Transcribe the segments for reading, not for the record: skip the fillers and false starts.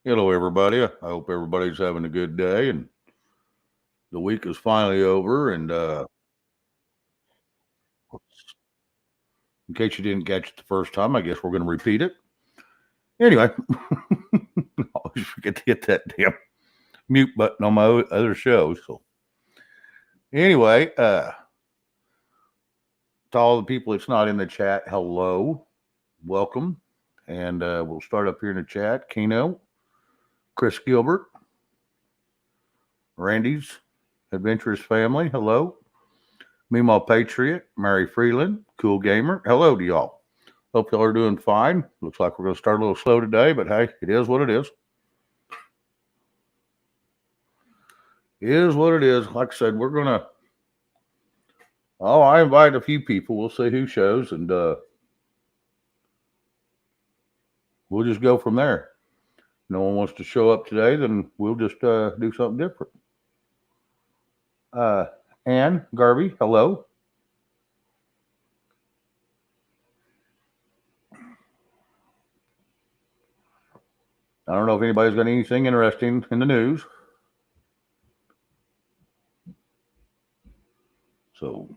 Hello, everybody. I hope everybody's having a good day and the week is finally over. And in case you didn't catch it the first time, I guess we're going to repeat it. Anyway, I always forget to hit that damn mute button on my other shows. So, anyway, to all the people that's not in the chat, hello, welcome. And we'll start up here in the chat. Keno, Chris Gilbert, Randy's Adventurous Family, hello. Meemaw Patriot, Mary Freeland, Cool Gamer. Hello to y'all. Hope y'all are doing fine. Looks like we're going to start a little slow today, but hey, it is what it is. It is what it is. Like I said, we're going to. Oh, I invited a few people. We'll see who shows, and we'll just go from there. No one wants to show up today, then we'll just do something different. Ann Garvey, hello. I don't know if anybody's got anything interesting in the news. So,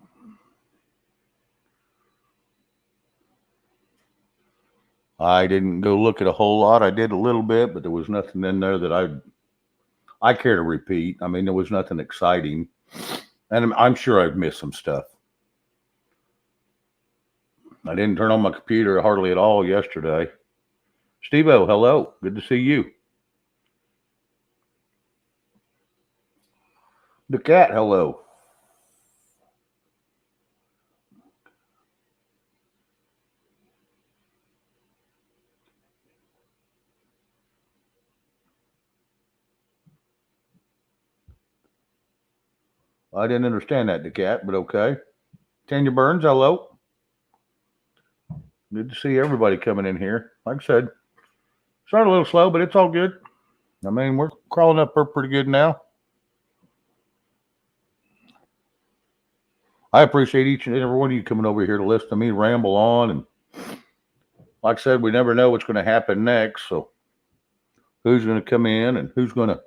I didn't go look at a whole lot. I did a little bit, but there was nothing in there that I care to repeat. I mean, there was nothing exciting. And I'm sure I've missed some stuff. I didn't turn on my computer hardly at all yesterday. Steve-O, hello. Good to see you. The cat, hello. I didn't understand that, the cat, but okay. Tanya Burns, hello. Good to see everybody coming in here. Like I said, started a little slow, but it's all good. I mean, we're crawling up pretty good now. I appreciate each and every one of you coming over here to listen to me ramble on. And like I said, we never know what's going to happen next. So who's going to come in and who's going to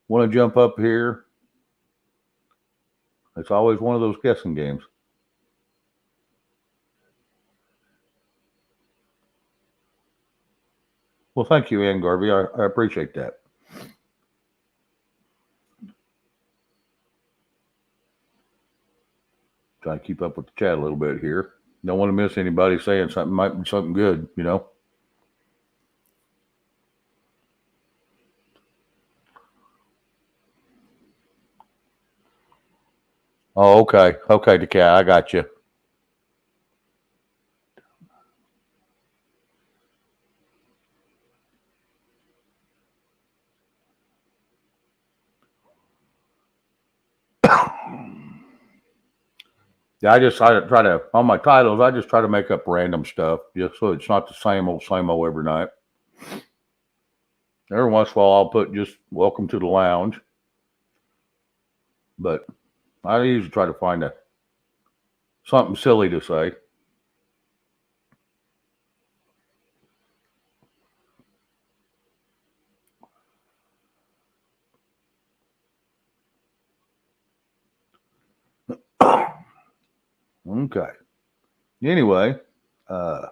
want to jump up here? It's always one of those guessing games. Well, thank you, Ann Garvey. I appreciate that. Trying to keep up with the chat a little bit here. Don't want to miss anybody saying something might be something good, you know. Oh, okay. Okay, the cat. I got you. Yeah, I try to on my titles. I just try to make up random stuff, just so it's not the same old every night. Every once in a while, I'll put just "Welcome to the Lounge," but I usually try to find something silly to say. Okay. Anyway, uh,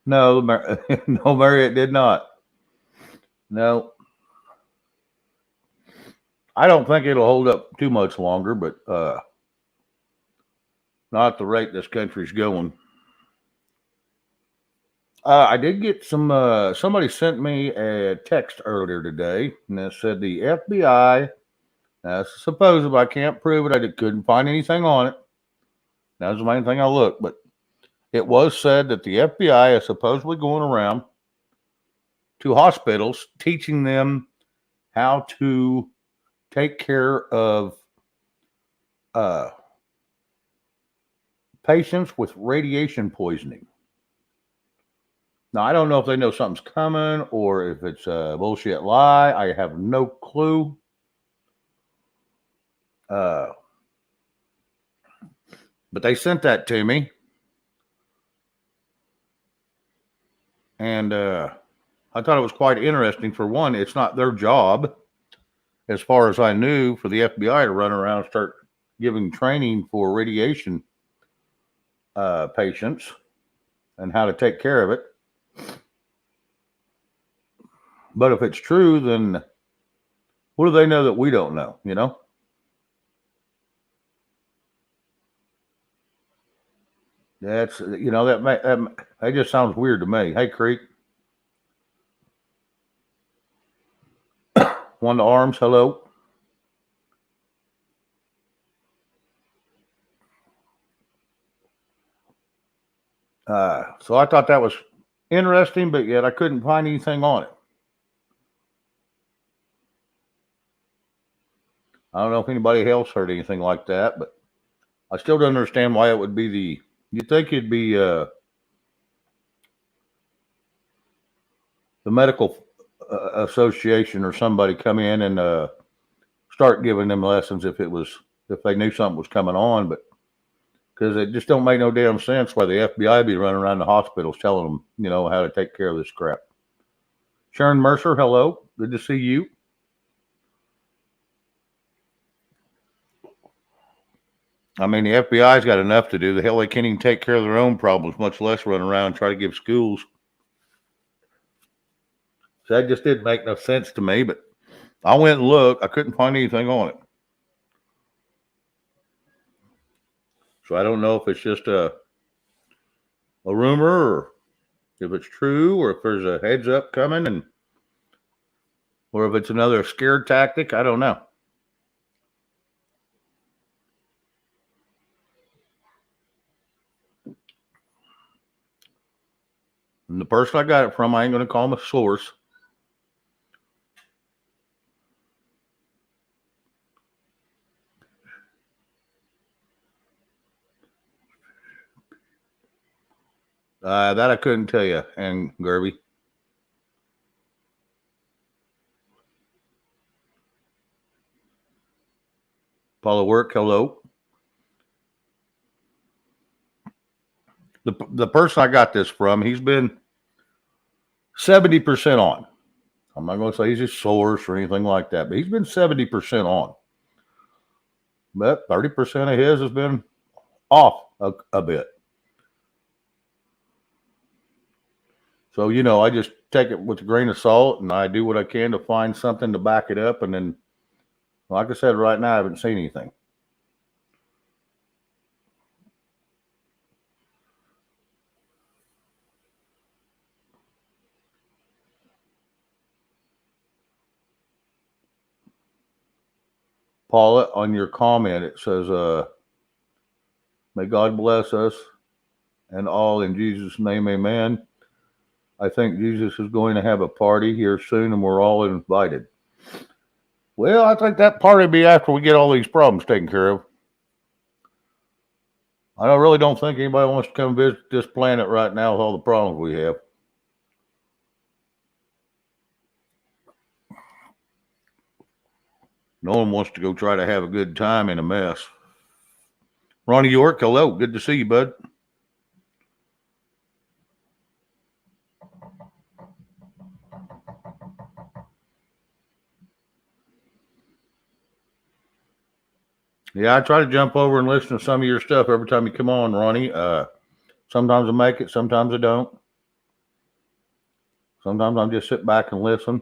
no, no, Marriott did not. No, I don't think it'll hold up too much longer, but not at the rate this country's going. I did get some. Somebody sent me a text earlier today, and it said the FBI. That's supposed. I can't prove it. I couldn't find anything on it. That was the main thing I looked, but it was said that the FBI is supposedly going around to hospitals teaching them how to take care of uh, patients with radiation poisoning. Now, I don't know if they know something's coming or if it's a bullshit lie. I have no clue. Uh, but they sent that to me. And I thought it was quite interesting. For one, it's not their job, as far as I knew, for the FBI to run around and start giving training for radiation patients and how to take care of it. But if it's true, then what do they know that we don't know? You know? That's that just sounds weird to me. Hey, Creek, one to arms. Hello. So I thought that was interesting, but yet I couldn't find anything on it. I don't know if anybody else heard anything like that, but I still don't understand why it would be the. You'd think it'd be the medical association or somebody come in and start giving them lessons if they knew something was coming on, but because it just don't make no damn sense why the FBI be running around the hospitals telling them how to take care of this crap. Sharon Mercer, hello, good to see you. I mean, the FBI's got enough to do. The hell, they can't even take care of their own problems, much less run around and try to give schools. So that just didn't make no sense to me, but I went and looked. I couldn't find anything on it. So I don't know if it's just a rumor or if it's true or if there's a heads up coming or if it's another scare tactic. I don't know. And the person I got it from, I ain't going to call him a source. That I couldn't tell you, and Gerby. Paula Work, hello. The person I got this from, he's been 70% on. I'm not going to say he's a source or anything like that, but he's been 70% on. But 30% of his has been off a bit. So, I just take it with a grain of salt and I do what I can to find something to back it up. And then, like I said, right now, I haven't seen anything. Paula, on your comment, it says, may God bless us and all in Jesus' name, amen. I think Jesus is going to have a party here soon and we're all invited. Well, I think that party will be after we get all these problems taken care of. I really don't think anybody wants to come visit this planet right now with all the problems we have. No one wants to go try to have a good time in a mess. Ronnie York, hello. Good to see you, bud. Yeah, I try to jump over and listen to some of your stuff every time you come on, Ronnie. Sometimes I make it, sometimes I don't. Sometimes I'm just sit back and listen.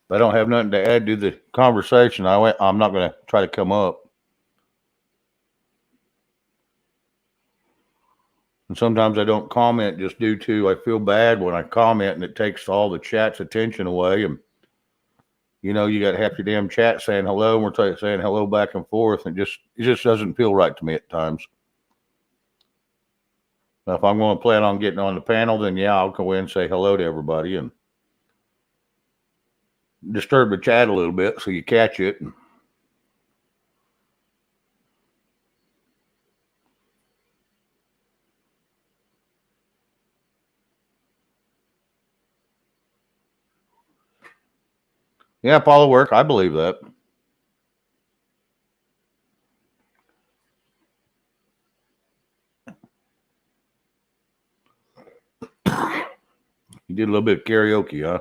If I don't have nothing to add to the conversation, I'm not going to try to come up. And sometimes I don't comment just due to I feel bad when I comment and it takes all the chat's attention away. And you got half your damn chat saying hello, and we're saying hello back and forth, and it just doesn't feel right to me at times. Now, if I'm going to plan on getting on the panel, then yeah, I'll go in and say hello to everybody and disturb the chat a little bit so you catch it. Yeah, Paula Work, I believe that. You did a little bit of karaoke, huh?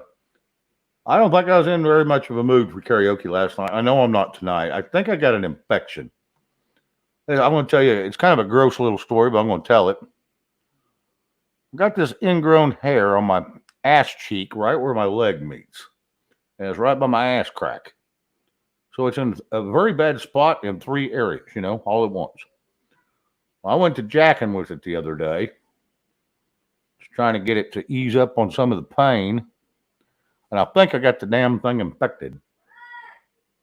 I don't think I was in very much of a mood for karaoke last night. I know I'm not tonight. I think I got an infection. I'm going to tell you, it's kind of a gross little story, but I'm going to tell it. I got this ingrown hair on my ass cheek right where my leg meets. And it's right by my ass crack. So it's in a very bad spot in 3 areas, all at once. Well, I went to jacking with it the other day, just trying to get it to ease up on some of the pain. And I think I got the damn thing infected.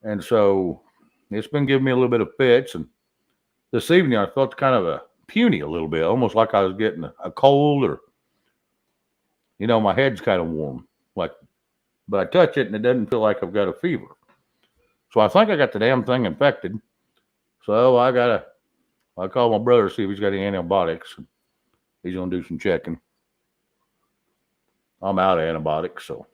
And so it's been giving me a little bit of fits. And this evening I felt kind of a puny a little bit, almost like I was getting a cold or, my head's kind of warm. But I touch it and it doesn't feel like I've got a fever. So I think I got the damn thing infected. So I call my brother to see if he's got any antibiotics. He's going to do some checking. I'm out of antibiotics, so.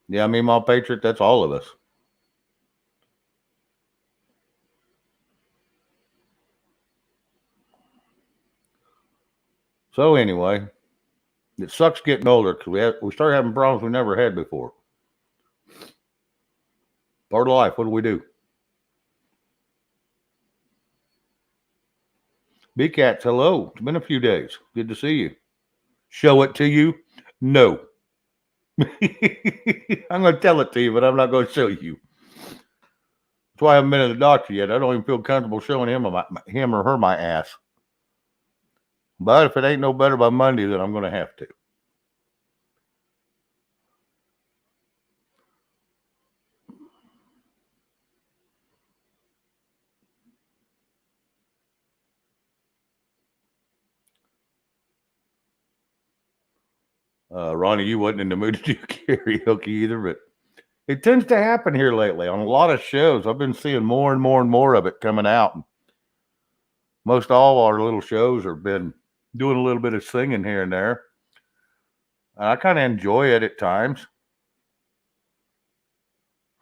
Yeah, me, my Patriot, that's all of us. So anyway, it sucks getting older because we start having problems we never had before. Part of life. What do we do? B-Cats, hello. It's been a few days. Good to see you. Show it to you? No. I'm going to tell it to you, but I'm not going to show you. That's why I haven't been to the doctor yet. I don't even feel comfortable showing him or her my ass. But if it ain't no better by Monday, then I'm going to have to. Ronnie, you wasn't in the mood to do karaoke either, but it tends to happen here lately on a lot of shows. I've been seeing more and more and more of it coming out. Most all our little shows have been doing a little bit of singing here and there. I kind of enjoy it at times.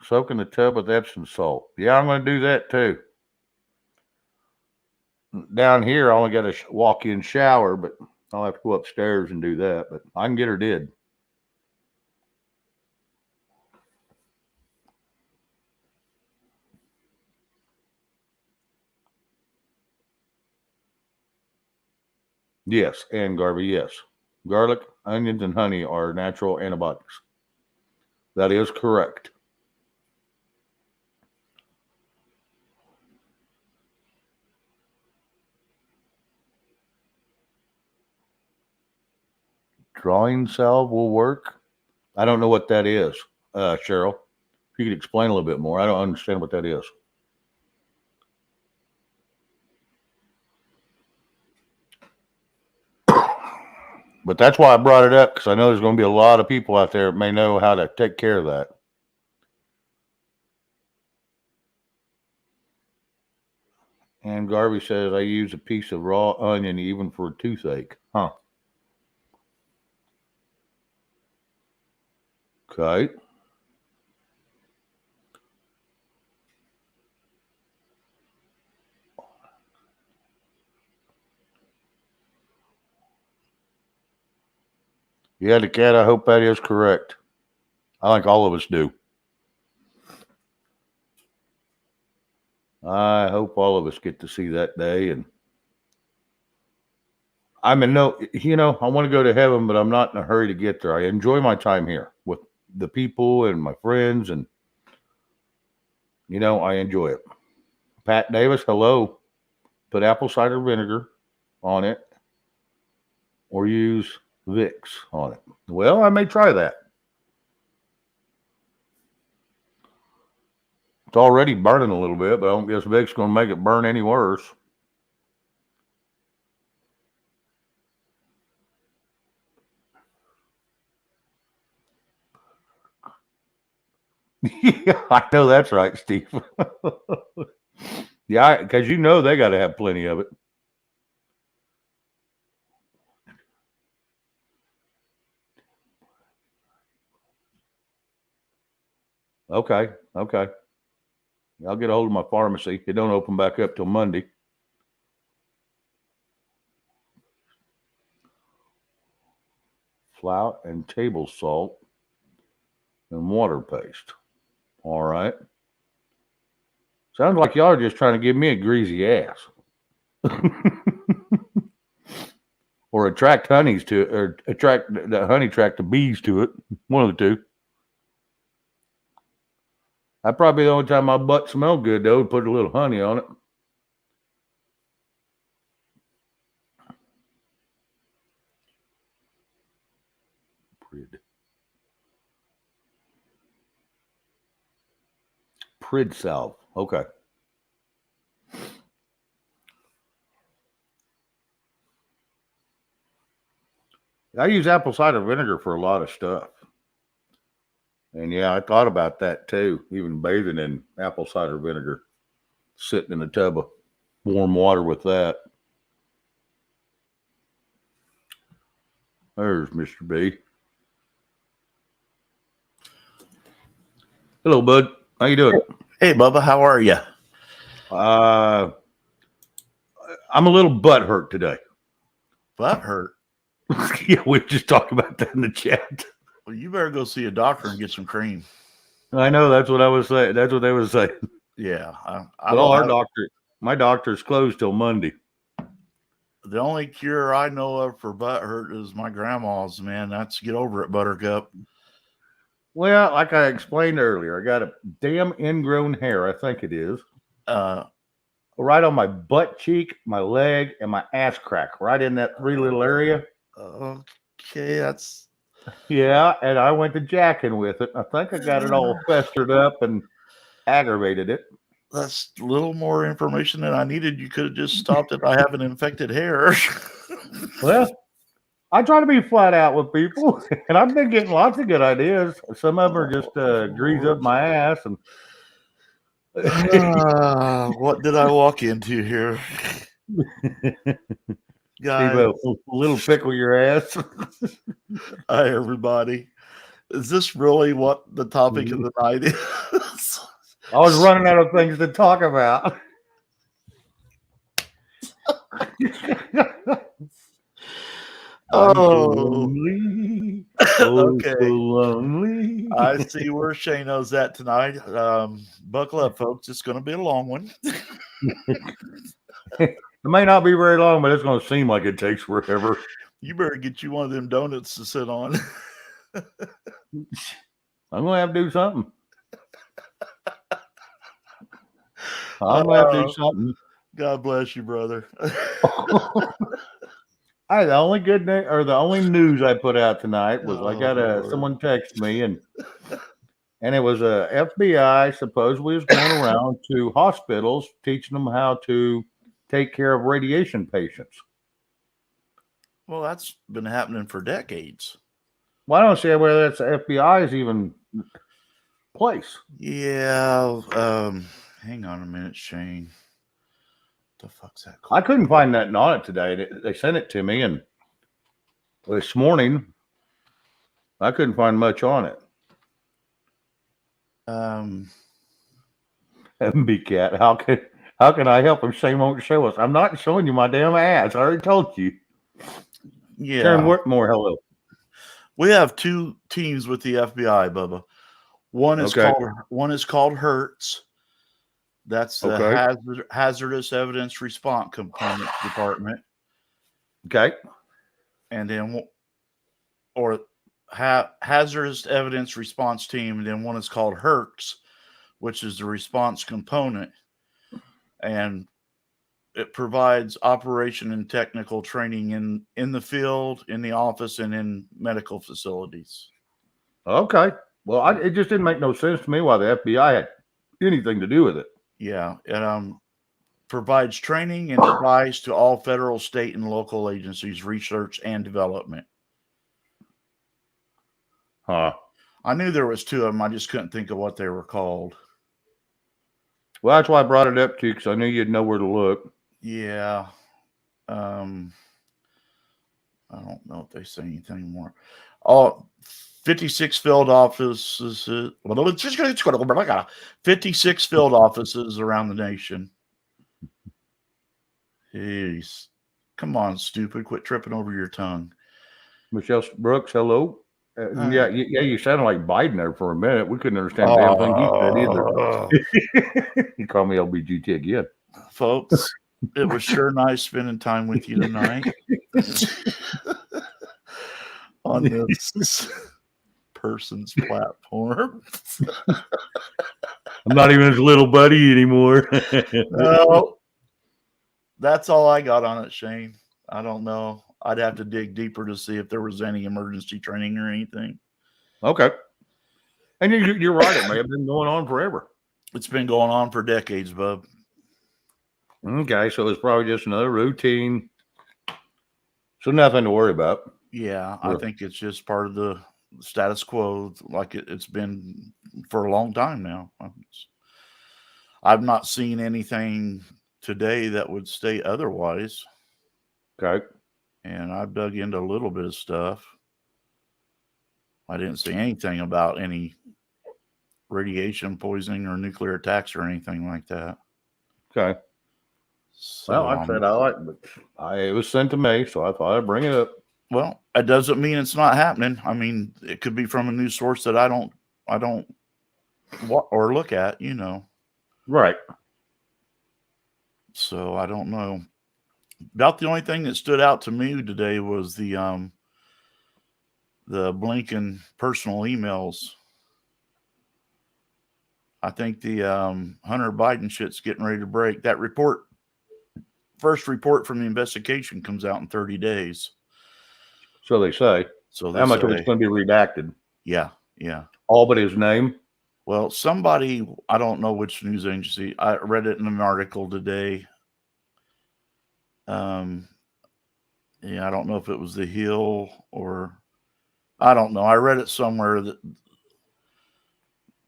Soak in the tub with Epsom salt. Yeah, I'm going to do that too. Down here, I only got a walk-in shower, but I'll have to go upstairs and do that. But I can get her did. Yes, and Garvey, yes. Garlic, onions, and honey are natural antibiotics. That is correct. Drawing salve will work. I don't know what that is, Cheryl. If you could explain a little bit more. I don't understand what that is. But that's why I brought it up, because I know there's going to be a lot of people out there that may know how to take care of that. And Garvey says, I use a piece of raw onion even for a toothache. Huh. Okay. Yeah, the cat, I hope that is correct. I think all of us do. I hope all of us get to see that day. And I want to go to heaven, but I'm not in a hurry to get there. I enjoy my time here with the people and my friends, and I enjoy it. Pat Davis, hello. Put apple cider vinegar on it or use Vicks on it. Well, I may try that. It's already burning a little bit, but I don't guess Vicks is going to make it burn any worse. Yeah, I know that's right, Steve. Yeah, because they got to have plenty of it. Okay. I'll get a hold of my pharmacy. It don't open back up till Monday. flour and table salt and water paste. All right. Sounds like y'all are just trying to give me a greasy ass. Or attract honeys to it, or attract the honey track the bees to it. One of the two. That probably the only time my butt smelled good though, put a little honey on it. Prid salve. Okay. I use apple cider vinegar for a lot of stuff. And yeah, I thought about that too, even bathing in apple cider vinegar, sitting in a tub of warm water with that. There's Mr. B. Hello, bud. How you doing? Hey, Bubba, how are you? I'm a little butt hurt today. Butt hurt? Yeah, we just talked about that in the chat. Well, you better go see a doctor and get some cream. I know, that's what I was saying. That's what they were saying. Yeah. My doctor's closed till Monday. The only cure I know of for butt hurt is my grandma's, man. That's get over it, Buttercup. Well, like I explained earlier, I got a damn ingrown hair, I think it is. Right on my butt cheek, my leg, and my ass crack, right in that three little area. Okay, that's... Yeah, and I went to jacking with it. I think I got it all festered up and aggravated it. That's a little more information than I needed. You could have just stopped it by having infected hair. Well, I try to be flat out with people, and I've been getting lots of good ideas. Some of them are just grease up my ass. And what did I walk into here? Guys, a little pickle your ass. Hi, everybody. Is this really what the topic of the night is? I was running out of things to talk about. Oh, lonely. Oh, okay. So lonely. I see where Shano's at tonight. Buckle up, folks. It's going to be a long one. It may not be very long, but it's going to seem like it takes forever. You better get you one of them donuts to sit on. I'm going to have to do something. I'm going to have to do something. God bless you, brother. Hey, the only good news, or the only news I put out tonight was I got someone text me, and it was a FBI supposedly is going around to hospitals teaching them how to take care of radiation patients. Well, that's been happening for decades. Well, I don't see where that's the FBI's even place. Yeah. Hang on a minute, Shane. What the fuck's that called? I couldn't find nothing on it today. They sent it to me, and this morning I couldn't find much on it. MB Cat, how can I help him? Shane won't show us. I'm not showing you my damn ass. I already told you. Yeah. Karen Whitmore, hello. We have two teams with the FBI, Bubba. One is called HERTS. That's the Hazardous Evidence Response Component Department. Okay. And then, Hazardous Evidence Response Team. And then one is called HERCS, which is the response component. And it provides operation and technical training in the field, in the office, and in medical facilities. Okay. Well, it just didn't make no sense to me why the FBI had anything to do with it. Yeah. It provides training and advice to all federal, state, and local agencies, research, and development. Huh. I knew there was two of them. I just couldn't think of what they were called. Well, that's why I brought it up to you, because I knew you'd know where to look. Yeah. I don't know if they say anything more. 56 field offices. 56 field offices around the nation. Jeez. Come on, stupid. Quit tripping over your tongue. Michelle Brooks, hello. Yeah, you sounded like Biden there for a minute. We couldn't understand a damn thing he said either. You call me LBGT again. Folks, it was sure nice spending time with you tonight on this person's platform. I'm not even his little buddy anymore. No, that's all I got on it, Shane. I don't know. I'd have to dig deeper to see if there was any emergency training or anything. Okay. And you're right. It may have been going on forever. It's been going on for decades, bub. Okay. So it's probably just another routine. So nothing to worry about. Yeah, I think it's just part of the status quo, like it's been for a long time now. I've not seen anything today that would state otherwise. Okay. And I've dug into a little bit of stuff. I didn't see anything about any radiation poisoning or nuclear attacks or anything like that. Okay. So, well, like I said, it was sent to me, so I thought I'd bring it up. Well, it doesn't mean it's not happening. I mean, it could be from a news source that I don't or look at, you know. Right. So I don't know. About the only thing that stood out to me today was the Blinken personal emails. I think the Hunter Biden shit's getting ready to break. That first report from the investigation comes out in 30 days. So they say. So how much of it's going to be redacted? Yeah. All but his name? Well, somebody, I don't know which news agency, I read it in an article today. I don't know if it was The Hill or I don't know. I read it somewhere that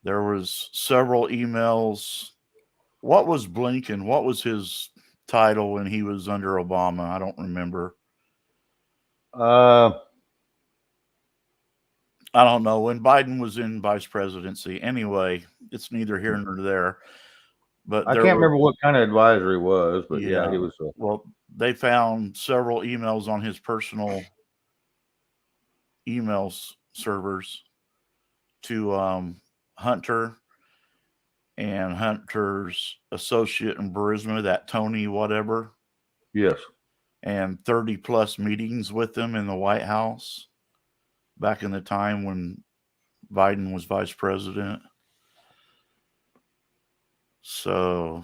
there was several emails. What was Blinken? What was his title when he was under Obama? I don't remember. I don't know. When Biden was in vice presidency. Anyway, it's neither here nor there. But I can't remember what kind of advisor he was, but yeah he was. Well, they found several emails on his personal emails servers to Hunter and Hunter's associate in Burisma, that Tony whatever. Yes. And 30 plus meetings with them in the White House back in the time when Biden was vice president. So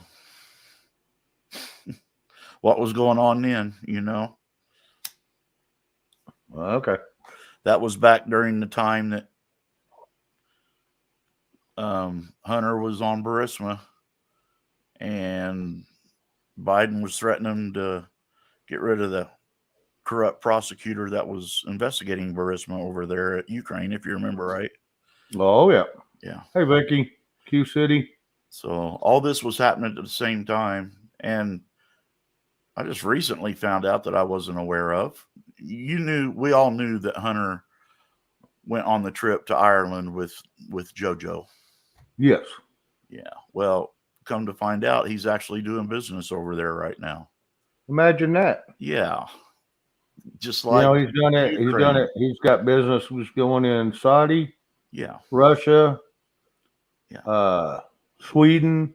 what was going on then, you know? Okay. That was back during the time that Hunter was on Burisma and Biden was threatening to get rid of the corrupt prosecutor that was investigating Burisma over there at Ukraine, if you remember right. Oh, yeah. Yeah. Hey, Vicky, Q City. So all this was happening at the same time. And I just recently found out that I wasn't aware of. We all knew that Hunter went on the trip to Ireland with JoJo. Yes. Yeah. Well, come to find out, he's actually doing business over there right now. Imagine that. Yeah. Just like he's done it. Ukraine. He's done it. He's got business was going in Saudi. Yeah. Russia. Yeah. Sweden.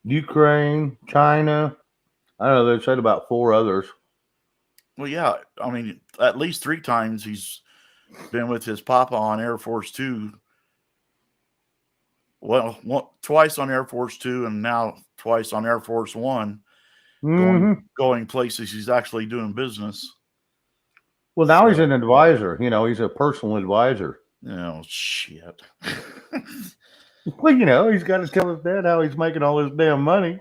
Ukraine. China. I don't know. They said about 4 others. Well, yeah. I mean, at least 3 times he's been with his papa on Air Force 2. Well, twice on Air Force 2 and now twice on Air Force 1. Going places he's actually doing business. Well, now he's an advisor. He's a personal advisor. Oh, shit. Well, he's got to tell his dad how he's making all his damn money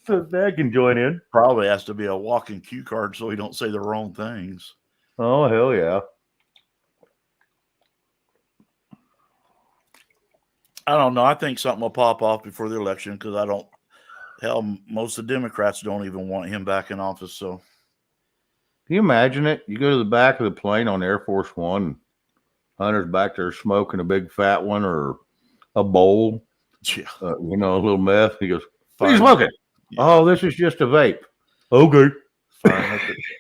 so his dad can join in. Probably has to be a walking cue card so he don't say the wrong things. Oh, hell yeah. I don't know. I think something will pop off before the election because most of the Democrats don't even want him back in office. So, can you imagine it? You go to the back of the plane on Air Force One, Hunter's back there smoking a big fat one or a bowl, a little meth. He goes, "What are you smoking?" Yeah. Oh, this is just a vape. Okay.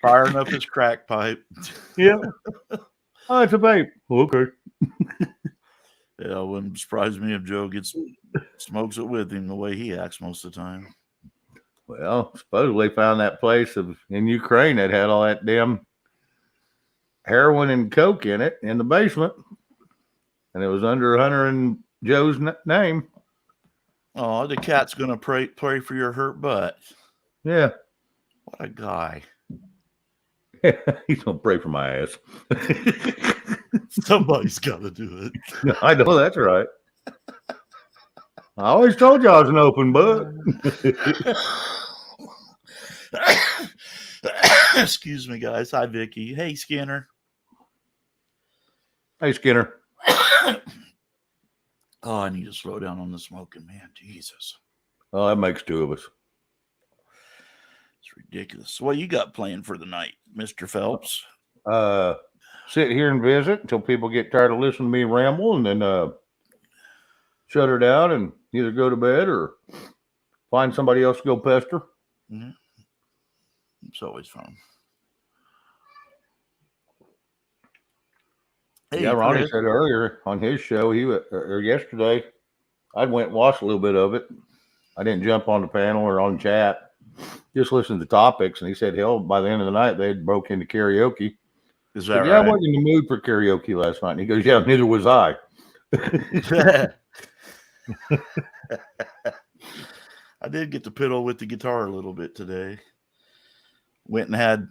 Firing up his crack pipe. Yeah. Oh, it's a vape. Okay. Yeah, it wouldn't surprise me if Joe smokes it with him the way he acts most of the time. Well, supposedly found that place in Ukraine that had all that damn heroin and coke in it in the basement, and it was under Hunter and Joe's name. Oh, the cat's gonna pray for your hurt butt. Yeah. What a guy. He's gonna pray for my ass. Somebody's got to do it. I know that's right. I always told you I was an open book. Excuse me, guys. Hi, Vicky. Hey, Skinner. Hey, Skinner. Oh, I need to slow down on the smoking, man. Jesus. Oh, that makes two of us. It's ridiculous. What you got planned for the night, Mr. Phelps? Sit here and visit until people get tired of listening to me ramble, and then shut her down and either go to bed or find somebody else to go pester. Mm-hmm. It's always fun. Hey, yeah, Ronnie Chris. said earlier on his show, or yesterday, I went and watched a little bit of it. I didn't jump on the panel or on chat, just listen to the topics. And he said, hell, by the end of the night, they broke into karaoke. Is that right? Yeah, I wasn't in the mood for karaoke last night. And he goes, yeah, neither was I. I did get to piddle with the guitar a little bit today. Went and had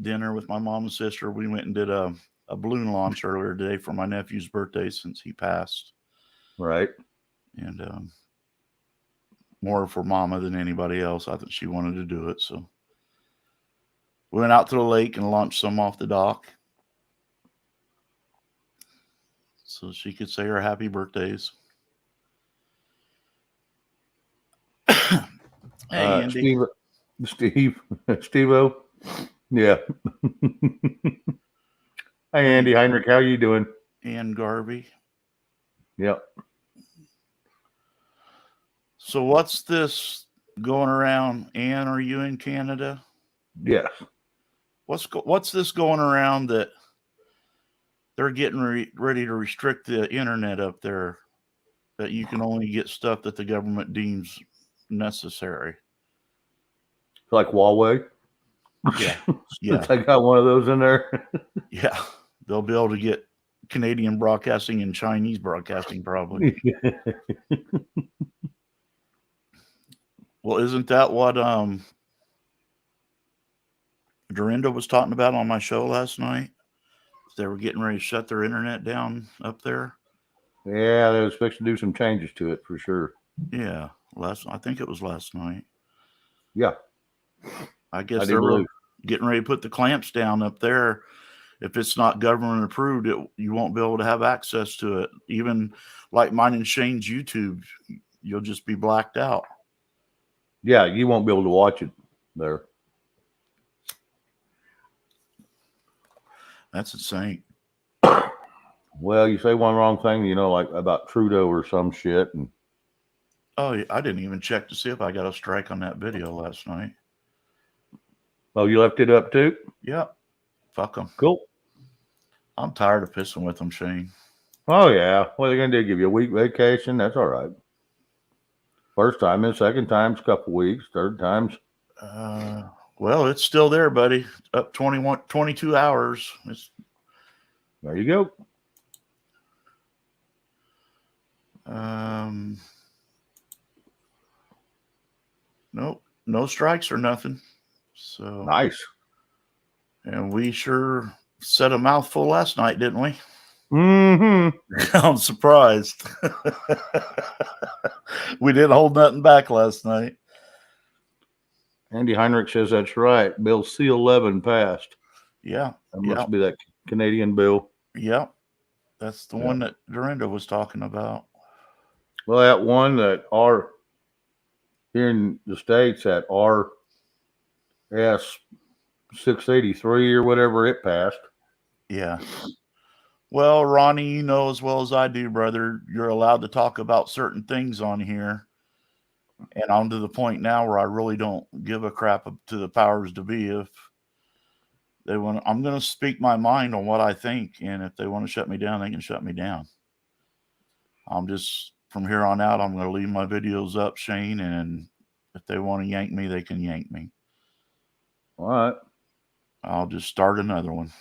dinner with my mom and sister. We went and did a balloon launch earlier today for my nephew's birthday since he passed. Right. And more for Mama than anybody else. I think she wanted to do it. So we went out to the lake and launched some off the dock so she could say her happy birthdays. Hey, Andy. Steve-O. Yeah. Hey, Andy Heinrich, how you doing? And Garvey. Yep. So what's this going around? Ann, are you in Canada? Yes. What's this going around that they're getting ready to restrict the internet up there, that you can only get stuff that the government deems necessary? Like Huawei? Yeah. Yeah. I got one of those in there. Yeah. They'll be able to get Canadian broadcasting and Chinese broadcasting probably. Well, isn't that what Dorinda was talking about on my show last night? They were getting ready to shut their internet down up there. Yeah, they was fixing to do some changes to it for sure. Yeah, I think it was last night. Yeah. I guess they were getting ready to put the clamps down up there. If it's not government approved, you won't be able to have access to it. Even like mine and Shane's YouTube, you'll just be blacked out. Yeah, you won't be able to watch it there. That's insane. Well, you say one wrong thing, like about Trudeau or some shit. And oh, I didn't even check to see if I got a strike on that video last night. Oh, you left it up too? Yep. Fuck them. Cool. I'm tired of pissing with them, Shane. Oh, yeah. What are they going to do? Give you a week vacation? That's all right. First time and second time's a couple weeks. Third time's. Well, it's still there, buddy. Up 22 hours. There you go. Nope. No strikes or nothing. So nice. And we sure said a mouthful last night, didn't we? Mm-hmm. I'm surprised. We didn't hold nothing back last night. Andy Heinrich says that's right. Bill C-11 passed. Yeah. That must be that Canadian bill. Yeah. That's the one that Dorinda was talking about. Well, that one that here in the States, that RS 683 or whatever, it passed. Yeah. Well, Ronnie, you know as well as I do, brother, you're allowed to talk about certain things on here. And I'm to the point now where I really don't give a crap to the powers to be. If I'm going to speak my mind on what I think, and if they want to shut me down, they can shut me down. I'm just, from here on out, I'm going to leave my videos up, Shane, and if they want to yank me, they can yank me. All right. I'll just start another one.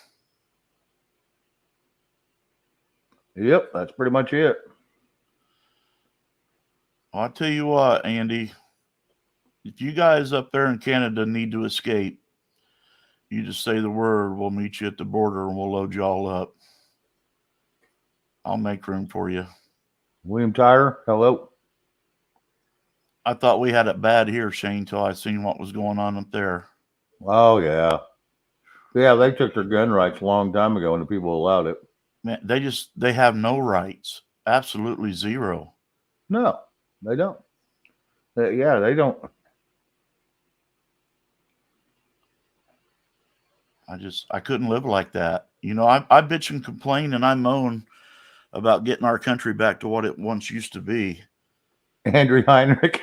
Yep, that's pretty much it. Well, I'll tell you what, Andy, if you guys up there in Canada need to escape, you just say the word. We'll meet you at the border and we'll load you all up. I'll make room for you. William Tyre, hello. I thought we had it bad here, Shane, till I seen what was going on up there. Oh, yeah. Yeah, they took their gun rights a long time ago and the people allowed it. Man, they have no rights. Absolutely zero. No, they don't. Yeah, they don't. I couldn't live like that. You know, I bitch and complain and I moan about getting our country back to what it once used to be. Andrew Heinrich,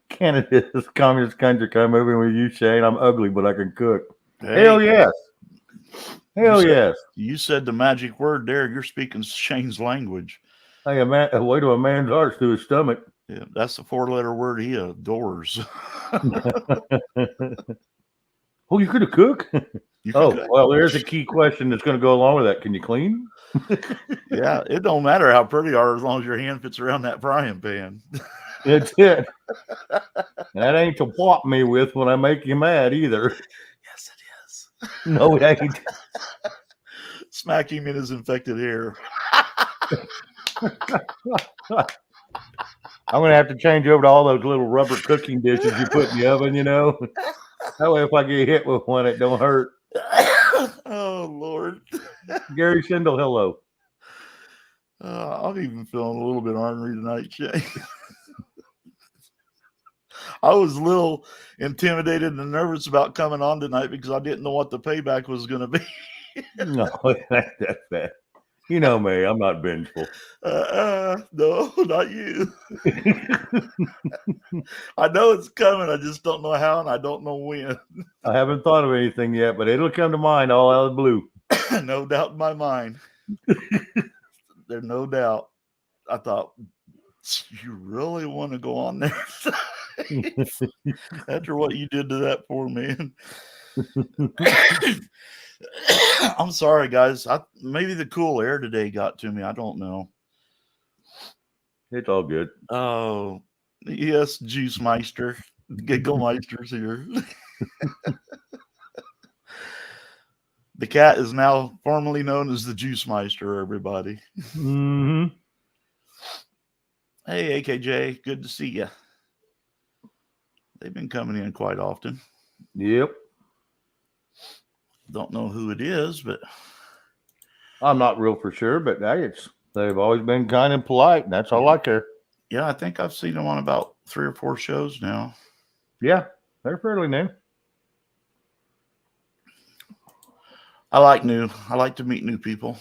Canada's communist country. Come moving with you, Shane. I'm ugly, but I can cook. Hey, Hell yes. Hell yes. You said the magic word there. You're speaking Shane's language. Hey, a way to a man's heart through his stomach. Yeah, that's the 4-letter word he adores. Oh, you could have cooked? Oh, well, there's a key question that's going to go along with that. Can you clean? Yeah, it don't matter how pretty you are as long as your hand fits around that frying pan. That's it. That ain't to whop me with when I make you mad either. Yes, it is. No, it ain't. Smack him in his infected ear. I'm going to have to change over to all those little rubber cooking dishes you put in the oven, you know. That way, if I get hit with one, it don't hurt. Oh, Lord. Gary Schindel, hello. I'm even feeling a little bit ornery tonight, Shay. I was a little intimidated and nervous about coming on tonight because I didn't know what the payback was going to be. No, that's bad. You know me, I'm not vengeful. No, not you. I know it's coming. I just don't know how and I don't know when. I haven't thought of anything yet, but it'll come to mind all out of the blue. No doubt in my mind. There's no doubt. I thought, you really want to go on there after what you did to that poor man? I'm sorry, guys. Maybe the cool air today got to me. I don't know. It's all good. Oh, yes, Juice Meister. Giggle Meister's here. The cat is now formally known as the Juice Meister, everybody. Mm-hmm. Hey, AKJ, good to see you. They've been coming in quite often. Yep. Don't know who it is, but I'm not real for sure, but they've always been kind and polite, and that's all I care. Yeah, I think I've seen them on about 3 or 4 shows now. Yeah, they're fairly new. I like to meet new people.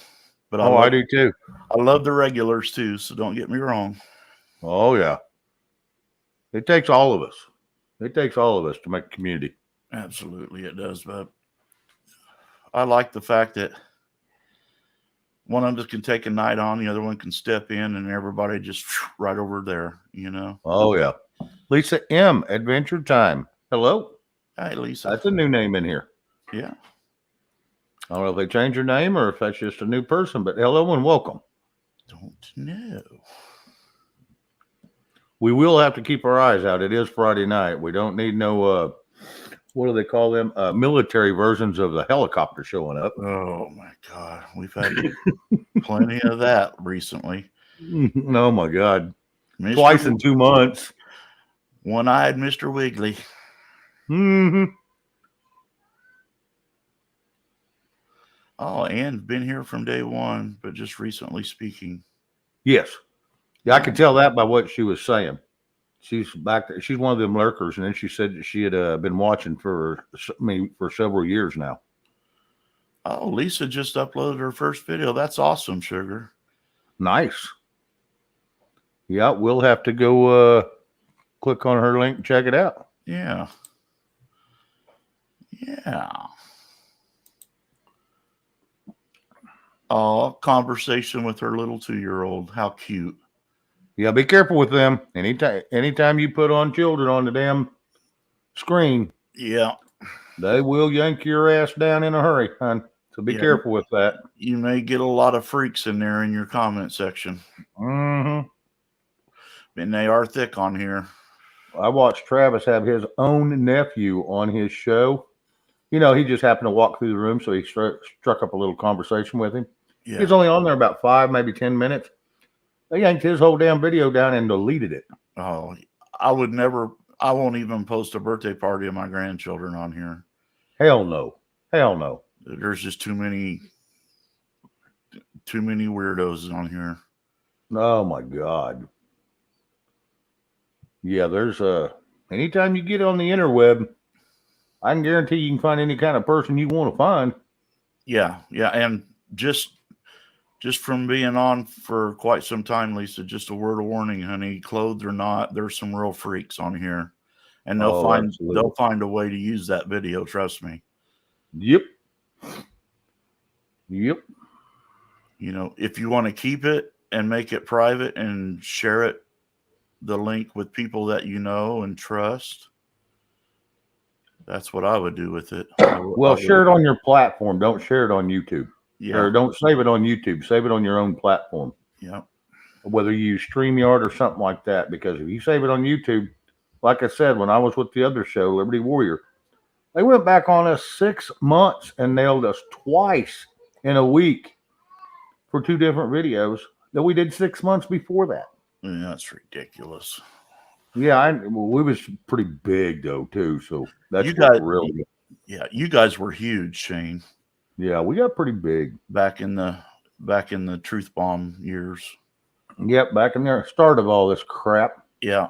But I do too. I love the regulars too, so don't get me wrong. Oh yeah. It takes all of us. It takes all of us to make a community. Absolutely it does, but I like the fact that one of them can take a night on, the other one can step in, and everybody just right over there, you know. Oh yeah. Lisa M, Adventure Time. Hello. Hi, Lisa. That's a new name in here. Yeah. I don't know if they changed her name or if that's just a new person, but hello and welcome. Don't know. We will have to keep our eyes out. It is Friday night. We don't need no, what do they call them? Military versions of the helicopter showing up. Oh my God. We've had plenty of that recently. Oh my God. Twice in 2 months. One-eyed Mr. Wiggly. Mm-hmm. Oh, and been here from day one, but just recently speaking. Yes. Yeah, I could tell that by what she was saying. She's back there. She's one of them lurkers, and then she said that she had been watching for several years now. Oh, Lisa just uploaded her first video. That's awesome, Sugar. Nice. Yeah, we'll have to go click on her link and check it out. Yeah. Yeah. Oh, conversation with her little 2-year-old. How cute. Yeah, be careful with them. Anytime you put on children on the damn screen, Yeah. they will yank your ass down in a hurry, hon. So be Yeah. careful with that. You may get a lot of freaks in there in your comment section. Mm-hmm. And they are thick on here. I watched Travis have his own nephew on his show. You know, he just happened to walk through the room, so he struck up a little conversation with him. Yeah. He's only on there about 5, maybe 10 minutes. They yanked his whole damn video down and deleted it. Oh, I won't even post a birthday party of my grandchildren on here. Hell no. Hell no. There's just too many weirdos on here. Oh my God. Yeah, there's anytime you get on the interweb, I can guarantee you can find any kind of person you want to find. Yeah, and just from being on for quite some time, Lisa, just a word of warning, honey, clothed or not, there's some real freaks on here. And they'll find a way to use that video, trust me. Yep. You know, if you want to keep it and make it private and share it, the link with people that you know and trust, that's what I would do with it. Well, share it on your platform. Don't share it on YouTube. Yeah. Or don't save it on YouTube. Save it on your own platform. Yeah. Whether you use StreamYard or something like that. Because if you save it on YouTube, like I said, when I was with the other show, Liberty Warrior, they went back on us 6 months and nailed us twice in a week for 2 different videos that we did 6 months before that. Yeah, that's ridiculous. Yeah, we was pretty big though too, so that's really. Yeah, you guys were huge, Shane. Yeah, we got pretty big back in the Truth Bomb years. Yep, back in the start of all this crap. Yeah,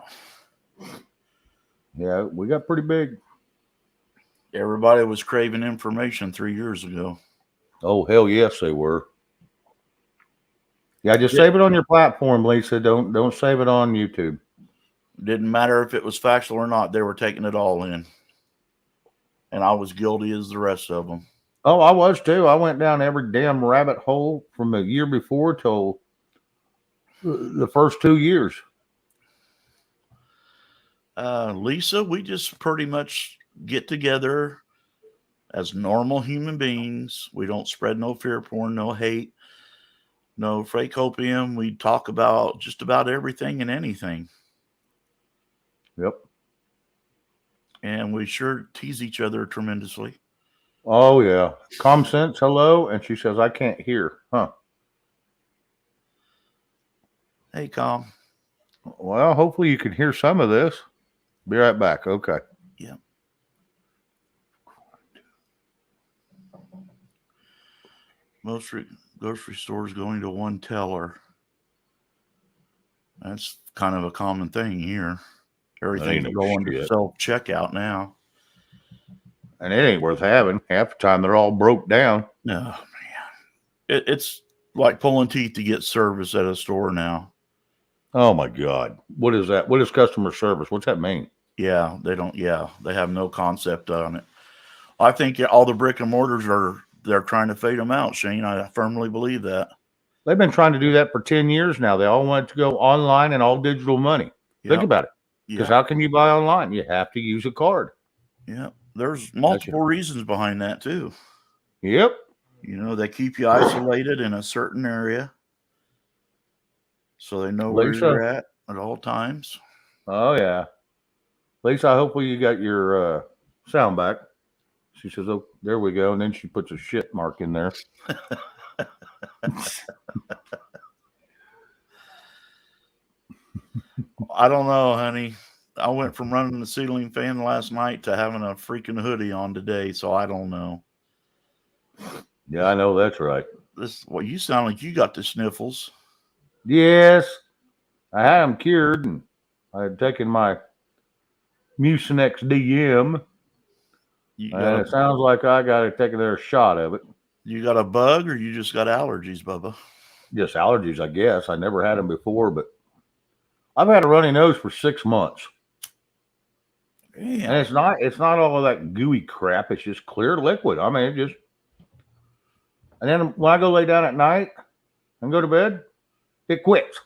we got pretty big. Everybody was craving information 3 years ago. Oh hell yes, they were. Yeah, just save it on your platform, Lisa. Don't save it on YouTube. Didn't matter if it was factual or not. They were taking it all in. And I was guilty as the rest of them. Oh, I was too. I went down every damn rabbit hole from the year before till the first 2 years. Lisa, we just pretty much get together as normal human beings. We don't spread no fear porn, no hate, no fake opium. We talk about just about everything and anything. Yep. And we sure tease each other tremendously. Oh, yeah. Com Sense, hello. And she says, I can't hear. Huh. Hey, Com. Well, hopefully you can hear some of this. Be right back. Okay. Yeah. Most grocery stores going to one teller. That's kind of a common thing here. Everything's going to self-checkout now. And it ain't worth having. Half the time they're all broke down. No, man. It's like pulling teeth to get service at a store now. Oh, my God. What is that? What is customer service? What's that mean? Yeah, they don't. Yeah, they have no concept on it. I think all the brick and mortars they're trying to fade them out, Shane. I firmly believe that. They've been trying to do that for 10 years now. They all want to go online and all digital money. Yep. Think about it. Because how can you buy online? You have to use a card. Yeah. There's multiple reasons behind that too. Yep. You know, they keep you isolated in a certain area so they know where you're at all times. Oh, yeah. Lisa, hopefully you got your sound back. She says, oh, there we go. And then she puts a shit mark in there. I don't know, honey. I went from running the ceiling fan last night to having a freaking hoodie on today, so I don't know. Yeah, I know that's right. Well, you sound like you got the sniffles. Yes, I had them cured, and I had taken my Mucinex DM, and it sounds like I got to take another shot of it. You got a bug, or you just got allergies, Bubba? Just allergies, I guess. I never had them before, but I've had a runny nose for 6 months. Yeah. And it's not all of that gooey crap. It's just clear liquid. I mean, it just. And then when I go lay down at night and go to bed, it quits.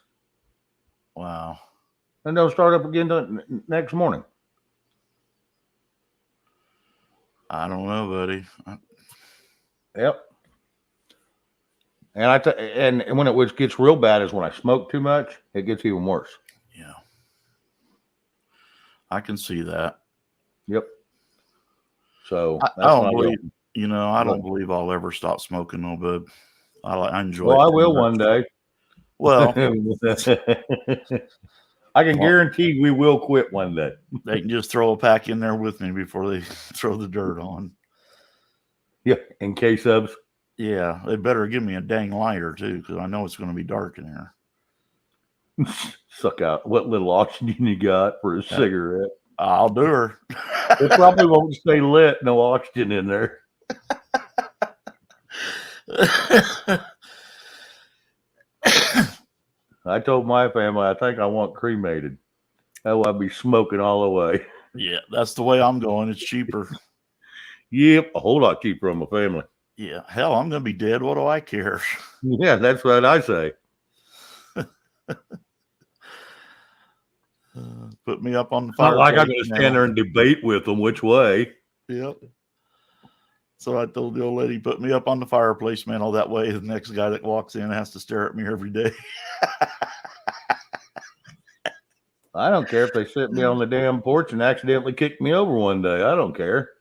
Wow. And they'll start up again the next morning. I don't know, buddy. Yep. And and when it gets real bad is when I smoke too much. It gets even worse. Yeah. I can see that. Yep. So I don't believe, I don't believe I'll ever stop smoking, no, bud. I enjoy it. Well, I will one day. Well, I can guarantee we will quit one day. They can just throw a pack in there with me before they throw the dirt on. Yeah, in case of. Yeah, they better give me a dang lighter too, because I know it's going to be dark in there. Suck out what little oxygen you got for a cigarette. I'll do her. It probably won't stay lit. No oxygen in there. I told my family I think I want cremated. That way I'll be smoking all the way. Yeah, that's the way I'm going. It's cheaper. Yep, a whole lot cheaper on my family. Yeah, hell, I'm going to be dead. What do I care? Yeah, that's what I say. Put me up on the fire. Not like I'm going to stand there and debate with them which way. Yep. So I told the old lady, put me up on the fireplace mantle. That way the next guy that walks in has to stare at me every day. I don't care if they sit me on the damn porch and accidentally kick me over one day. I don't care.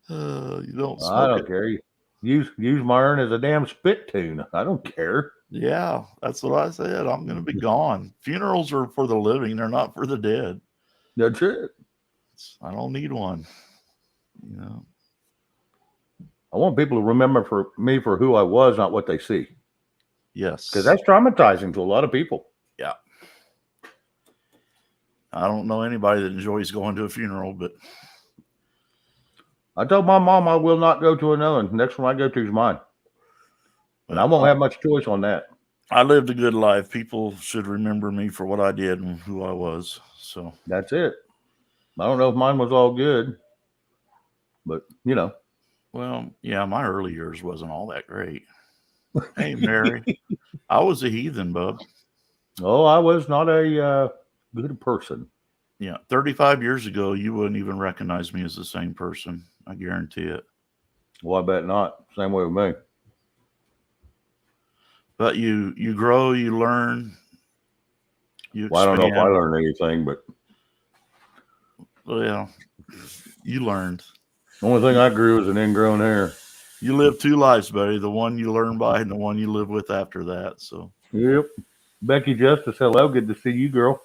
You don't. I don't care. Use my urn as a damn spittoon. I don't care. Yeah, that's what I said. I'm going to be gone. Funerals are for the living; they're not for the dead. That's it. I don't need one. I want people to remember me for who I was, not what they see. Yes, because that's traumatizing to a lot of people. Yeah. I don't know anybody that enjoys going to a funeral, but I told my mom I will not go to another one. Next one I go to is mine. And I won't have much choice on that. I lived a good life. People should remember me for what I did and who I was. So that's it. I don't know if mine was all good, but Well, yeah, my early years wasn't all that great. Hey, Mary, I was a heathen, bub. Oh, I was not a good person. Yeah, 35 years ago, you wouldn't even recognize me as the same person. I guarantee it. Well, I bet not. Same way with me. But you grow, you learn. I don't know if I learned anything, but you learned. The only thing I grew was an ingrown hair. You live two lives, buddy. The one you learn by and the one you live with after that. So. Yep. Becky Justice, hello. Good to see you, girl.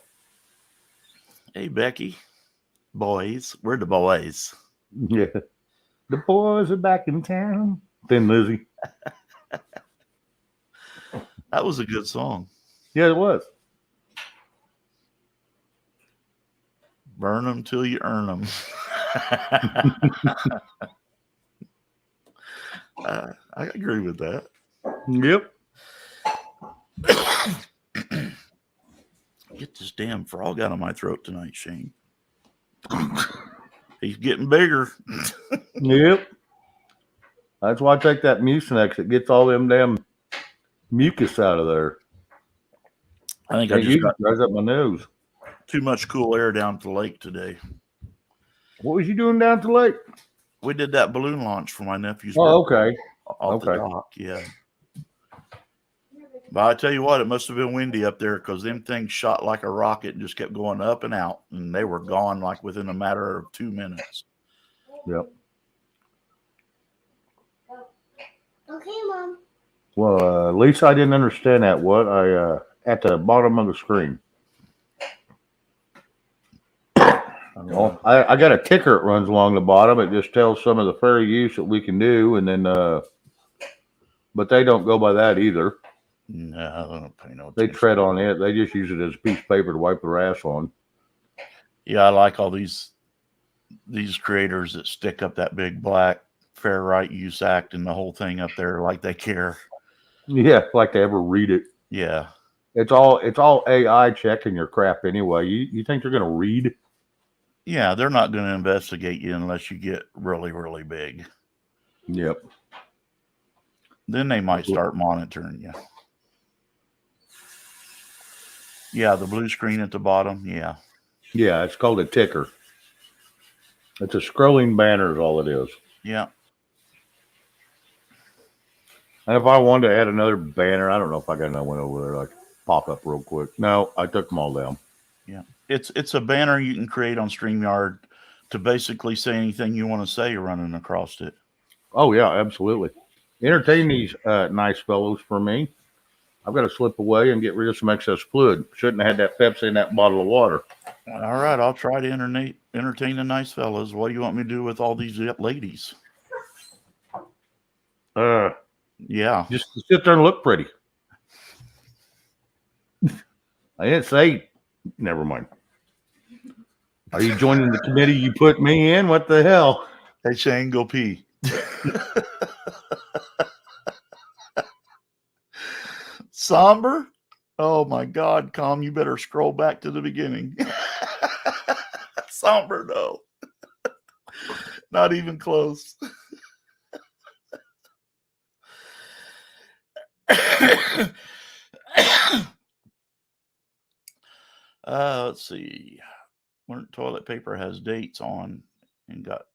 Hey, Becky. Boys. We're the boys. Yeah. The boys are back in town. Thin Lizzy. That was a good song. Yeah, it was. Burn them till you earn them. I agree with that. Yep. Get this damn frog out of my throat tonight, Shane. He's getting bigger. Yep. That's why I take that Mucinex. It gets all them damn mucus out of there. I think I just got dries up my nose. Too much cool air down at the lake today. What was you doing down at the lake? We did that balloon launch for my nephew's birthday. Okay. Off the dock, yeah. But I tell you what, it must have been windy up there because them things shot like a rocket and just kept going up and out, and they were gone like within a matter of 2 minutes. Yep. Okay, Mom. Well, at least I didn't understand that. What I at the bottom of the screen. Well, I got a ticker that runs along the bottom. It just tells some of the fair use that we can do, and then but they don't go by that either. No, I don't pay no attention. They tread on it. They just use it as a piece of paper to wipe their ass on. Yeah, I like all these creators that stick up that big black Fair Right Use Act and the whole thing up there like they care. Yeah, like they ever read it. Yeah. It's all AI checking your crap anyway. You think they're gonna read? Yeah, they're not going to investigate you unless you get really, really big. Yep. Then they might start monitoring you. Yeah, the blue screen at the bottom. Yeah. Yeah, it's called a ticker. It's a scrolling banner is all it is. Yeah. And if I wanted to add another banner, I don't know if I got another one over there like pop up real quick. No, I took them all down. Yeah. It's a banner you can create on StreamYard to basically say anything you want to say running across it. Oh yeah, absolutely. Entertain these nice fellows for me. I've got to slip away and get rid of some excess fluid. Shouldn't have had that Pepsi in that bottle of water. All right, I'll try to entertain the nice fellas. What do you want me to do with all these ladies? Yeah. Just sit there and look pretty. I didn't say. Never mind. Are you joining the committee you put me in? What the hell? Hey, Shane, go pee. Somber? Oh my God, Com, you better scroll back to the beginning. Somber, no. Not even close. Let's see. Learned toilet paper has dates on and got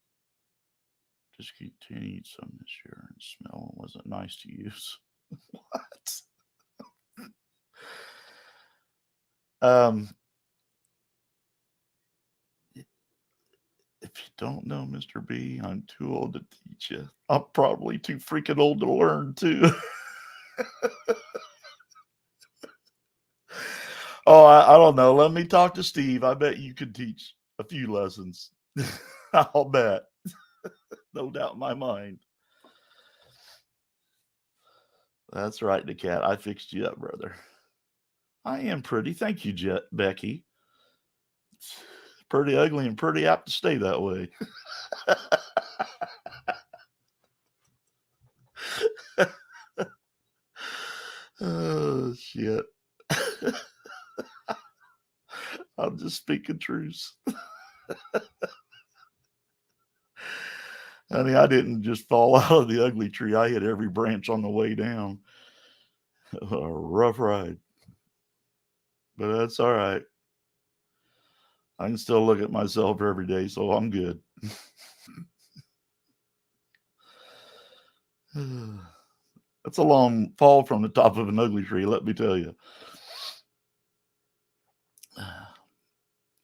discontinued some this year and smell wasn't nice to use. What? If you don't know, Mr. B, I'm too old to teach you. I'm probably too freaking old to learn too. Oh, I don't know. Let me talk to Steve. I bet you could teach a few lessons. I'll bet. No doubt in my mind. That's right, the cat. I fixed you up, brother. I am pretty. Thank you, Becky. It's pretty ugly and pretty apt to stay that way. Oh, shit. I'm just speaking truth. Honey, I didn't just fall out of the ugly tree. I hit every branch on the way down. A rough ride. But that's all right. I can still look at myself every day, so I'm good. That's a long fall from the top of an ugly tree, let me tell you.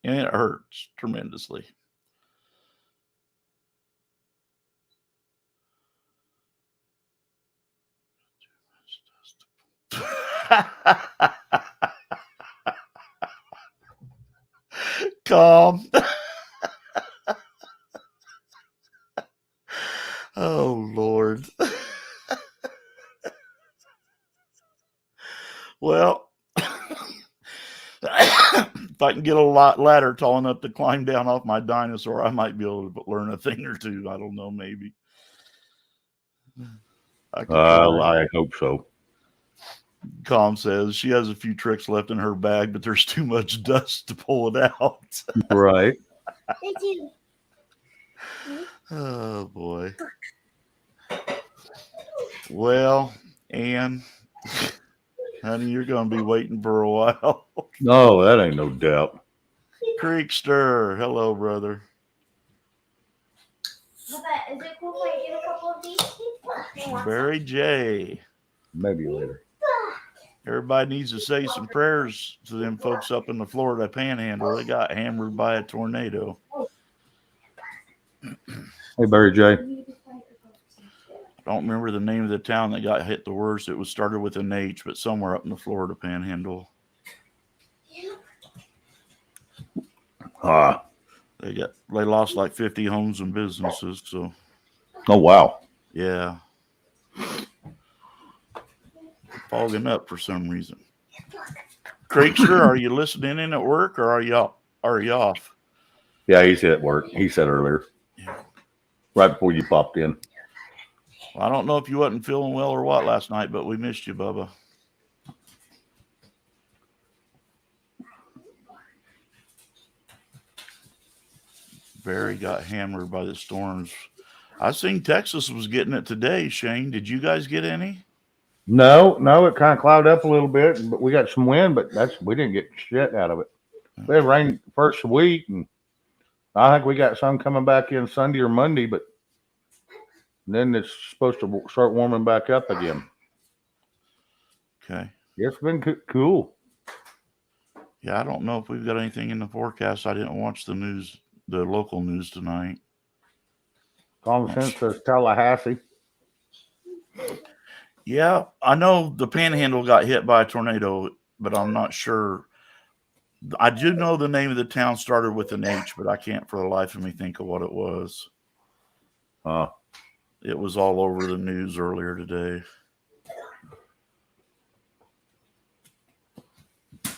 And it hurts tremendously. Calm. Oh, Lord. Well, if I can get a ladder tall enough to climb down off my dinosaur, I might be able to learn a thing or two. I don't know, maybe. I hope so. Com says she has a few tricks left in her bag, but there's too much dust to pull it out. Right. Thank you. Oh, boy. Well, Ann, honey, you're going to be waiting for a while. No, that ain't no doubt. Creekster, hello, brother. Is it cool if I get a couple of these? Barry J. Maybe later. Everybody needs to say some prayers to them folks up in the Florida Panhandle. They got hammered by a tornado. Hey, Barry J. I don't remember the name of the town that got hit the worst. It was started with an H, but somewhere up in the Florida Panhandle. They lost like 50 homes and businesses. So, Oh wow. yeah, fogging up for some reason. Creekster, are you listening in at work or are you off? Yeah, he's at work. He said earlier. Yeah. Right before you popped in. Well, I don't know if you wasn't feeling well or what last night, but we missed you, Bubba. Barry got hammered by the storms. I seen Texas was getting it today, Shane. Did you guys get any? No, it kind of clouded up a little bit, but we got some wind, but we didn't get shit out of it. We had rain first week, and I think we got some coming back in Sunday or Monday, but then it's supposed to start warming back up again. Okay. It's been cool. Yeah, I don't know if we've got anything in the forecast. I didn't watch the news, the local news tonight. Common sense says Tallahassee. Yeah, I know the Panhandle got hit by a tornado, but I'm not sure. I do know the name of the town started with an H, but I can't for the life of me think of what it was. It was all over the news earlier today.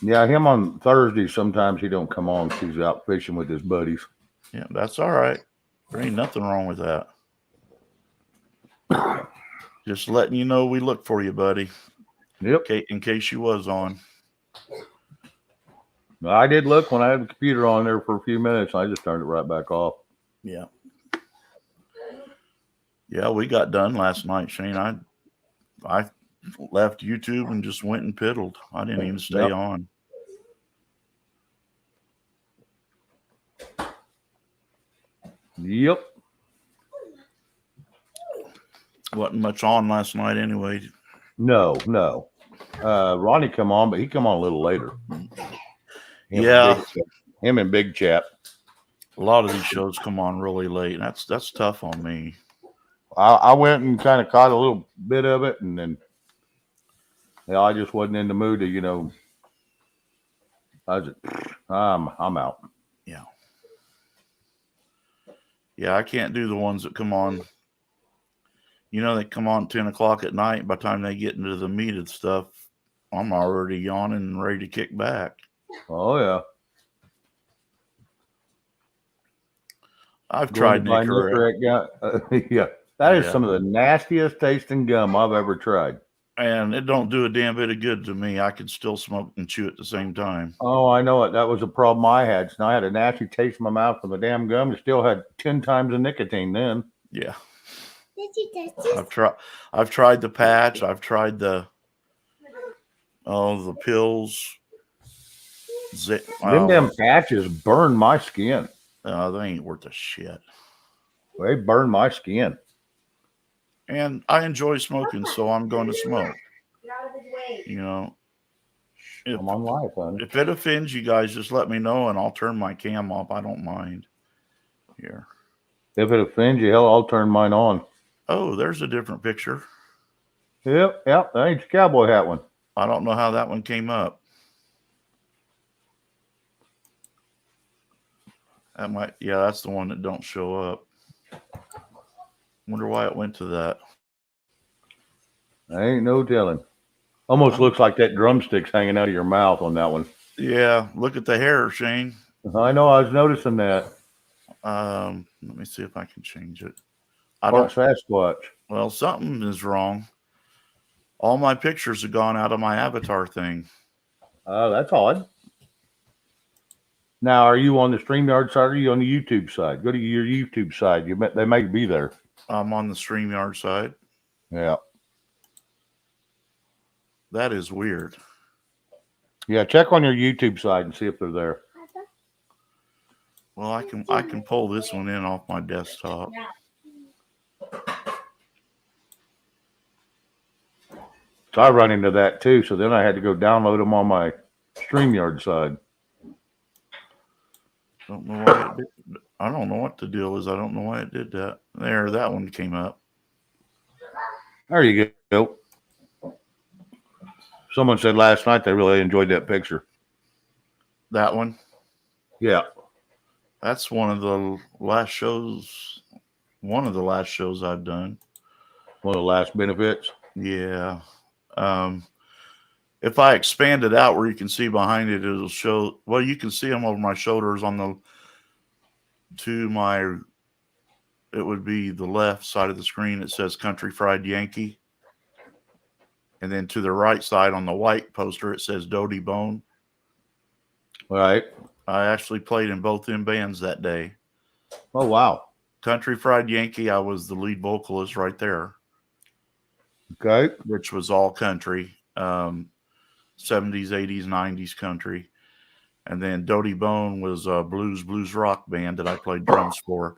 Yeah, him on Thursday, sometimes he don't come on because he's out fishing with his buddies. Yeah, that's all right. There ain't nothing wrong with that. Just letting you know we look for you, buddy. Yep. Okay, in case you was on. I did look when I had the computer on there for a few minutes. I just turned it right back off. Yeah. Yeah, we got done last night, Shane. I left YouTube and just went and piddled. I didn't even stay on. Yep. Wasn't much on last night anyway. No. Ronnie come on, but he come on a little later. Him and Big Chap. A lot of these shows come on really late. That's tough on me. I went and kind of caught a little bit of it, and then I just wasn't in the mood to, I'm out. Yeah. Yeah, I can't do the ones that come on. They come on 10 o'clock at night. By the time they get into the meat of stuff, I'm already yawning and ready to kick back. Oh, yeah. I've tried Nicorette. Yeah. That is some of the nastiest tasting gum I've ever tried. And it don't do a damn bit of good to me. I could still smoke and chew at the same time. Oh, I know it. That was a problem I had. So I had a nasty taste in my mouth from the damn gum. It still had 10 times the nicotine then. Yeah. I've tried the patch. I've tried the pills. Them damn patches burn my skin. They ain't worth a shit. They burn my skin. And I enjoy smoking, so I'm going to smoke. I'm on live, honey. If it offends you guys, just let me know and I'll turn my cam off. I don't mind. Here. If it offends you, hell, I'll turn mine on. Oh, there's a different picture. Yep. That ain't your cowboy hat one. I don't know how that one came up. That's the one that don't show up. Wonder why it went to that. I ain't no telling. Almost looks like that drumstick's hanging out of your mouth on that one. Yeah, look at the hair, Shane. I know. I was noticing that. Let me see if I can change it. Sasquatch. Well, something is wrong. All my pictures have gone out of my avatar thing. That's odd. Now, are you on the StreamYard side or are you on the YouTube side? Go to your YouTube side. They may be there. I'm on the StreamYard side. Yeah. That is weird. Yeah, check on your YouTube side and see if they're there. Well, I can pull this one in off my desktop. So I run into that too. So then I had to go download them on my StreamYard side. Don't know why it did. I don't know what the deal is. I don't know why it did that. There, that one came up. There you go. Someone said last night they really enjoyed that picture. That one? Yeah. That's one of the last shows I've done. One of the last benefits? Yeah. If I expand it out where you can see behind it, it'll show, well, you can see them over my shoulders it would be the left side of the screen. It says Country Fried Yankee. And then to the right side on the white poster, it says Dodie Bone. Right. I actually played in both them bands that day. Oh, wow. Country Fried Yankee, I was the lead vocalist right there, Okay. which was all country, 70s, 80s, 90s country. And then Dodie Bone was a blues rock band that I played drums for.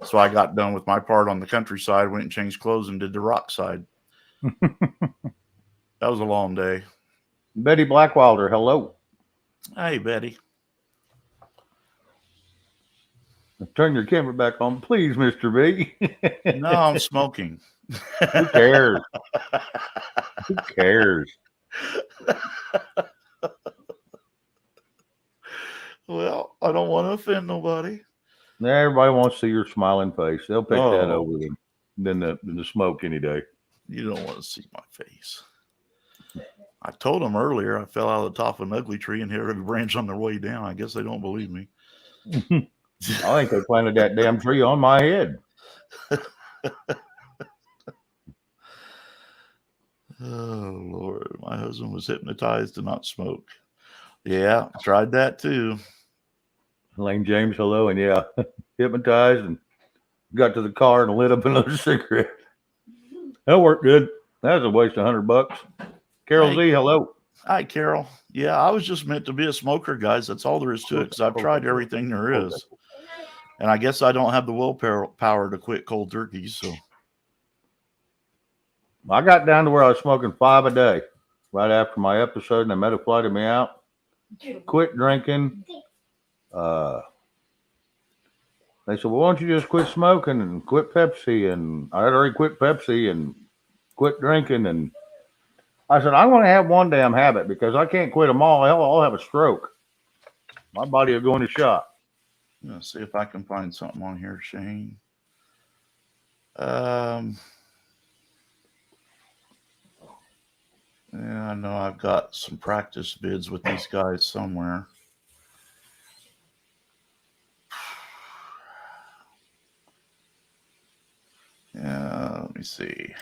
So I got done with my part on the country side, went and changed clothes and did the rock side. That was a long day. Betty Blackwilder, hello. Hey, Betty. Turn your camera back on, please, Mr. B. No, I'm smoking. Who cares? Who cares? Well, I don't want to offend nobody. Everybody wants to see your smiling face. They'll pick that Oh. over than the smoke any day. You don't want to see my face. I told them earlier I fell out of the top of an ugly tree and hit every branch on their way down. I guess they don't believe me. I think they planted that damn tree on my head. Oh, Lord. My husband was hypnotized to not smoke. Yeah, tried that too. Lane James, hello. And yeah, hypnotized and got to the car and lit up another cigarette. That worked good. That was a waste of $100. Carol Hey. Z, hello. Hi, Carol. Yeah, I was just meant to be a smoker, guys. That's all there is to it because I've tried everything there is. And I guess I don't have the willpower to quit cold turkey. So I got down to where I was smoking 5 a day right after my episode, and they metaflighted me out. Quit drinking. They said, well, why don't you just quit smoking and quit Pepsi? And I had already quit Pepsi and quit drinking. And I said, I want to have one damn habit because I can't quit them all. Hell, I'll have a stroke. My body will go into shock. let's see if I can find something on here, Shane. Yeah, I know I've got some practice bids with these guys somewhere. Yeah, let me see.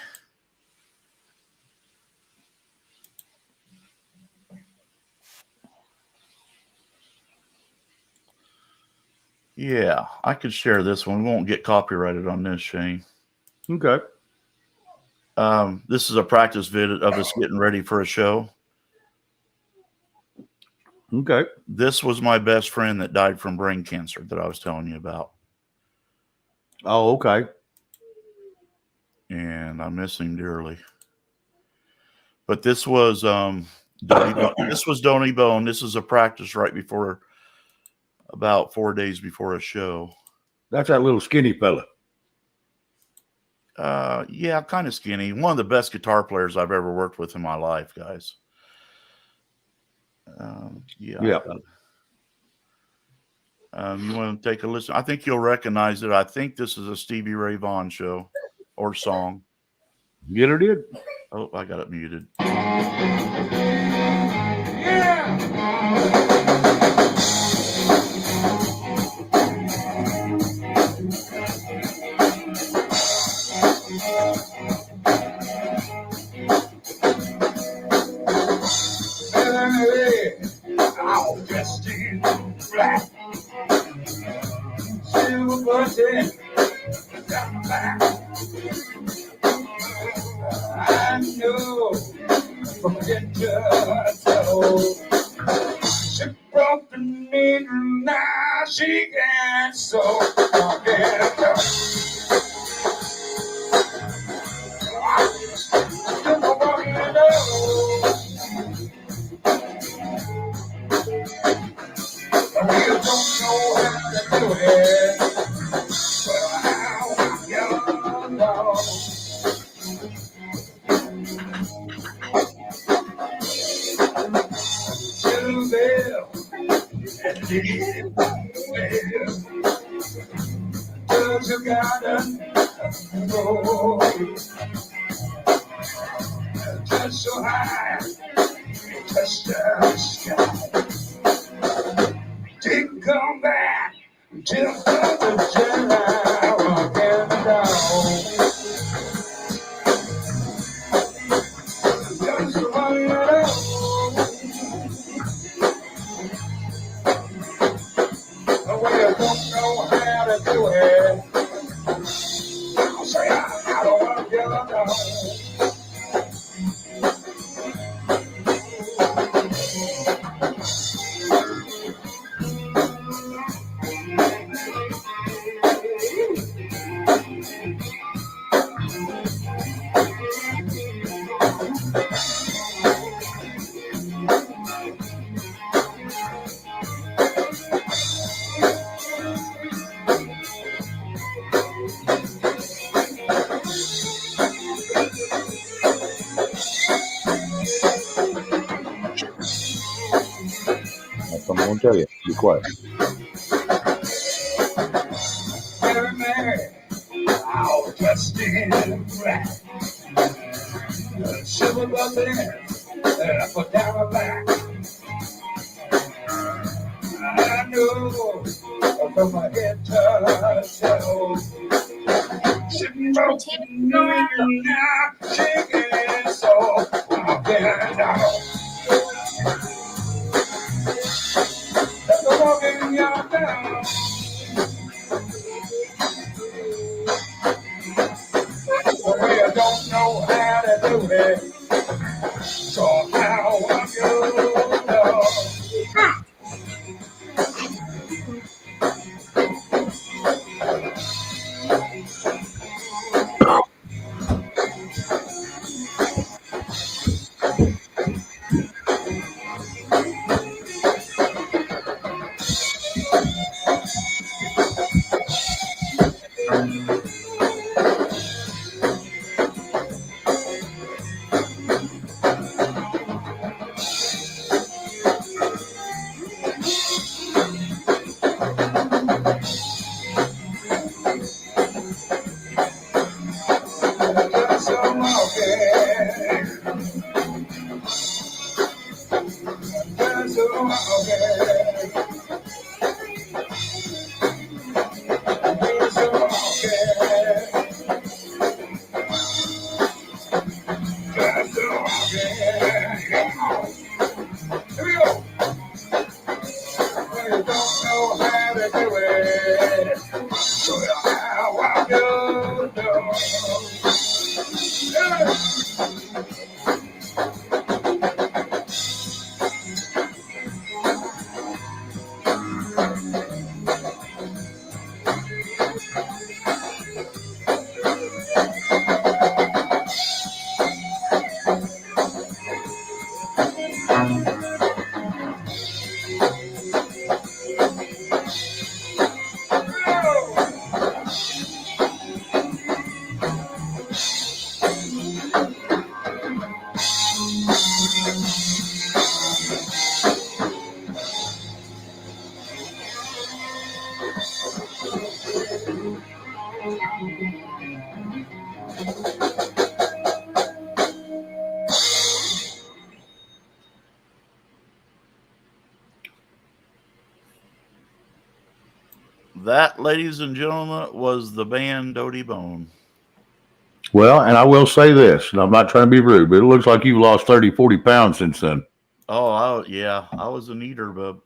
Yeah, I could share this one. We won't get copyrighted on this, Shane. Okay. This is a practice vid of us getting ready for a show. Okay. This was my best friend that died from brain cancer that I was telling you about. Oh, okay. And I miss him dearly. But this was this was Donny Bone. This is a practice right before, about 4 days before a show. That's that little skinny fella. Yeah, kind of skinny. One of the best guitar players I've ever worked with in my life, guys. Yeah. Yeah. You want to take a listen? I think you'll recognize it. I think this is a Stevie Ray Vaughan show or song. Get her did. Oh, I got it muted. All dressed in black, silver button down the back. I know from head to toe, she broke the needle, now she can't sew. Get go. We don't know how to do it. Well, how you know? To Bill and Dee Bill, to the garden, go just so high, touch the sky. Didn't come back till the July walking down. Just the one you know. We don't know how to do you know. That's what I'm going to tell you. Be quiet. Mary, Mary, all dressed in black. Silver bubbling, up down her back. I know from my head to her toes. Sitting broken, now, shaking so I've been down. There's a walking y'all down. But we don't know how to do it. So how I'm you know. Just a walking. Just a walking. Just a walking. Just a walking. Here we go. We don't know how to do it. So how I do know. Yeah. That, ladies and gentlemen, was the band Dodie Bone. Well, and I will say this, and I'm not trying to be rude, but it looks like you've lost 30, 40 pounds since then. Oh, yeah, I was an eater, bub.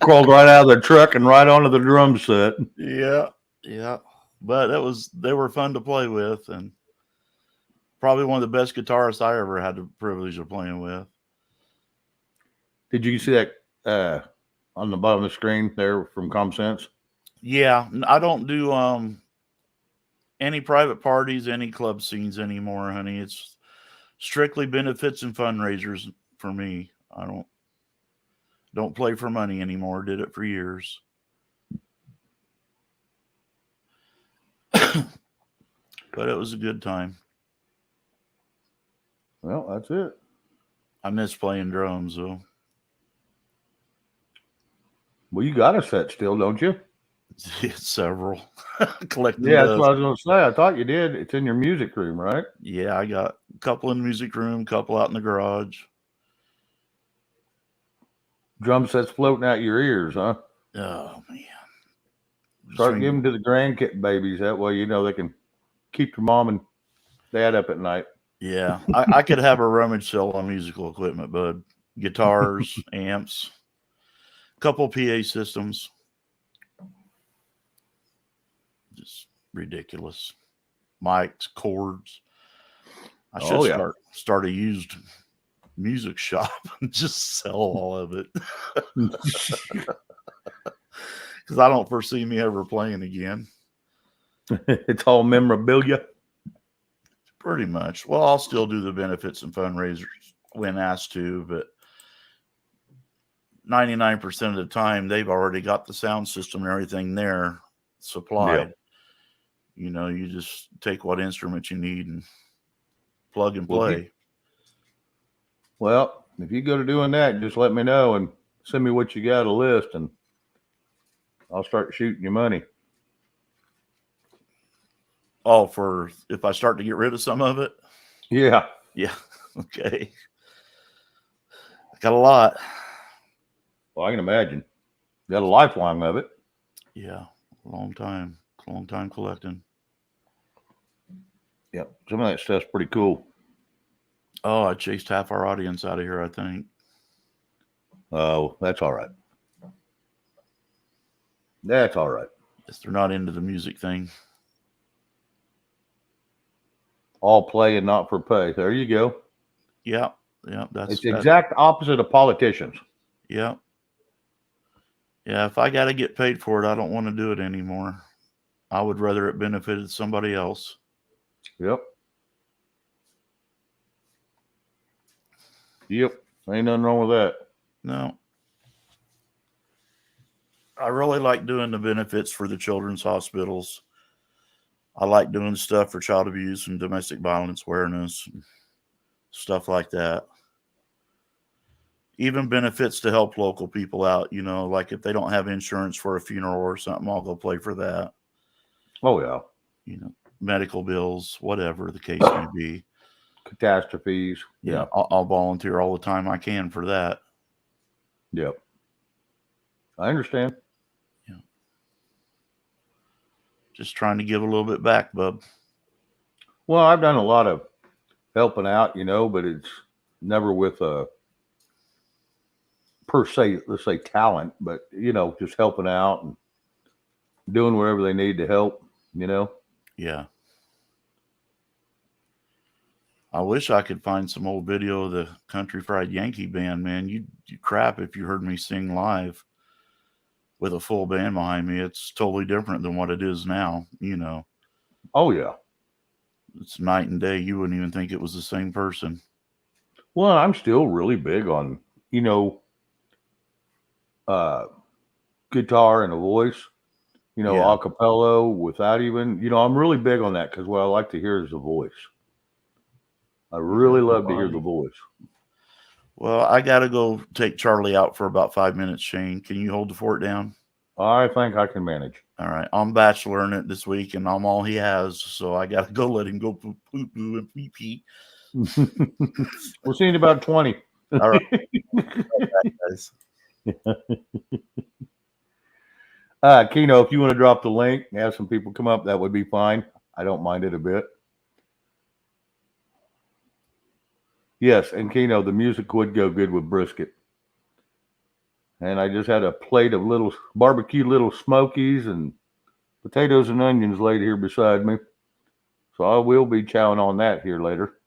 Crawled right out of the truck and right onto the drum set. Yeah, yeah. But they were fun to play with, and probably one of the best guitarists I ever had the privilege of playing with. Did you see that on the bottom of the screen there from ComSense? Yeah, I don't do any private parties, any club scenes anymore, honey. It's strictly benefits and fundraisers for me. I don't play for money anymore. Did it for years. But it was a good time. Well, that's it. I miss playing drums, though. Well, you got a set still, don't you? Several. Collecting Yeah, that's dust. what I was going to say. I thought you did. It's in your music room, right? Yeah, I got a couple in the music room, a couple out in the garage. Drum sets floating out your ears, huh? Oh, man. Start giving to the grandbabies. That way, you know, they can keep your mom and dad up at night. Yeah, I could have a rummage sale on musical equipment, bud. Guitars, amps, couple PA systems. Just ridiculous. Mics, cords. I should Oh, yeah. start a used music shop and just sell all of it. Because I don't foresee me ever playing again. It's all memorabilia. Pretty much. Well, I'll still do the benefits and fundraisers when asked to, but 99% of the time they've already got the sound system and everything there supplied. You know, you just take what instrument you need and plug and play. Well, if you go to doing that, just let me know and send me what you got a list, and I'll start shooting you money. Oh, for if I start to get rid of some of it? Yeah. Yeah. Okay. I got a lot. Well, I can imagine. Got a lifelong of it. Yeah. Long time collecting. Yeah. Some of that stuff's pretty cool. Oh, I chased half our audience out of here, I think. Oh, that's all right. That's all right. Guess they're not into the music thing. All play and not for pay. There you go. Yeah. Yeah. It's the exact opposite of politicians. Yeah. Yeah. If I got to get paid for it, I don't want to do it anymore. I would rather it benefited somebody else. Yep. Yep. Ain't nothing wrong with that. No. I really like doing the benefits for the children's hospitals. I like doing stuff for child abuse and domestic violence awareness, and stuff like that. Even benefits to help local people out, you know, like if they don't have insurance for a funeral or something, I'll go play for that. Oh, yeah. You know, medical bills, whatever the case may be. Catastrophes. Yeah, I'll volunteer all the time I can for that. Yep. I understand. Yeah. Just trying to give a little bit back, bub. Well, I've done a lot of helping out, you know, but it's never with a per se, let's say talent, but you know, just helping out and doing wherever they need to help, you know. Yeah. I wish I could find some old video of the Country Fried Yankee Band, man. You crap if you heard me sing live with a full band behind me. It's totally different than what it is now, you know. Oh, yeah. It's night and day. You wouldn't even think it was the same person. Well, I'm still really big on, you know, guitar and a voice, you know, Yeah. a cappella without even, you know, I'm really big on that because what I like to hear is the voice. I really love to hear the voice. Well, I got to go take Charlie out for about 5 minutes, Shane. Can you hold the fort down? I think I can manage. All right. I'm bacheloring it this week, and I'm all he has, so I got to go let him go poo and pee pee. We'll see you in about 20. All right. Guys. Keno, if you want to drop the link and have some people come up, that would be fine. I don't mind it a bit. Yes, and Keno, the music would go good with brisket. And I just had a plate of little barbecue little smokies and potatoes and onions laid here beside me. So I will be chowing on that here later.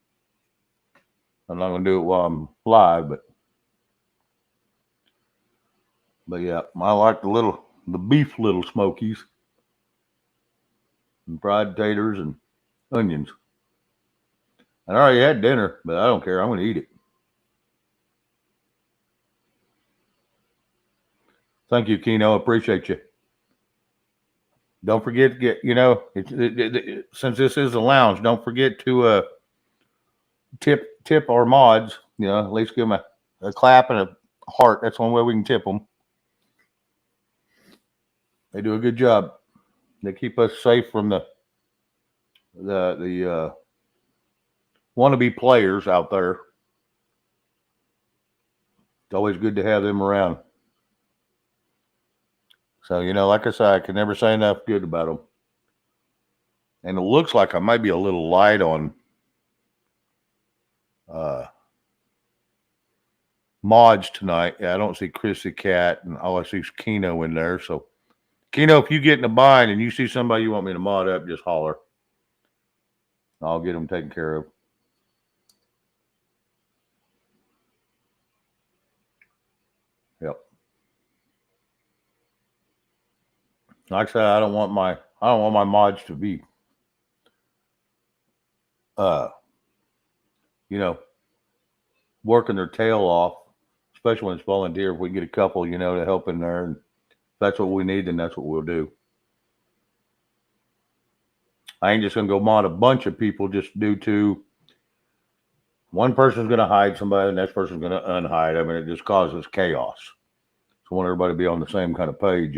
I'm not going to do it while I'm live, but yeah, I like the beef little smokies and fried taters and onions. And I already had dinner, but I don't care. I'm going to eat it. Thank you, Keno. Appreciate you. Don't forget to get, you know, since this is a lounge, don't forget to tip our mods. You know, at least give them a clap and a heart. That's one way we can tip them. They do a good job. They keep us safe from the wannabe players out there. It's always good to have them around. So, you know, like I said, I can never say enough good about them. And it looks like I might be a little light on mods tonight. Yeah, I don't see Chrissy Cat, and all I see is Keno in there. So Keno, if you get in a bind and you see somebody you want me to mod up, just holler. I'll get them taken care of. Yep. Like I said, I don't want my mods to be you know, working their tail off, especially when it's volunteer. If we get a couple, to help in there, and if that's what we need, then that's what we'll do. I ain't just gonna go mod a bunch of people just due to one person's gonna hide somebody, the next person's gonna unhide. I mean, it just causes chaos. So I want everybody to be on the same kind of page,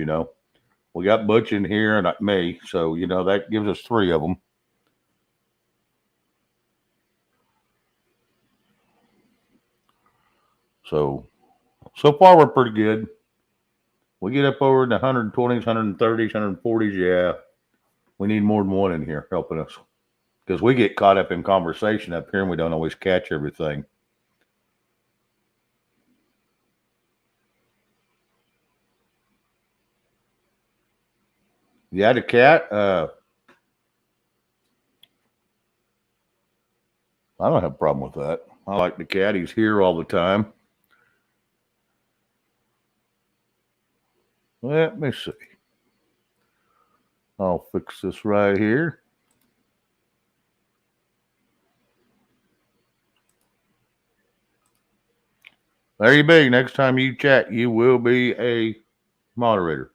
We got Butch in here and me, so that gives us 3 of them. So far we're pretty good. We get up over in the 120s, 130s, 140s, yeah. We need more than one in here helping us. Because we get caught up in conversation up here and we don't always catch everything. Yeah, the cat, I don't have a problem with that. I like the cat. He's here all the time. Let me see. I'll fix this right here. There you be. Next time you chat, you will be a moderator.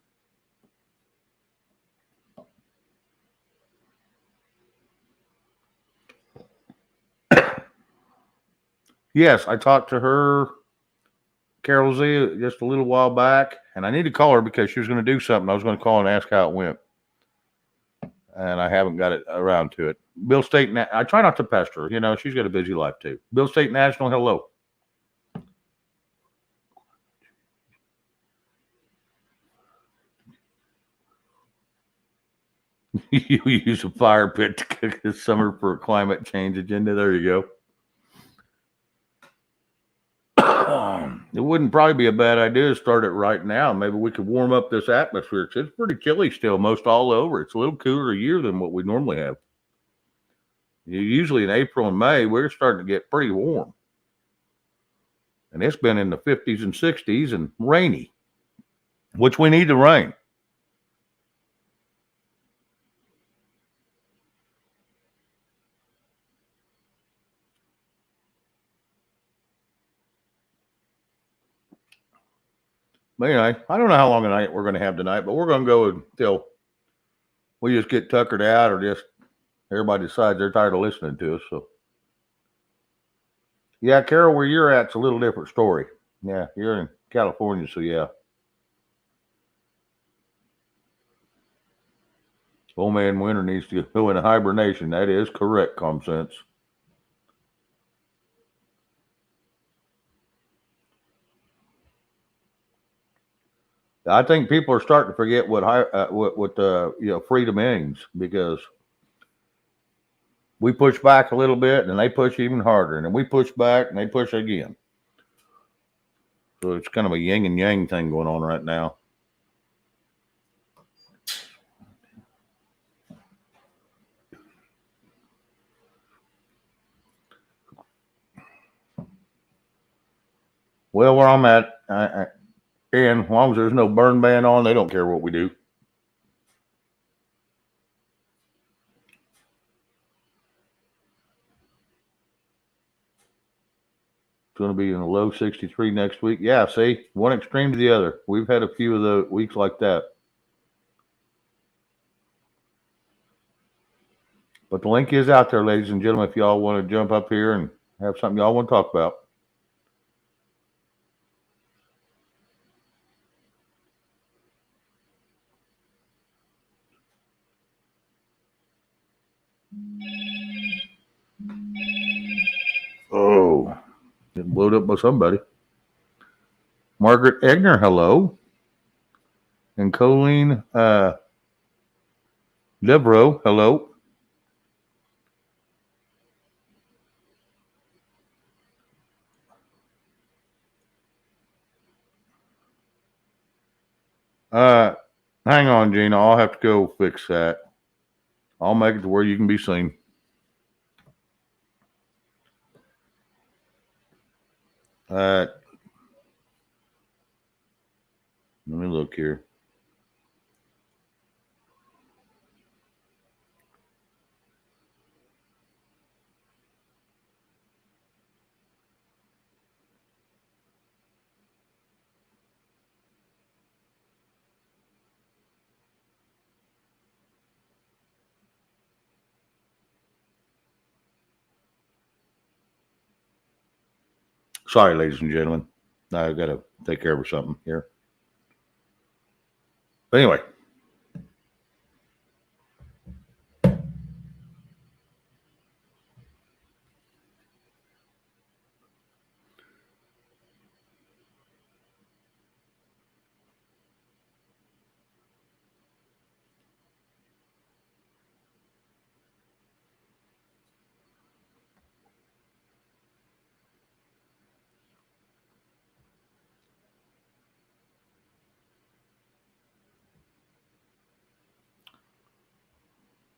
Yes, I talked to her, Carol Z, just a little while back, and I need to call her because she was going to do something. I was going to call and ask how it went, and I haven't got it around to it. Bill State, I try not to pester her. She's got a busy life too. Bill State National, hello. You use a fire pit to cook this summer for a climate change agenda. There you go. It wouldn't probably be a bad idea to start it right now. Maybe we could warm up this atmosphere because it's pretty chilly still most all over. It's a little cooler a year than what we normally have. Usually in April and May, we're starting to get pretty warm. And it's been in the 50s and 60s and rainy, which we need the rain. But anyway, I don't know how long a night we're going to have tonight, but we're going to go until we just get tuckered out or just everybody decides they're tired of listening to us. So, yeah, Carol, where you're at's a little different story. Yeah, you're in California, so yeah. Old man Winter needs to go into hibernation. That is correct, ComSense. I think people are starting to forget what freedom means because we push back a little bit and they push even harder, and then we push back and they push again. So it's kind of a yin and yang thing going on right now. Well, where I'm at, and as long as there's no burn ban on, they don't care what we do. It's going to be in the low 63 next week. Yeah, see, one extreme to the other. We've had a few of the weeks like that. But the link is out there, ladies and gentlemen, if y'all want to jump up here and have something y'all want to talk about. Oh, getting blowed up by somebody. Margaret Egner, hello. And Colleen Devereaux, hello. Hang on, Gina. I'll have to go fix that. I'll make it to where you can be seen. Let me look here. Sorry, ladies and gentlemen. I got to take care of something here. But anyway.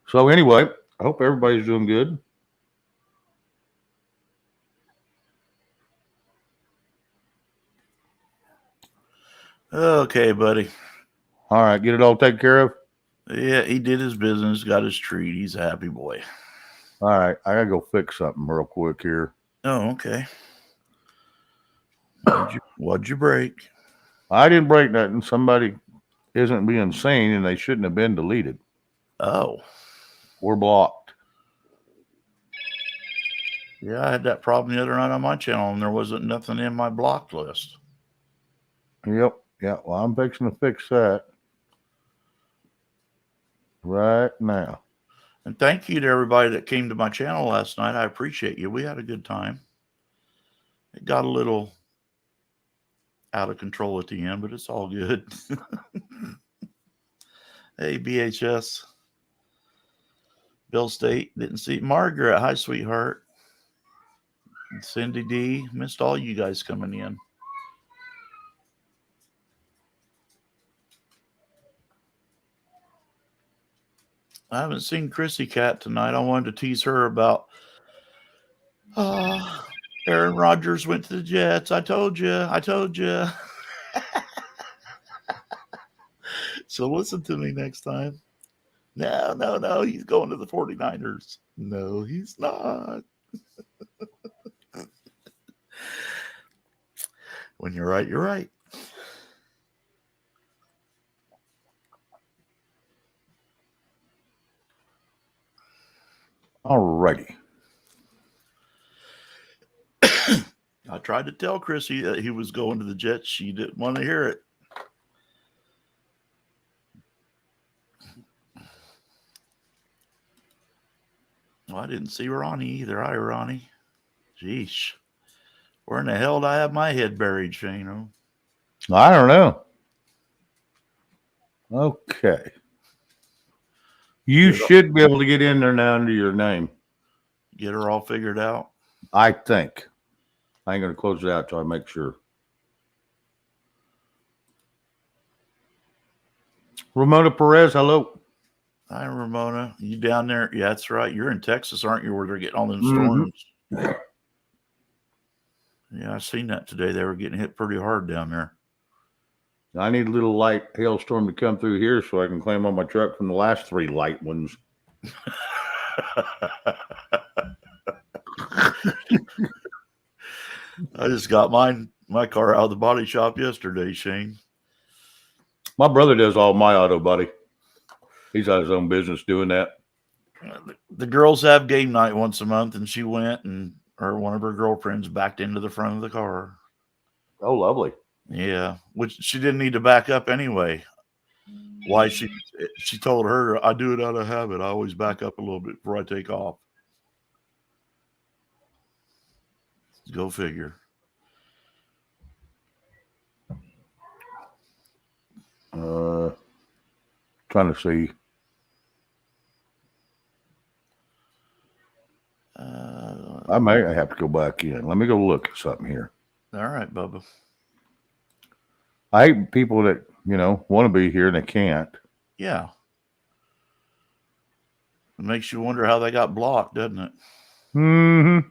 So anyway, I hope everybody's doing good. Okay, buddy. All right, get it all taken care of. Yeah, he did his business, got his treat. He's a happy boy. All right, I gotta go fix something real quick here. Oh, okay. What'd you break? I didn't break nothing. Somebody isn't being seen, and they shouldn't have been deleted Oh, or blocked. yeah, I had that problem the other night on my channel, and there wasn't nothing in my blocked list. Yep. Yeah. Well, I'm fixing to fix that right now. And thank you to everybody that came to my channel last night. I appreciate you. We had a good time. It got a little out of control at the end, but it's all good. Hey, BHS. Bill State, didn't see Margaret. Hi, sweetheart. And Cindy D, missed all you guys coming in. I haven't seen Chrissy Cat tonight. I wanted to tease her about Aaron Rodgers went to the Jets. I told you. I told you. So listen to me next time. No. He's going to the 49ers. No, he's not. When you're right, you're right. All righty. I tried to tell Chrissy that he was going to the Jets. She didn't want to hear it. Well, I didn't see Ronnie either. Hi, Ronnie. Jeesh. Where in the hell did I have my head buried, Shane? I don't know. Okay. You should be able to get in there now under your name. Get her all figured out? I think. I ain't going to close it out till I make sure. Ramona Perez, hello. Hi, Ramona. You down there? Yeah, that's right. You're in Texas, aren't you, where they're getting all them storms? Yeah, I seen that today. They were getting hit pretty hard down there. I need a little light hailstorm to come through here so I can claim on my truck from the last 3 light ones. I just got my car out of the body shop yesterday, Shane. My brother does all my auto body. He's got his own business doing that. The girls have game night once a month, and she went, and one of her girlfriends backed into the front of the car. Oh, lovely. Yeah, which she didn't need to back up anyway. Why she told her, I do it out of habit. I always back up a little bit before I take off. Go figure. Trying to see. I may have to go back in. Let me go look at something here. All right, Bubba. I hate people that want to be here and they can't. Yeah. It makes you wonder how they got blocked, doesn't it? Mm-hmm.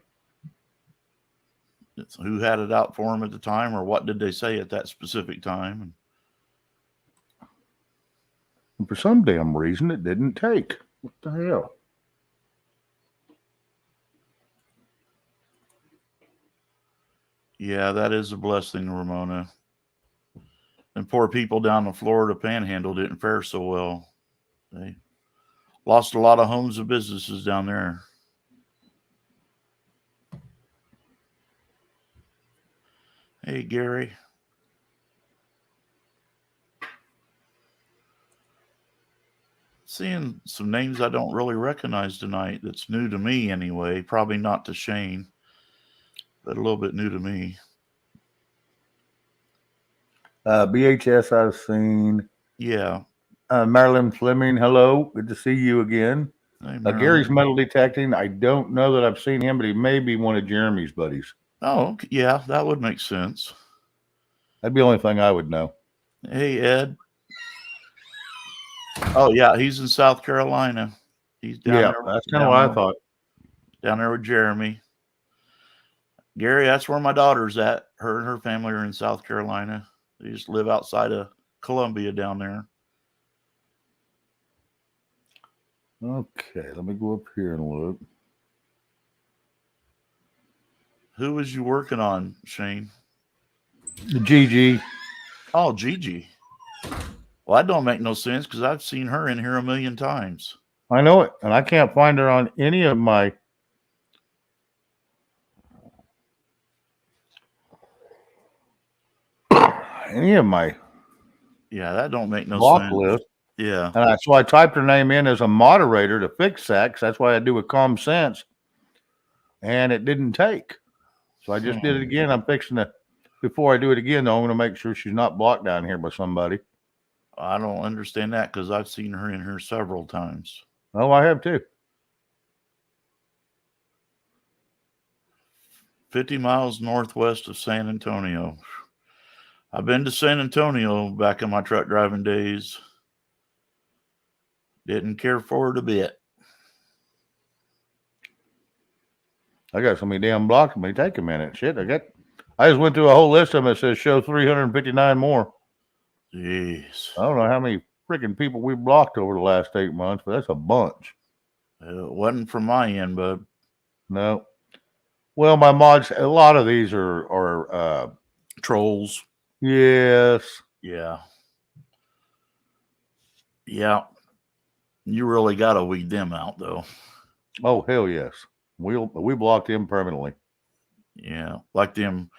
It's who had it out for them at the time, or what did they say at that specific time? And for some damn reason, it didn't take. What the hell? Yeah, that is a blessing, Ramona. And poor people down the Florida Panhandle didn't fare so well. They lost a lot of homes and businesses down there. Hey, Gary. Seeing some names I don't really recognize tonight. That's new to me anyway. Probably not to Shane, but a little bit new to me. BHS I've seen. Yeah. Marilyn Fleming, hello. Good to see you again. Hey, Gary's metal detecting. I don't know that I've seen him, but he may be one of Jeremy's buddies. Oh, okay. Yeah, that would make sense. That'd be the only thing I would know. Hey, Ed. Oh, yeah, he's in South Carolina. He's down there. That's kind of what I thought. Down there with Jeremy. Gary, that's where my daughter's at. Her and her family are in South Carolina. They just live outside of Columbia down there. Okay, let me go up here and look. Who was you working on, Shane? Gigi. Oh, Gigi. Well, that don't make no sense because I've seen her in here a million times. I know it, and I can't find her on any of my Yeah, that don't make no block sense. list. Yeah. And so I typed her name in as a moderator to fix that, because that's what I do with Common Sense, and it didn't take. So I just did it again. I'm fixing it. Before I do it again, though, I'm going to make sure she's not blocked down here by somebody. I don't understand that because I've seen her in here several times. Oh, I have too. 50 miles northwest of San Antonio. I've been to San Antonio back in my truck driving days. Didn't care for it a bit. I got so many damn blocks. It may take a minute. Shit, I just went through a whole list of them that says show 359 more. Jeez. I don't know how many freaking people we blocked over the last 8 months, but that's a bunch. It wasn't from my end, bud. No. Well, my mods, a lot of these are Trolls. yes. Yeah. Yeah. You really got to weed them out, though. Oh, hell yes. We blocked them permanently. Yeah. Like them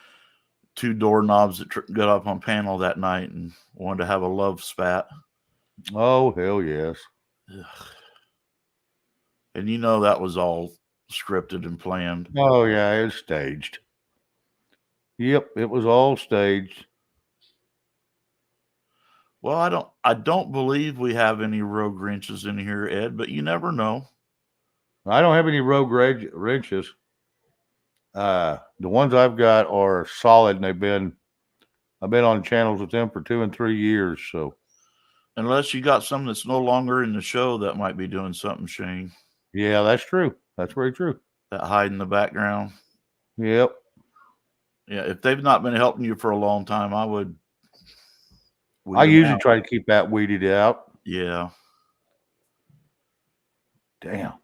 2 doorknobs that got up on panel that night and wanted to have a love spat. Oh, hell yes. Ugh. And you know that was all scripted and planned. Oh, yeah, it was staged. Yep, it was all staged. Well, I don't believe we have any rogue wrenches in here, Ed, but you never know. I don't have any rogue wrenches. The ones I've got are solid, and I've been on channels with them for 2 and 3 years. So unless you got some that's no longer in the show, that might be doing something, Shane. Yeah, that's true. That's very true. That hide in the background. Yep. Yeah, if they've not been helping you for a long time, I would. I usually try to keep that weeded out. Yeah. Damn.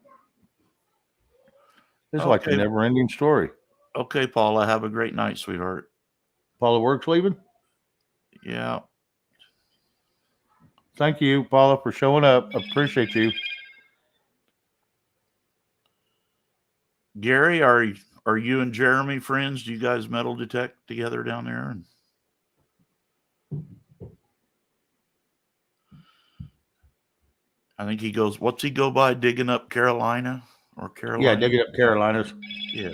This is like a never-ending story. Okay, Paula, have a great night, sweetheart. Paula Works leaving? Yeah. Thank you, Paula, for showing up. Appreciate you. Gary, are you and Jeremy friends? Do you guys metal detect together down there? I think he goes, what's he go by? Digging up Carolina or Carolina? Yeah, digging up Carolinas. Yeah.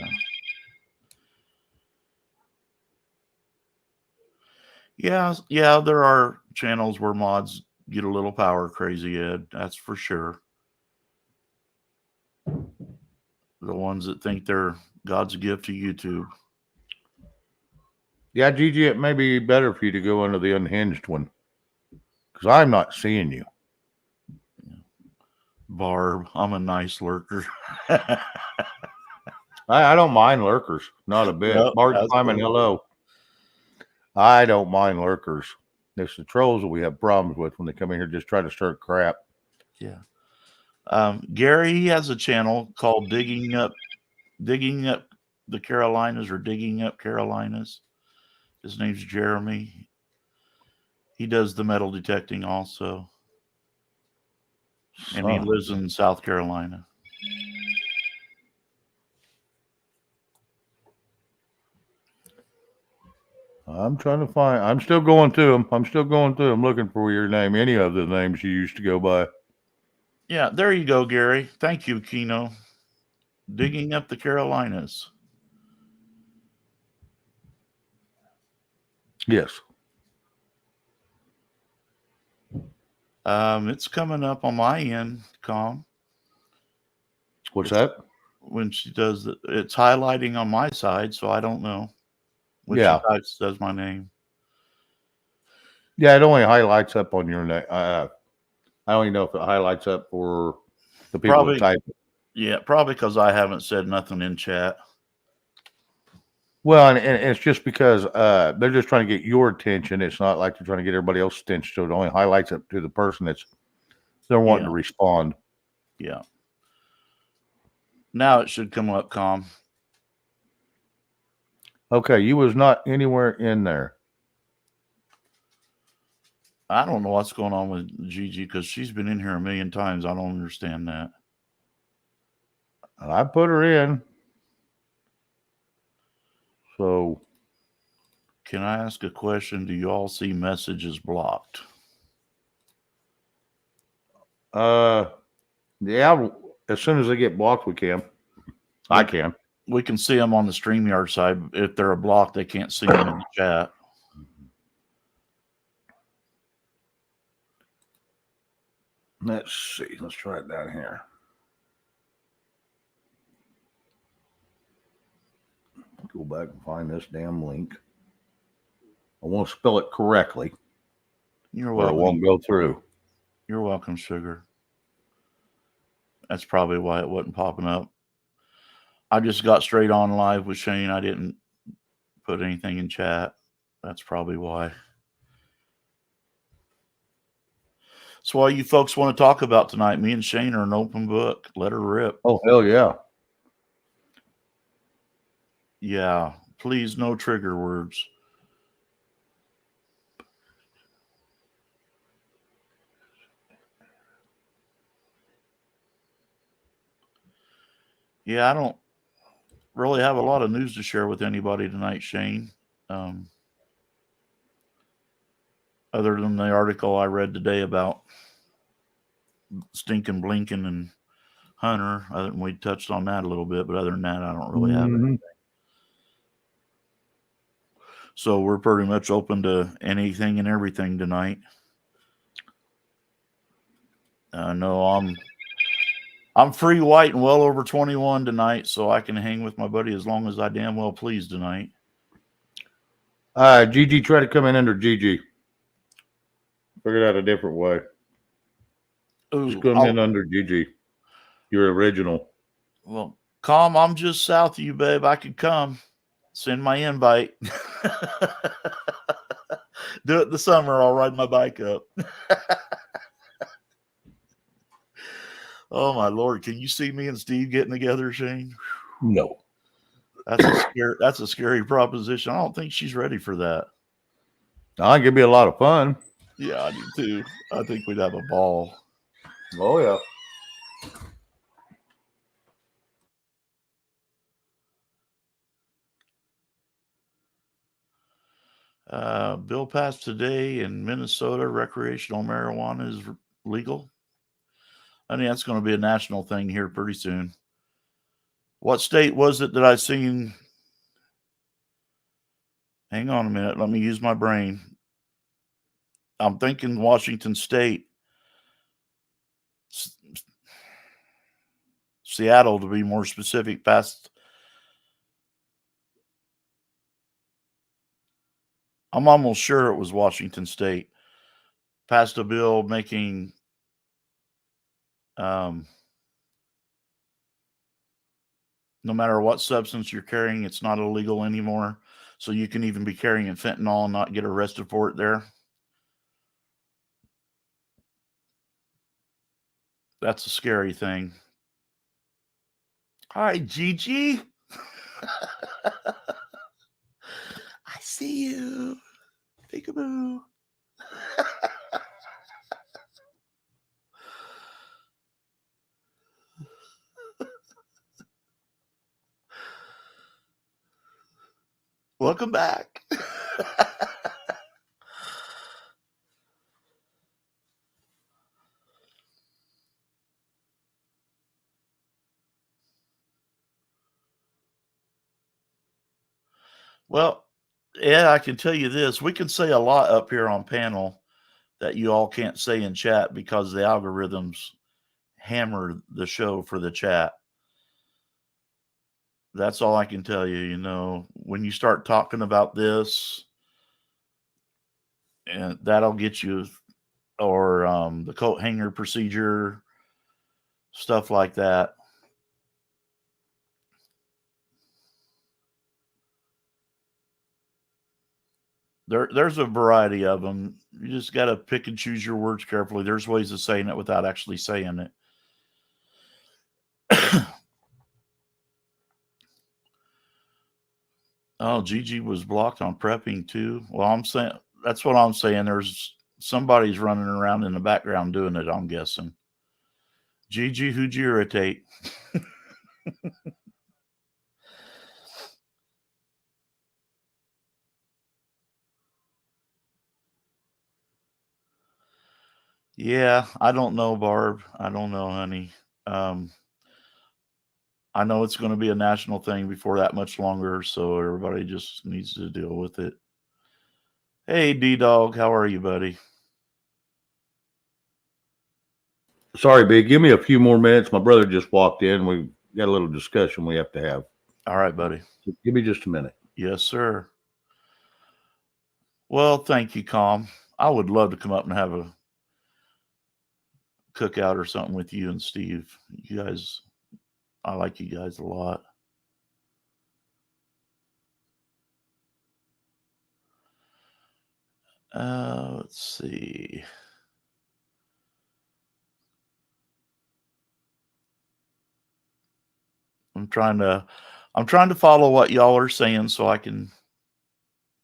Yeah, there are channels where mods get a little power crazy, Ed. That's for sure. The ones that think they're God's gift to YouTube. Yeah, Gigi, it may be better for you to go under the unhinged one. because I'm not seeing you. Barb, I'm a nice lurker. I don't mind lurkers, not a bit. Yep, Bart that's Simon, cool. hello. I don't mind lurkers. It's the trolls that we have problems with when they come in here just try to stir crap. Yeah. Gary, he has a channel called Digging Up the Carolinas, or Digging Up Carolinas. His name's Jeremy. He does the metal detecting also. And he lives in South Carolina. I'm trying to find. I'm still going through them. I'm looking for your name. Any of the names you used to go by. Yeah, there you go, Gary. Thank you, Kino. Digging Up the Carolinas. Yes. It's coming up on my end, Com. What's that? When she does it, it's highlighting on my side, so I don't know. When Yeah. she types, does my name. Yeah, it only highlights up on your name. I don't even know if it highlights up for the people Probably. that type it. Yeah, probably because I haven't said nothing in chat. Well, and it's just because they're just trying to get your attention. It's not like they're trying to get everybody else's attention. So it only highlights up to the person they're wanting to respond. Yeah. Now it should come up, Com. Okay, you was not anywhere in there. I don't know what's going on with Gigi because she's been in here a million times. I don't understand that. And I put her in. So, can I ask a question? Do you all see messages blocked? Yeah, as soon as they get blocked, we can. I can. We can see them on the StreamYard side. If they're blocked, they can't see them in the chat. Let's see. Let's try it down here. Go back and find this damn link. I want to spell it correctly. You're Or welcome. it won't go through. You're welcome, Sugar. That's probably why it wasn't popping up. I just got straight on live with Shane. I didn't put anything in chat. That's probably why. So all you folks want to talk about tonight, me and Shane are an open book. Let her rip. Oh, hell yeah. Yeah. Please, no trigger words. Yeah, I don't really have a lot of news to share with anybody tonight, Shane. Other than the article I read today about Stinking Blinken and Hunter. We touched on that a little bit, but other than that, I don't really have anything. So we're pretty much open to anything and everything tonight. No, I'm free white and well over 21 tonight, so I can hang with my buddy as long as I damn well please tonight. Gigi, try to come in under Gigi. Figure it out a different way. Ooh, Just come in under Gigi. Your original. Well, Com, I'm just south of you, babe. I could come. Send my invite. Do it this summer. I'll ride my bike up. Oh, my Lord. Can you see me and Steve getting together, Shane? No. That's a scary proposition. I don't think she's ready for that. I think it'd be a lot of fun. Yeah, I do too. I think we'd have a ball. Oh, yeah. Bill passed today in Minnesota. Recreational marijuana is legal. I think that's going to be a national thing here pretty soon. What state was it that I seen? Hang on a minute. Let me use my brain. I'm thinking Washington State. Seattle, to be more specific, passed. I'm almost sure it was Washington State. passed a bill making no matter what substance you're carrying, it's not illegal anymore. So you can even be carrying fentanyl and not get arrested for it there. That's a scary thing. Hi, Gigi. I see you. Peekaboo. Welcome back. Well, yeah, I can tell you this. We can say a lot up here on panel that you all can't say in chat because the algorithms hammer the show for the chat. That's all I can tell you. You know, when you start talking about this, and that'll get you, or the coat hanger procedure, stuff like that. There's a variety of them. You just got to pick and choose your words carefully. There's ways of saying it without actually saying it. Oh, Gigi was blocked on prepping too. Well, I'm saying that's what I'm saying. There's somebody's running around in the background doing it, I'm guessing. Gigi, who'd you irritate? Yeah, I don't know, Barb. I don't know, honey. I know it's going to be a national thing before that much longer, so everybody just needs to deal with it. Hey, D-Dog, how are you, buddy? Sorry, Big. Give me a few more minutes. My brother just walked in. We got a little discussion we have to have. All right, buddy. So give me just a minute. Yes, sir. Well, thank you, Calm. I would love to come up and have a cookout or something with you and Steve. You guys, I like you guys a lot. Let's see. I'm trying to follow what y'all are saying so I can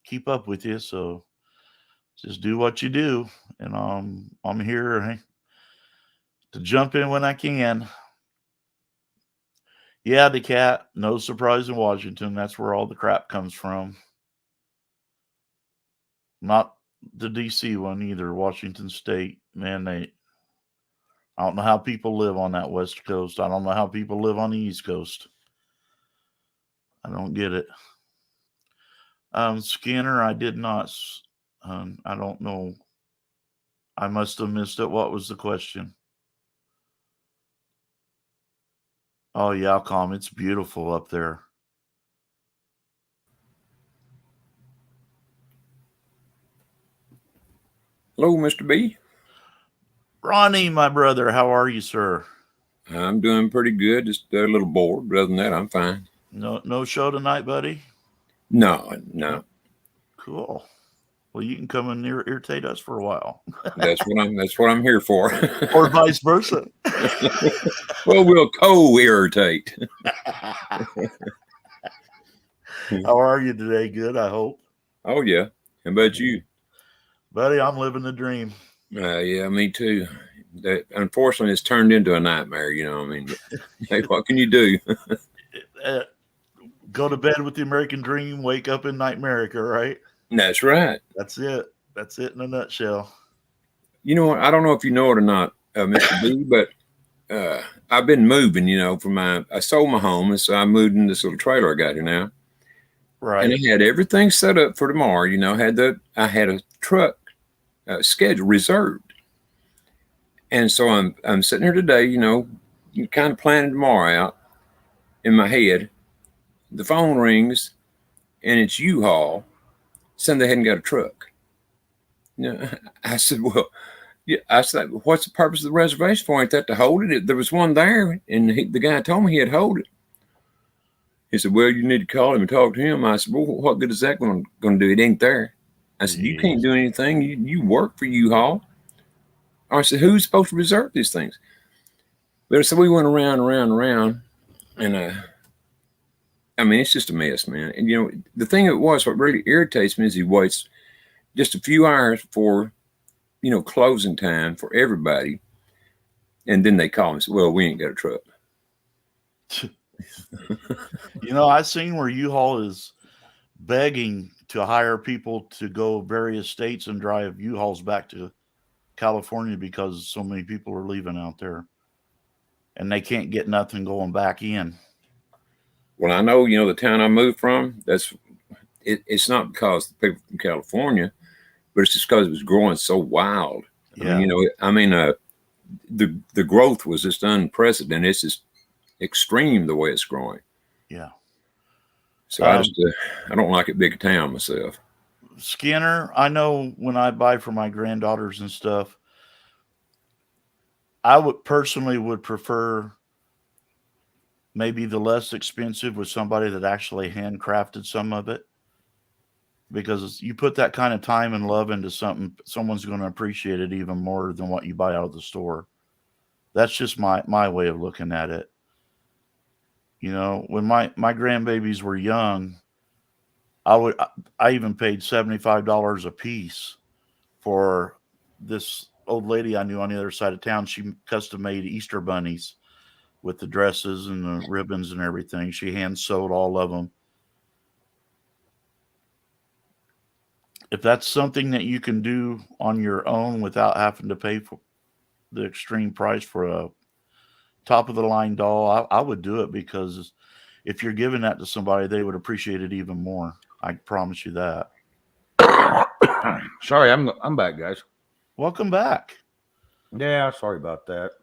keep up with you. So just do what you do, and I'm here to jump in when I can. Yeah, the cat, no surprise in Washington. That's where all the crap comes from. Not the DC one either. Washington State, man, I don't know how people live on that West Coast. I don't know how people live on the East Coast. I don't get it. Skinner, I did not. I don't know. I must have missed it. What was the question? Oh, yeah, Calm. It's beautiful up there. Hello, Mr. B. Ronnie, my brother, how are you, sir? I'm doing pretty good. Just a little bored. But other than that, I'm fine. No show tonight, buddy? No. Cool. Well, you can come and irritate us for a while. That's what I'm here for. Or vice versa. Well, we'll co-irritate. How are you today? Good, I hope. Oh yeah. How about you? Buddy, I'm living the dream. Yeah, me too. That unfortunately it's turned into a nightmare, you know. I mean, hey, what can you do? Go to bed with the American dream, wake up in Nightmerica, right? That's right. That's it. That's it in a nutshell. You know what? I don't know if you know it or not, Mr. B, but I've been moving, you know, I sold my home, and so I moved in this little trailer I got here now. Right. And I had everything set up for tomorrow, you know, I had a truck schedule reserved. And so I'm sitting here today, you know, kind of planning tomorrow out in my head. The phone rings and it's U-Haul saying they hadn't got a truck. You know, I said, well, Yeah, I said, what's the purpose of the reservation for? Ain't that to hold it? There was one there, and the guy told me he had hold it. He said, well, you need to call him and talk to him. I said, well, what good is that going to do? It ain't there. I said, you can't do anything. You work for U-Haul. I said, who's supposed to reserve these things? But so we went around, and I mean, it's just a mess, man. And you know, the thing it was, what really irritates me is he waits just a few hours for, you know, closing time for everybody, and then they call and say, well, we ain't got a truck. You know, I've seen where U-Haul is begging to hire people to go various states and drive U-Hauls back to California because so many people are leaving out there and they can't get nothing going back in. Well, I know, you know, the town I moved from, it's not because the people from California, but it's just because it was growing so wild. Yeah. I mean, the growth was just unprecedented. It's just extreme the way it's growing. Yeah. So I don't like it big a town myself. Skinner, I know when I buy for my granddaughters and stuff, I would prefer maybe the less expensive with somebody that actually handcrafted some of it, because you put that kind of time and love into something, someone's going to appreciate it even more than what you buy out of the store. That's just my way of looking at it. You know, when my grandbabies were young, I even paid $75 a piece for this old lady I knew on the other side of town. She custom made Easter bunnies with the dresses and the ribbons and everything. She hand sewed all of them. If that's something that you can do on your own without having to pay for the extreme price for a top of the line doll, I would do it, because if you're giving that to somebody, they would appreciate it even more. I promise you that. Sorry, I'm back, guys. Welcome back. Yeah, sorry about that.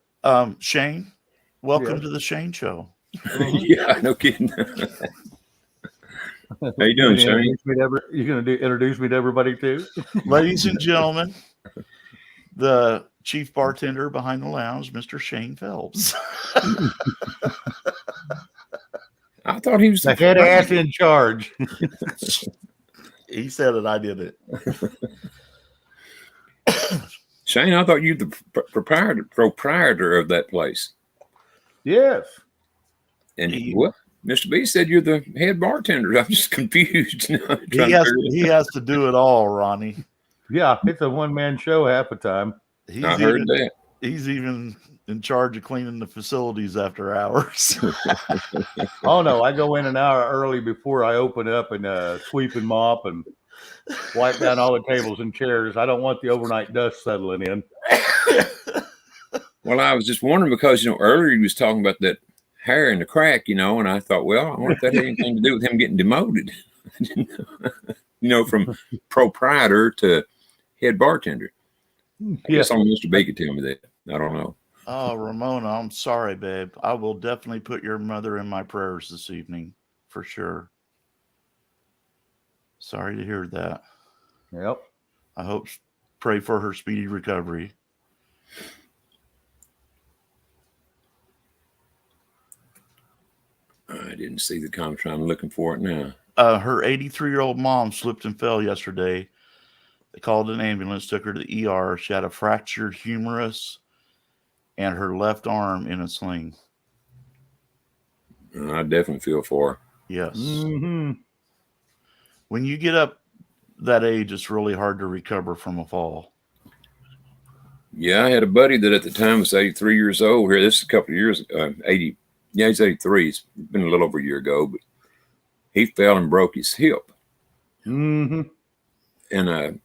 Shane, welcome Yes. to the Shane Show. Yeah, no kidding. How you doing, Shane? You going to introduce me to everybody too? Ladies and gentlemen, the chief bartender behind the lounge, Mr. Shane Phelps. I thought he was The head ass in charge. He said it, I did it. Shane, I thought you were the proprietor of that place. Yes. And what? Mr. B said you're the head bartender. I'm just confused. He has to do it all, Ronnie. Yeah, it's a one-man show half the time. I heard that. He's even in charge of cleaning the facilities after hours. Oh, no, I go in an hour early before I open up and sweep and mop and wipe down all the tables and chairs. I don't want the overnight dust settling in. Well, I was just wondering because, earlier he was talking about that hair in the crack, and I thought, well, I wonder if that had anything to do with him getting demoted, from proprietor to head bartender. I guess only Mr. B could tell me that. I don't know. Oh, Ramona, I'm sorry, babe. I will definitely put your mother in my prayers this evening, for sure. Sorry to hear that. Yep. I pray for her speedy recovery. I didn't see the comment. I'm looking for it now. Her 83-year-old mom slipped and fell yesterday. They called an ambulance, took her to the ER. She had a fractured humerus and her left arm in a sling. I definitely feel for her. Yes. Mm-hmm. When you get up that age, it's really hard to recover from a fall. Yeah, I had a buddy that at the time was 83 years old. Here, this is a couple of years, 80. Yeah, he's 83. It's been a little over a year ago, but he fell and broke his hip. Mm-hmm. And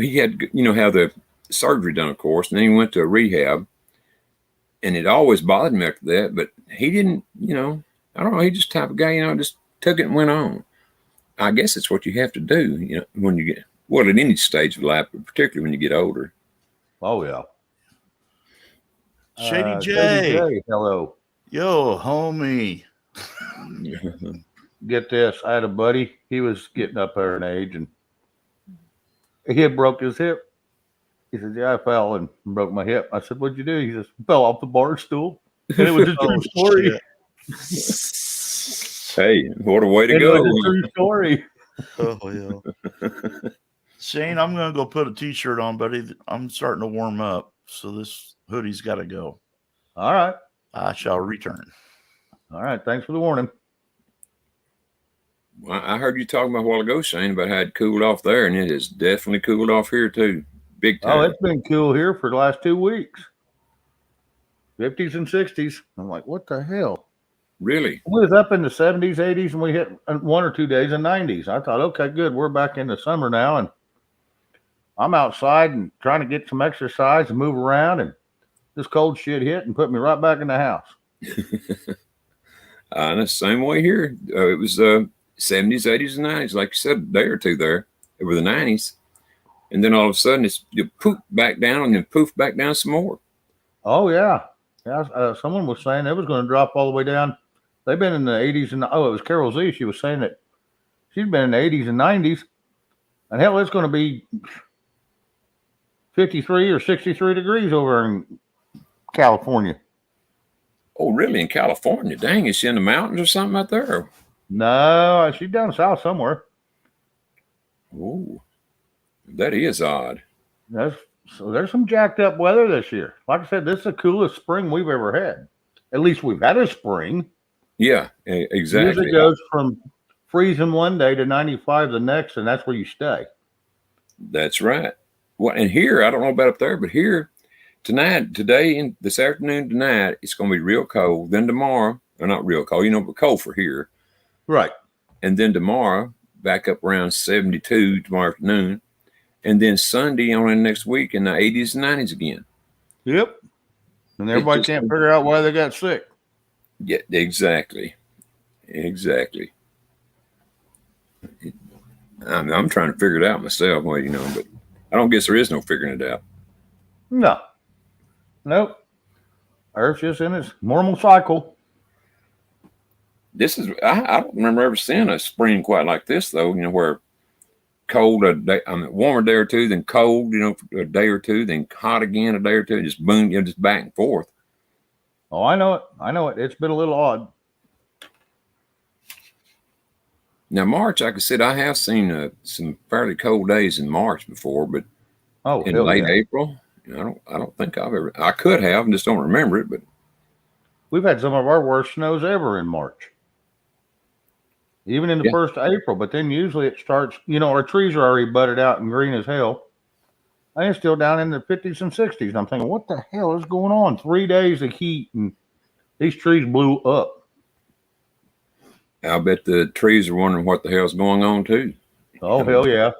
he had, have the surgery done, of course, and then he went to a rehab. And it always bothered me after that, but he didn't, I don't know, he just type of guy, just took it and went on. I guess it's what you have to do, when you get, at any stage of life, but particularly when you get older. Oh, yeah. Shady J. Hello. Yo, homie. Get this. I had a buddy. He was getting up there in age, and he had broke his hip. He said, yeah, I fell and broke my hip. I said, what'd you do? He says, fell off the bar stool. And it was a true story. Hey, what a way to It go. was a true story. Oh yeah. Shane, I'm gonna go put a t-shirt on, buddy. I'm starting to warm up, so this hoodie's got to go. All right. I shall return. All right. Thanks for the warning. Well, I heard you talking about a while ago, Shane, about how it cooled off there, and it has definitely cooled off here too. Big time. Oh, it's been cool here for the last 2 weeks. 50s and 60s. I'm like, what the hell? Really? We was up in the 70s, 80s, and we hit 1 or 2 days in 90s. I thought, okay, good. We're back in the summer now, and I'm outside and trying to get some exercise and move around, and this cold shit hit and put me right back in the house. And the same way here. It was 70s, 80s, and 90s. Like you said, a day or two there. It were the 90s. And then all of a sudden, you poof back down and then poof back down some more. Oh, yeah. Yeah. Someone was saying it was going to drop all the way down. They've been in the 80s, and it was Carol Z. She was saying that she'd been in the 80s and 90s. And hell, it's going to be 53 or 63 degrees over in California. Oh, really? In California? Dang, is she in the mountains or something out there? No, she's down south somewhere. Oh, that is odd. So there's some jacked up weather this year. Like I said, this is the coolest spring we've ever had. At least we've had a spring. Yeah, exactly. Usually it goes from freezing one day to 95 the next, and that's where you stay. That's right. Well, and here, I don't know about up there, but here tonight, today, and this afternoon, tonight, it's going to be real cold. Then tomorrow, or not real cold, but cold for here. Right. And then tomorrow, back up around 72 tomorrow afternoon. And then Sunday on the next week in the 80s and 90s again. Yep. And everybody can't figure out why they got sick. Yeah, exactly. Exactly. I'm trying to figure it out myself, but I don't guess there is no figuring it out. No. Nope. Earth's just in its normal cycle. This is, I don't remember ever seeing a spring quite like this, though, where cold a day, warmer day or two, then cold, a day or two, then hot again a day or two, just boom, just back and forth. Oh, I know it. I know it. It's been a little odd. Now, March, like I said, I have seen some fairly cold days in March before, but in late April, I don't think I could have, and just don't remember it. But we've had some of our worst snows ever in March. Even in the first of April, but then usually it starts, our trees are already budded out and green as hell. And it's still down in the 50s and 60s. And I'm thinking, what the hell is going on? 3 days of heat and these trees blew up. I bet the trees are wondering what the hell's going on too. Oh, hell yeah.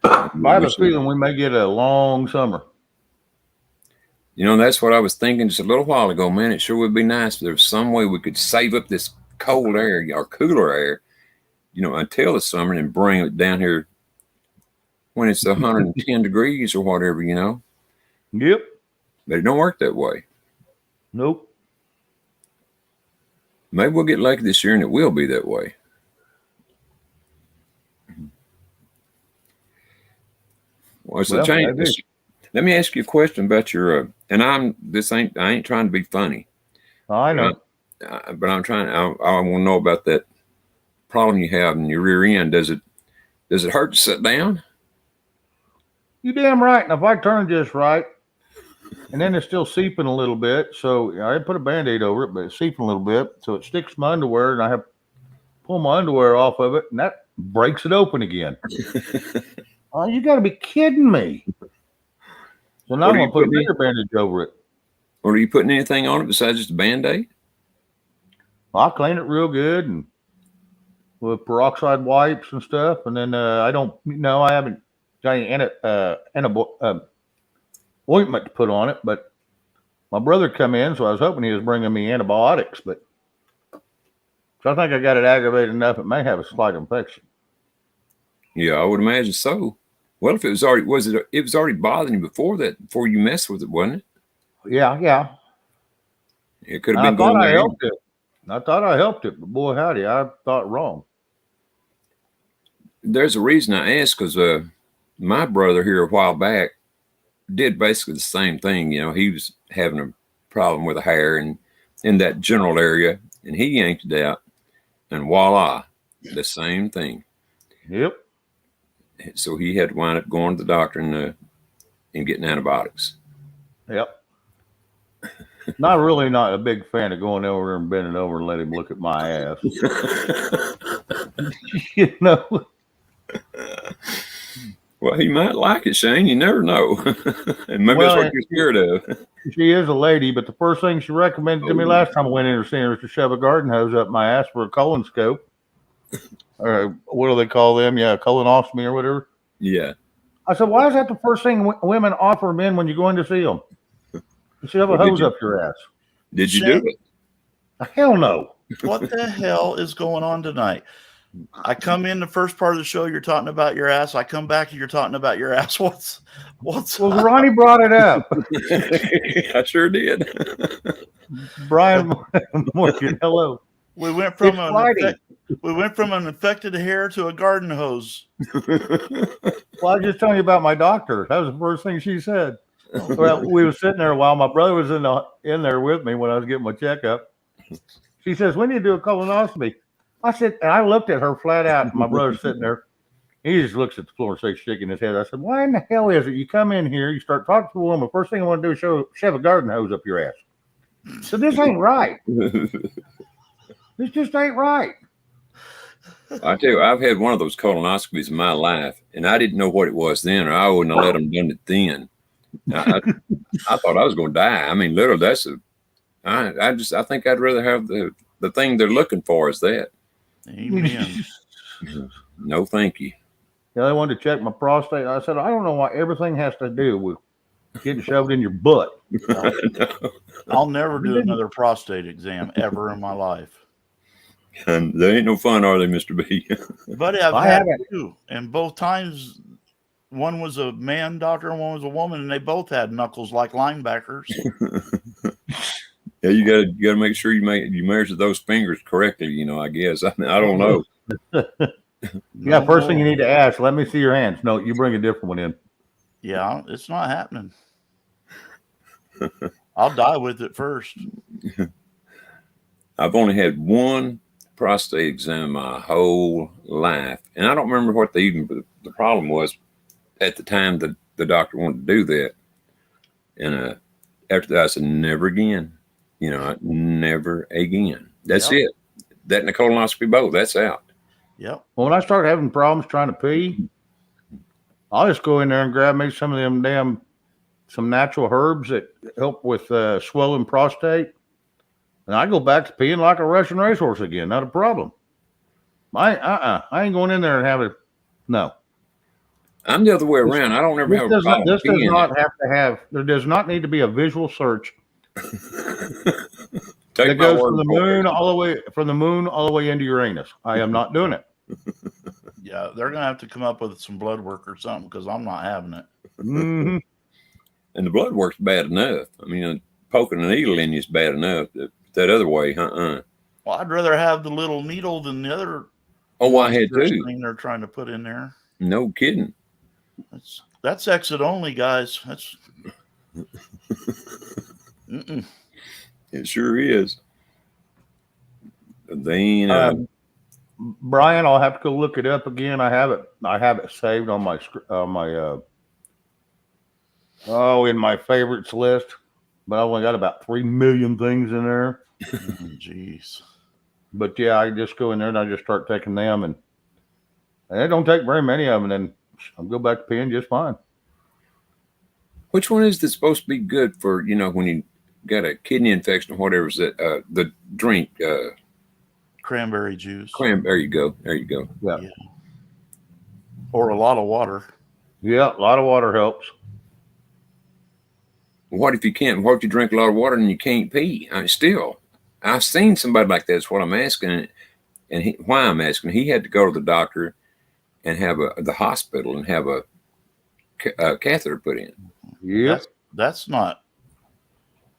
I have a feeling we may get a long summer. That's what I was thinking just a little while ago, man. It sure would be nice if there was some way we could save up this cold air or cooler air, until the summer and bring it down here when it's 110 degrees or whatever, Yep. But it don't work that way. Nope. Maybe we'll get lucky this year and it will be that way. Well, so let me ask you a question about your, and I ain't trying to be funny. I know. But I want to know about that problem you have in your rear end. Does it hurt to sit down? You damn right. And if I turn just right, and then it's still seeping a little bit, so I put a Band-Aid over it, but it's seeping a little bit, so it sticks to my underwear, and I have to pull my underwear off of it, and that breaks it open again. Oh, you got to be kidding me. So now I'm going to put a bigger bandage over it. Or are you putting anything on it besides just a Band-Aid? I'll clean it real good and with peroxide wipes and stuff. And then I haven't got any ointment to put on it. But my brother come in, so I was hoping he was bringing me antibiotics. But so I think I got it aggravated enough it may have a slight infection. Yeah, I would imagine so. Well, if it was already bothering you before you messed with it, wasn't it? Yeah. It could have been going I helped it. I thought I helped it, but boy, howdy, I thought wrong. There's a reason I asked, because my brother here a while back did basically the same thing. You know, he was having a problem with the hair and in that general area, and he yanked it out, and voila, the same thing. Yep. So he had to wind up going to the doctor and getting antibiotics. Yep. Not a big fan of going over there and bending over and let him look at my ass. You know. Well, he might like it, Shane. You never know. And maybe that's what you're scared of. She is a lady, but the first thing she recommended to me last time I went in to see her was to shove a garden hose up my ass for a colonoscope. Or what do they call them? Yeah, colonoscopy or whatever. Yeah. I said, why is that the first thing women offer men when you go in to see them? You should have a hose up your ass. Did you do it? Hell no. What the hell is going on tonight? I come in the first part of the show, you're talking about your ass. I come back and you're talking about your ass. What's Well, Ronnie brought it up. I sure did. Brian Morgan, hello. we went from It's an infected hair to a garden hose. Well, I was just telling you about my doctor. That was the first thing she said. Well, we were sitting there while my brother was in there with me when I was getting my checkup. She says, "We need to do a colonoscopy." I said, and I looked at her flat out. And my brother's sitting there. He just looks at the floor and starts shaking his head. I said, "Why in the hell is it you come in here, you start talking to a woman, first thing I want to do is shove a garden hose up your ass?" So this ain't right. This just ain't right. I tell you, I've had one of those colonoscopies in my life, and I didn't know what it was then, or I wouldn't have let them done it then. I thought I was going to die. I mean, literally, I think I'd rather have the thing they're looking for is that. Amen. No, thank you. Yeah, they wanted to check my prostate. I said, I don't know why everything has to do with getting shoved in your butt. No. I'll never do another prostate exam ever in my life. And they ain't no fun, are they, Mr. B? Buddy, I've I had haven't. two, and both times one was a man doctor and one was a woman, and they both had knuckles like linebackers. Yeah, you gotta make sure you measure those fingers correctly. You know, I guess I don't know. Yeah, first thing you need to ask, let me see your hands. No, you bring a different one in. Yeah, it's not happening. I'll die with it first. I've only had one prostate exam my whole life, and I don't remember what the problem was at the time that the doctor wanted to do that. And after that, I said, never again. You know, never again. That's it. That and the colonoscopy both. That's out. Yep. Well, when I start having problems trying to pee, I'll just go in there and grab me some of them some natural herbs that help with swollen prostate. And I go back to peeing like a Russian racehorse again. Not a problem. I ain't going in there and have it. No. I'm the other way around. I don't ever have a problem. This does not have to have. There does not need to be a visual search. That goes from the moon all the way into Uranus. I am not doing it. Yeah, they're gonna have to come up with some blood work or something because I'm not having it. Mm-hmm. And the blood work's bad enough. I mean, poking a needle in you is bad enough. That other way, Well, I'd rather have the little needle than the other. Oh, I had thing too. they're trying to put in there. No kidding. That's exit only, guys. That's. Mm-mm. It sure is. Then, Brian, I'll have to go look it up again. I have it saved on my in my favorites list, but I only got about 3 million things in there. Jeez. But yeah, I just go in there and I just start taking them, and it don't take very many of them, and then I'll go back to peeing just fine. which one is this supposed to be good for? You know, when you got a kidney infection or whatever, is that the drink? Cranberry juice. There you go. There you go. Yeah. Or a lot of water. Yeah, a lot of water helps. What if you can't? What if you drink a lot of water and you can't pee? I've seen somebody like that. That's what I'm asking, and why I'm asking. He had to go to the doctor and have the hospital and have a catheter put in. Yeah, That's not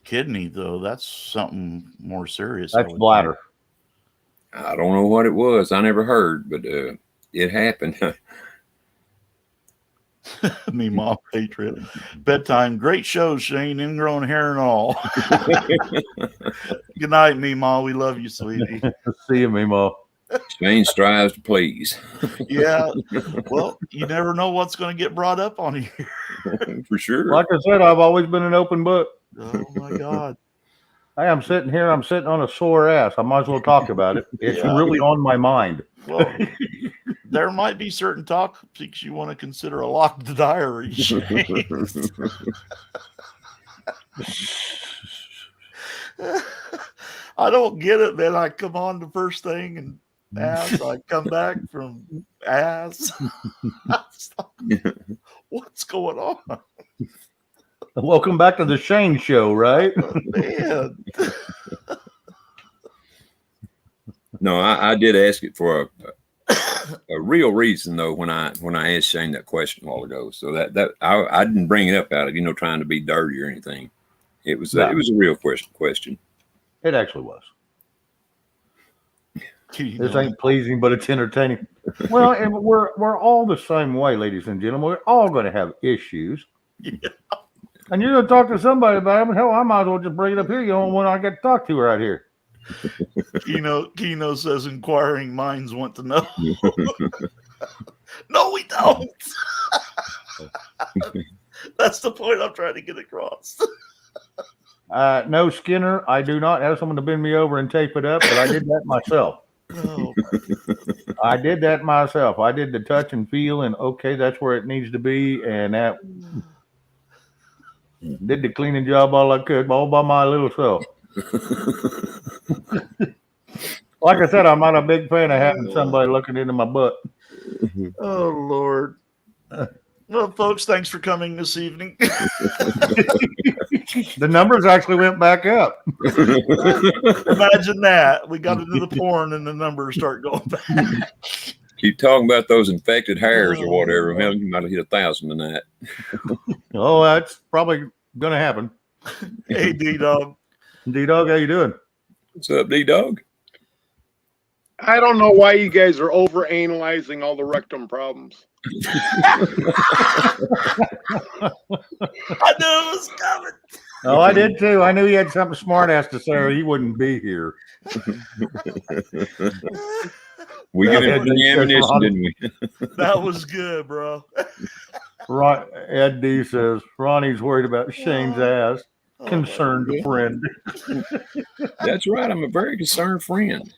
kidney though. That's something more serious. that's bladder. I don't know what it was. I never heard, but it happened. Meemaw Patriot. Bedtime. Great show, Shane. Ingrown hair and all. Good night, Meemaw. We love you, sweetie. See you, Mimo. Shane strives to please. Yeah. Well, you never know what's going to get brought up on here. For sure. Like I said, I've always been an open book. Oh my God. Hey, I'm sitting here. I'm sitting on a sore ass. I might as well talk about it. It's Yeah. really on my mind. Well, there might be certain topics you want to consider a locked diary. I don't get it, man. I come on the first thing and ass. I come back from ass. What's going on, Welcome back to the Shane Show, right? man? No, I did ask it for a real reason though when I asked Shane that question a while ago. So that I didn't bring it up out of trying to be dirty or anything. It was No. it was a real question. It actually was. You This know, ain't pleasing, but it's entertaining. Well, and we're all the same way, ladies and gentlemen. We're all going to have issues. Yeah. And you're going to talk to somebody about them. Hell, I might as well just bring it up here. You're the only one I get to talk to right here. Keno says inquiring minds want to know. No, we don't. That's the point I'm trying to get across. No, Skinner, I do not have someone to bend me over and tape it up, but I did that myself. No. I did that myself. I did the touch and feel, and okay, that's where it needs to be. And that did the cleaning job all I could, all by my little self. Like I said, I'm not a big fan of having somebody looking into my butt. Oh, Lord. Well, folks, thanks for coming this evening. The numbers actually went back up. Imagine that. We got into the porn and the numbers start going back. Keep talking about those infected hairs or whatever. Hell, you might have hit 1,000 tonight. Oh, that's probably gonna happen. Hey, D-Dog. D-Dog, how you doing? What's up, D-Dog? I don't know why you guys are over analyzing all the rectum problems. I knew it was coming. Oh, I did too. I knew he had something smart ass to say, or he wouldn't be here. We get Yeah, into the ammunition, didn't we? That was good, bro. Right, Ed D says Ronnie's worried about Shane's ass. Oh, Concerned friend. That's right. I'm a very concerned friend.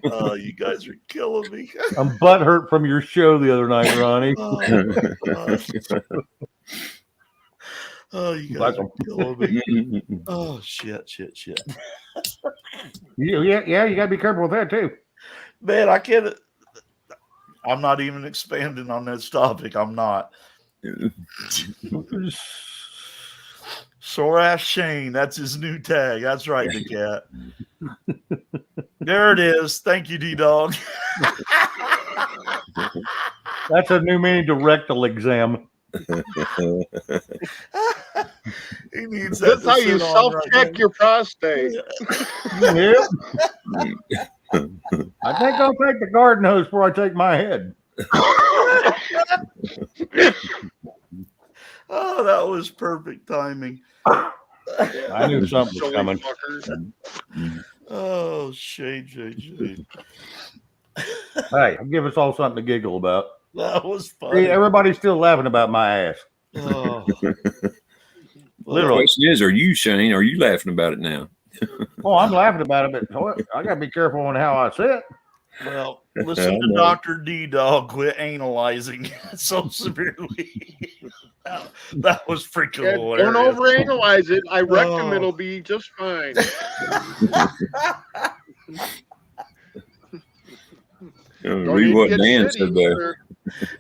Oh, you guys are killing me. I'm butthurt from your show the other night, Ronnie. Oh, you guys are killing me. Oh, shit. Yeah, you gotta be careful with that too. Man, I can't. I'm not even expanding on this topic. I'm not. Sore ass Shane. That's his new tag. That's right, the cat. There it is. Thank you, D-Dog. That's a new meaning to rectal exam. He needs that. That's to how you sit on self-check right your prostate. Yep. I think I'll take the garden hose before I take my head. Oh, that was perfect timing. I knew something was Silly coming. fuckers. Oh, Shane. Hey, give us all something to giggle about. That was See, funny. everybody's still laughing about my ass. Oh. The Literally. question is, are you, Shane? Are you laughing about it now? Oh, I'm laughing about it, but I gotta be careful on how I say it. Well, listen to Dr. D-Dog quit analyzing so severely. That was freaking Yeah, hilarious. don't overanalyze it. I reckon Oh. it'll be just fine. Read what get Dan shitty said there. either.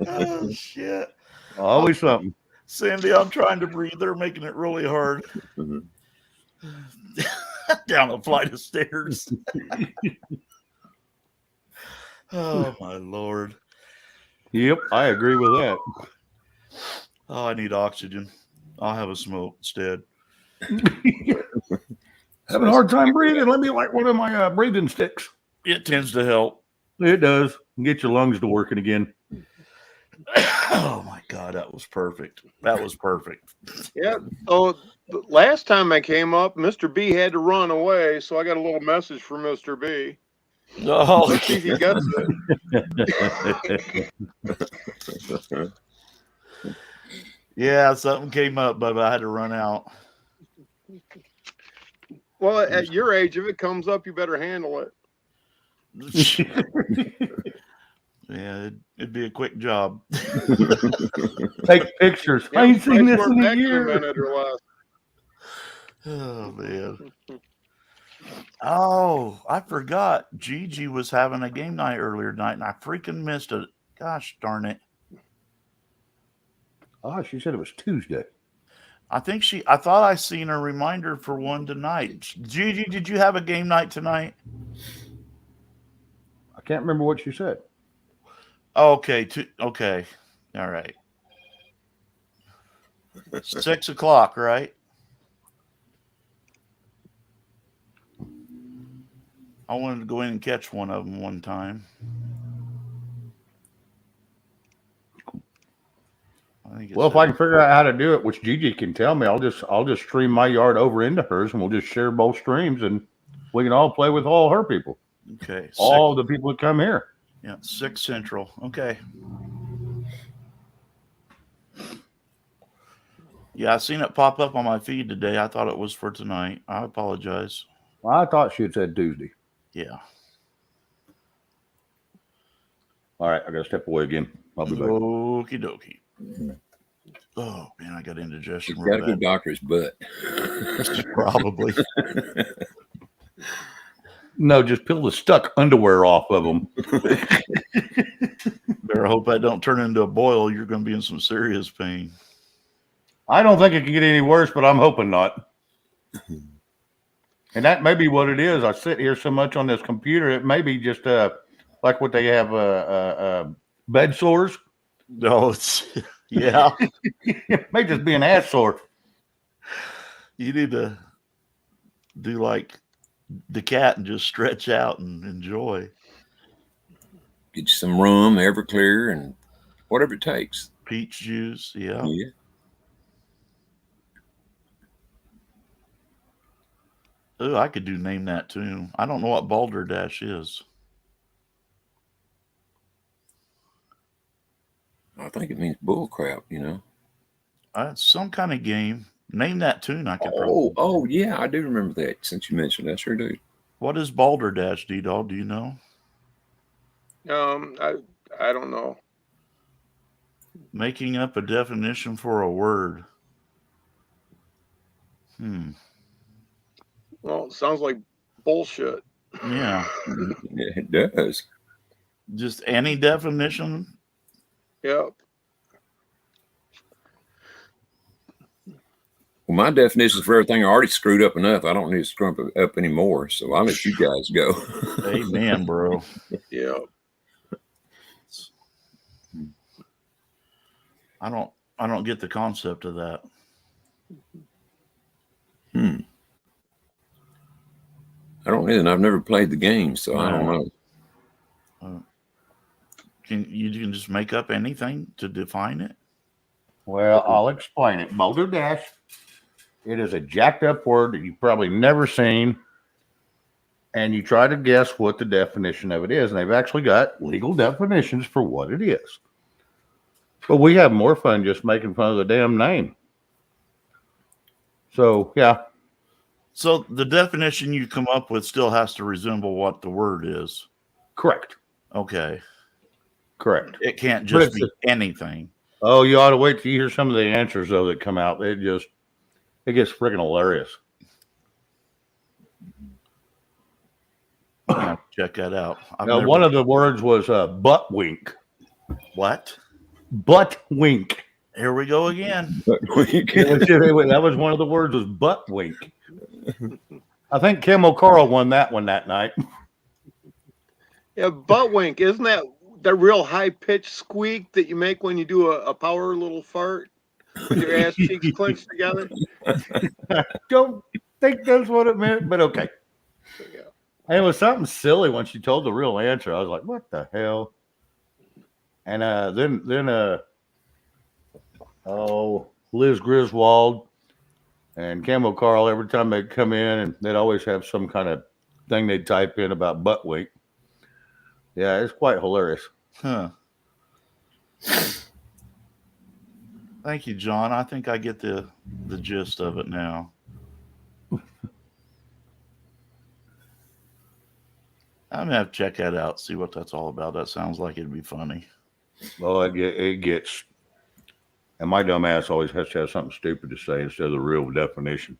Oh, shit. Always something. Sandy, I'm trying to breathe. They're making it really hard. Mhm. Down a flight of stairs. Oh, my Lord. Yep, I agree with that. Oh, I need oxygen. I'll have a smoke instead. Having a hard time breathing. Let me like one of my breathing sticks. It tends to help. It does. Get your lungs to working again. Oh my God, that was perfect. That was perfect. Yeah. So the last time I came up, Mr. B had to run away, so I got a little message from Mr. B. Oh, Let's see if he gets it. yeah, something came up, but I had to run out. Well, at your age, if it comes up, you better handle it. Yeah, it'd be a quick job. Take pictures. Yeah, I ain't seen this we're in a back in a year. minute or less. Oh man. Oh, I forgot. Gigi was having a game night earlier tonight, and I freaking missed it. Gosh darn it. Oh, she said it was Tuesday. I thought I seen a reminder for one tonight. Gigi, did you have a game night tonight? I can't remember what she said. Okay, okay. All right. 6 o'clock, right? I wanted to go in and catch one of them one time. Well, if I can figure out how to do it, which Gigi can tell me, I'll just stream my yard over into hers, and we'll just share both streams, and we can all play with all her people. Okay. All the people that come here. Yeah, 6 Central. Okay. Yeah, I seen it pop up on my feed today. I thought it was for tonight. I apologize. Well, I thought she had said Tuesday. Yeah. All right, I got to step away again. I'll be back. Okie dokie. Oh man, I got indigestion. He's got a good doctor's butt. Probably. No, just peel the stuck underwear off of them. Better hope I don't turn into a boil. You're going to be in some serious pain. I don't think it can get any worse, but I'm hoping not. And that may be what it is. I sit here so much on this computer, it may be just like what they have bed sores. No, it's yeah. It may just be an ass sore. You need to do like the cat and just stretch out and enjoy. Get you some rum, Everclear, and whatever it takes. Peach juice, yeah. Yeah. Oh, I could name that too. I don't know what balderdash is. I think it means bull crap, you know. It's some kind of game. Name that tune. I could. Oh, yeah, I do remember that. Since you mentioned, I sure do. What is balderdash, D-Dog? Do you know? I don't know. Making up a definition for a word. Well, it sounds like bullshit. Yeah. It does. Just any definition. Yep. Well, my definitions for everything are already screwed up enough. I don't need to screw up anymore. So I'll let you guys go. Amen, bro. Yep. I don't get the concept of that. I don't either. I've never played the game, so I don't know. You can just make up anything to define it? Well, I'll explain it. Balderdash. It is a jacked up word that you've probably never seen. And you try to guess what the definition of it is. And they've actually got legal definitions for what it is. But we have more fun just making fun of the damn name. So, yeah. So the definition you come up with still has to resemble what the word is. Correct. Okay. Correct. It can't just be anything. Oh, you ought to wait till you hear some of the answers, though, that come out. It gets freaking hilarious. I'll have to check that out. One of the words was butt wink. What? Butt wink. Here we go again. That was one of the words was butt wink. I think Kim O'Carroll won that one that night. Yeah, butt wink. Isn't that the real high pitched squeak that you make when you do a power little fart with your ass cheeks clenched together? I don't think that's what it meant, but okay. Yeah. And it was something silly when she told the real answer. I was like, what the hell? And Liz Griswold and Camo Carl, every time they'd come in, and they'd always have some kind of thing they'd type in about butt wink. Yeah, it's quite hilarious. Huh. Thank you, John. I think I get the gist of it now. I'm gonna have to check that out, see what that's all about. That sounds like it'd be funny. Well, it gets, and my dumb ass always has to have something stupid to say instead of the real definition.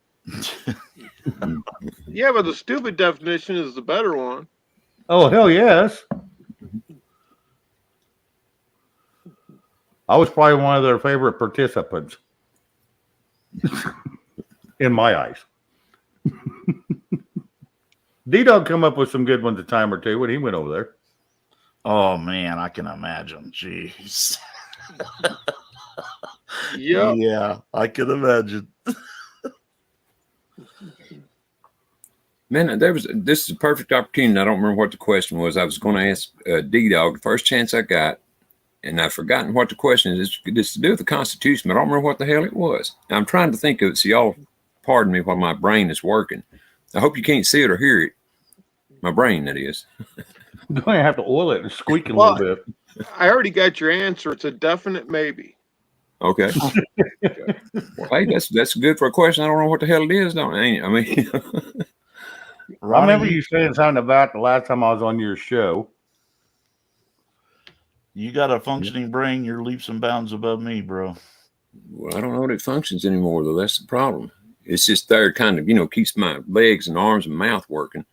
Yeah, but the stupid definition is the better one. Oh, hell yes. I was probably one of their favorite participants in my eyes. D-Dog come up with some good ones a time or two when he went over there. Oh man, I can imagine. Jeez. Yep. Yeah, I can imagine. Man, this is a perfect opportunity. I don't remember what the question was. I was going to ask D-Dog the first chance I got, and I've forgotten what the question is. It's to do with the Constitution, but I don't remember what the hell it was. I'm trying to think of it, so y'all pardon me while my brain is working. I hope you can't see it or hear it. My brain, that is. I'm going to have to oil it and squeak it a little bit. I already got your answer. It's a definite maybe. Okay. Well, hey, that's good for a question. I don't know what the hell it is, don't I? I mean, I remember you saying something about the last time I was on your show. You got a functioning brain. You're leaps and bounds above me, bro. well, I don't know that it functions anymore, though. That's the problem. It's just there, kind of, keeps my legs and arms and mouth working.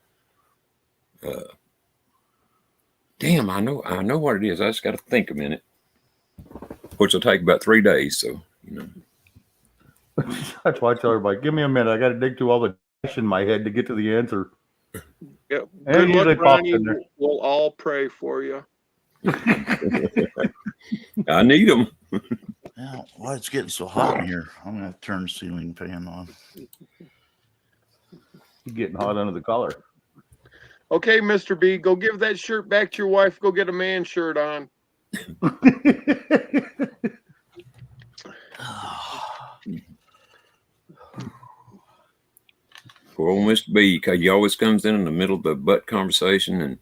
Damn, I know what it is. I just got to think a minute, which will take about 3 days. So, That's why I tell everybody, give me a minute. I got to dig through all the dash in my head to get to the answer. Yep. And Good usually luck, pops Ronnie. in there. We'll all pray for you. I need them. Yeah, why it's getting so hot in here? I'm gonna have to turn the ceiling fan on. You're getting hot under the collar. Okay, Mr. B, go give that shirt back to your wife. Go get a man shirt on. Poor old Mr. B, because he always comes in the middle of the butt conversation, and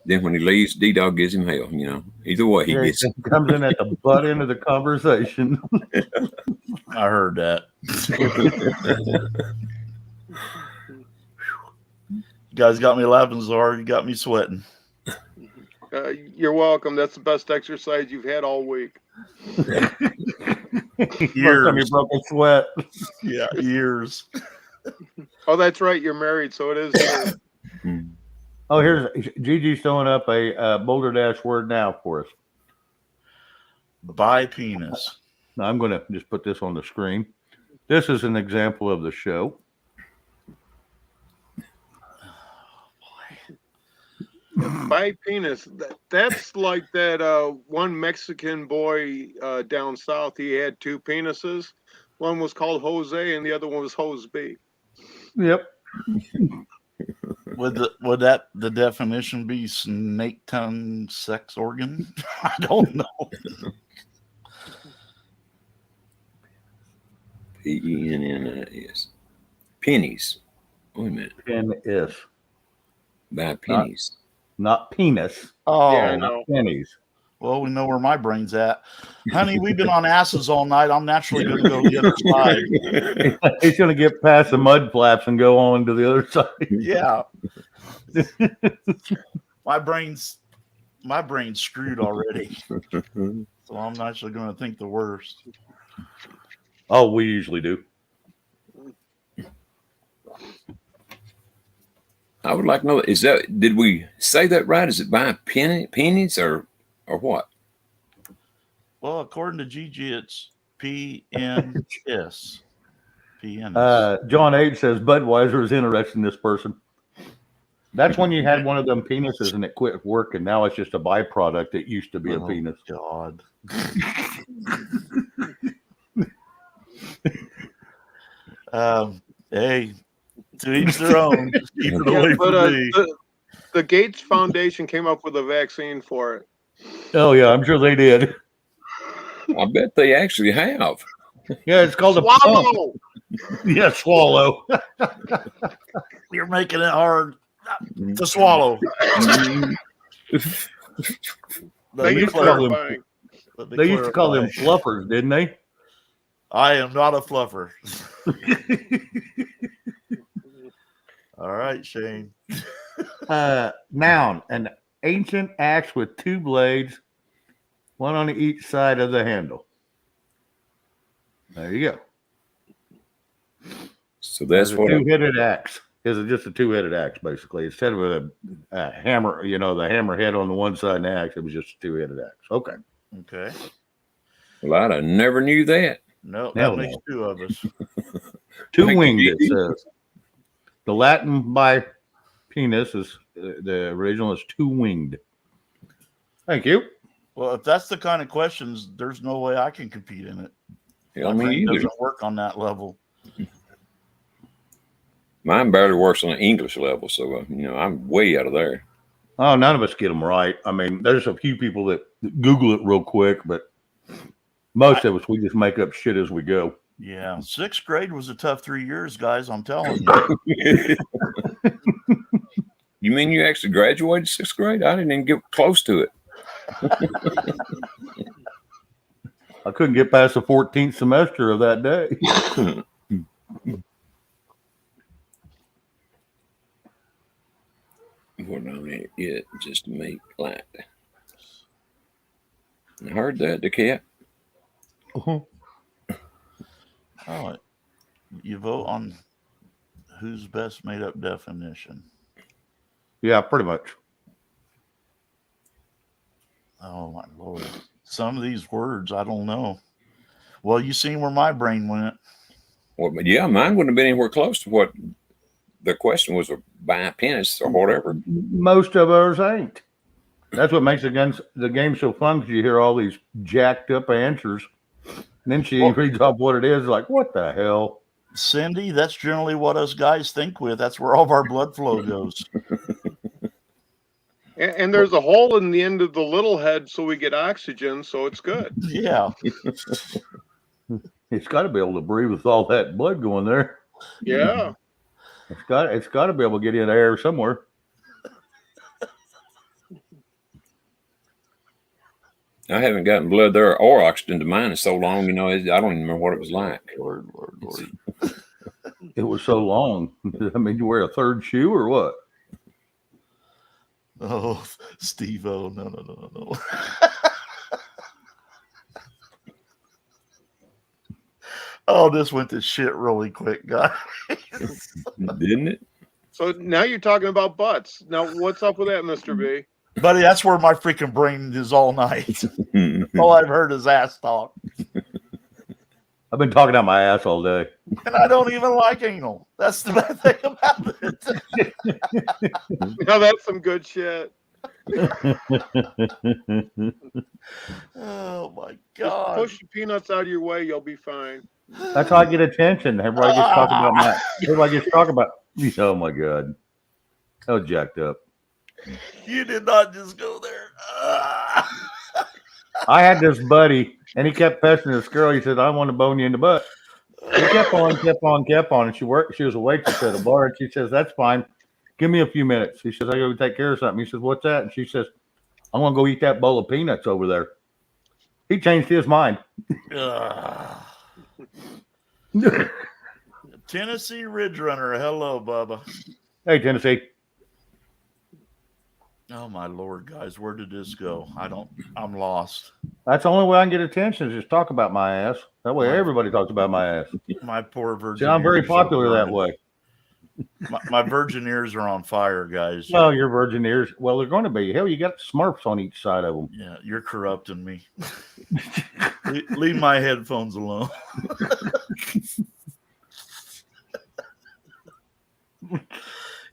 then when he leaves, D-Dog gives him hell. Either way, he gets. It comes in at the butt end of the conversation. I heard that. You guys got me laughing so hard, you got me sweating. You're welcome. That's the best exercise you've had all week. First time you broke a sweat. Yeah, years. Oh, that's right. You're married, so it is. Oh, here's Gigi's throwing up a Boulder Dash word now for us. By penis. Now, I'm going to just put this on the screen. This is an example of the show. By penis. That's like that one Mexican boy down south. He had 2 penises. One was called Jose, and the other one was Hose B. Yep. Would the definition be snake tongue sex organ? I don't know. Pennis. Pennies. Wait a minute. Penis. By pennies. Not penis. Oh, Yeah, I know. Pennies. well, we know where my brain's at. Honey, we've been on asses all night. I'm naturally going to go to the other side. He's going to get past the mud flaps and go on to the other side. Yeah. My brain's screwed already. So I'm actually going to think the worst. Oh, we usually do. I would like to know, did we say that right? Is it by pennies or what? Well, according to Gigi, it's PNS. John H says Budweiser is interested in this person. That's when you had one of them penises and it quit working. Now it's just a byproduct. It used to be a penis. God. Hey, to each their own. Just keep it away from me. The Gates Foundation came up with a vaccine for it. Oh yeah, I'm sure they did. I bet they actually have. Yeah, it's called a pump. Swallow. Yeah, swallow. You're making it hard to swallow. They used to call them. They used to call them fluffers, didn't they? I am not a fluffer. All right, Shane. Noun: an ancient axe with two blades, one on each side of the handle. There you go. So that's It's a what. two-headed axe. Is it just a two-headed axe, basically? Instead of a hammer, the hammerhead on the one side and the axe, it was just a two-headed axe. Okay. Okay. Well, I never knew that. No, Hell that makes no. two of us. Two-winged, Thank it you. says. The Latin by penis is the original is two-winged. Thank you. Well, if that's the kind of questions, there's no way I can compete in it. Hell, My me brain either. doesn't work on that level. Mine barely works on the English level, so I'm way out of there. Oh, none of us get them right. I mean, there's a few people that Google it real quick, but most of us, we just make up shit as we go. Yeah, sixth grade was a tough 3 years, guys. I'm telling you. You mean you actually graduated sixth grade? I didn't even get close to it. I couldn't get past the 14th semester of that day. What on it just to make light. I heard that, the cat. Oh, you vote on whose best made up definition. Yeah, pretty much. Oh my Lord. Some of these words, I don't know. Well, you seen where my brain went. Well, yeah, mine wouldn't have been anywhere close to what the question was, by penis or whatever. Most of ours ain't. That's what makes the game so fun, because you hear all these jacked up answers. And then she reads off what it is, like, what the hell? Cindy, that's generally what us guys think with. That's where all of our blood flow goes. And there's a hole in the end of the little head so we get oxygen, so it's good. Yeah. It's got to be able to breathe with all that blood going there. Yeah. It's got to be able to get in air somewhere. I haven't gotten blood there or oxygen to mine in so long, I don't even remember what it was like. Lord. It was so long. I mean, you wear a third shoe or what? Oh, Steve-O. No. Oh, this went to shit really quick, guys. Didn't it? So now you're talking about butts. Now, what's up with that, Mr. B? Buddy, that's where my freaking brain is all night. All I've heard is ass talk. I've been talking out my ass all day. And I don't even like anal. That's the bad thing about it. Now that's some good shit. Oh my Just God. push the peanuts out of your way, you'll be fine. That's how I get attention. Everybody gets talking about my. Everybody gets talking about. Oh my God, that was jacked up. You did not just go there. I had this buddy, and he kept pestering this girl. He said, "I want to bone you in the butt." He kept on, and she was a waitress at a bar, and she says, "That's fine. Give me a few minutes." He says, "I go take care of something." He says, "What's that?" And she says, "I'm gonna go eat that bowl of peanuts over there." He changed his mind. Tennessee Ridge Runner. Hello, Bubba. Hey, Tennessee. Oh my Lord, guys, where did this go? I'm lost. That's the only way I can get attention is just talk about my ass. That way everybody talks about my ass. My poor virgin. See, I'm very ears popular are that way. My virgin ears are on fire, guys. Well, your virgin ears, well, they're going to be. Hell, you got Smurfs on each side of them. Yeah, you're corrupting me. Leave my headphones alone.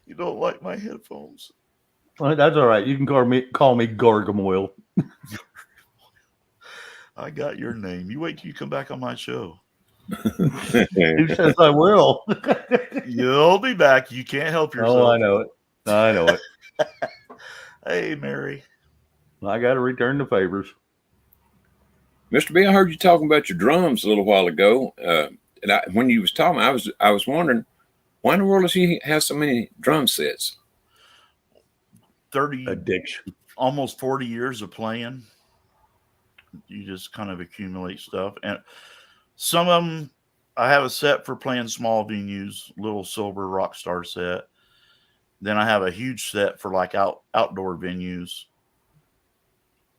You don't like my headphones? Well, that's all right. You can call me Gargamel. I got your name. You wait till you come back on my show. Who says I will? You'll be back. You can't help yourself. Oh, I know it. Hey, Mary. I got to return the favors. Mr. B, I heard you talking about your drums a little while ago. And when you was talking, I was wondering, why in the world does he have so many drum sets? 30, Addiction. almost 40 years of playing. You just kind of accumulate stuff. And some of them, I have a set for playing small venues, little silver rock star set. Then I have a huge set for like outdoor venues.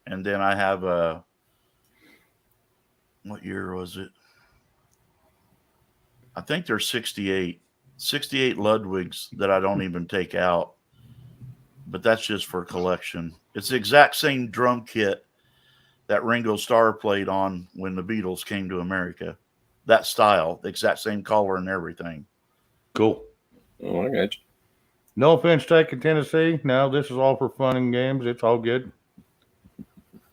And then I have what year was it? I think there's 68 Ludwigs that I don't even take out. But that's just for collection. It's the exact same drum kit that Ringo Starr played on when the Beatles came to America. That style, the exact same color and everything. Cool. Oh, I got you. No offense taken, Tennessee. No, this is all for fun and games. It's all good.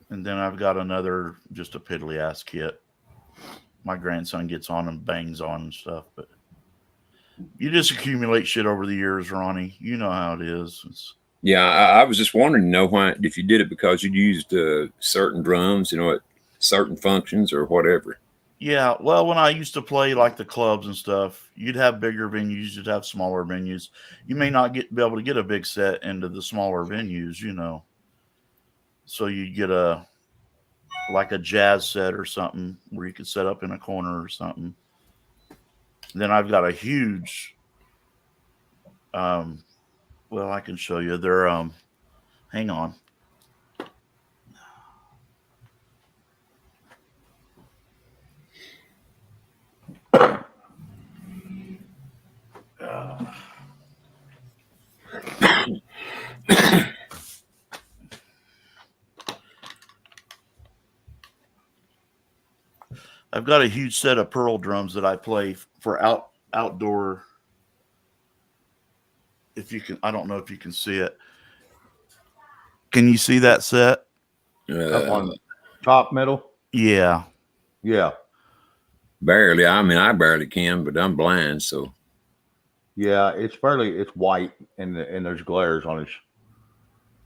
And then I've got another, just a piddly ass kit. My grandson gets on and bangs on and stuff. But you just accumulate shit over the years, Ronnie. You know how it is. Yeah, I was just wondering, why, if you did it because you used certain drums, at certain functions or whatever. Yeah, well, when I used to play like the clubs and stuff, you'd have bigger venues, you'd have smaller venues. You may not be able to get a big set into the smaller venues, So you'd get like a jazz set or something where you could set up in a corner or something. Then I've got a huge, I can show you. They're hang on. I've got a huge set of Pearl drums that I play for outdoor. If you can, I don't know if you can see it. Can you see that set? Up on top middle. Yeah. Yeah. Barely. I mean, I barely can, but I'm blind, so. Yeah, it's white and there's glares on it.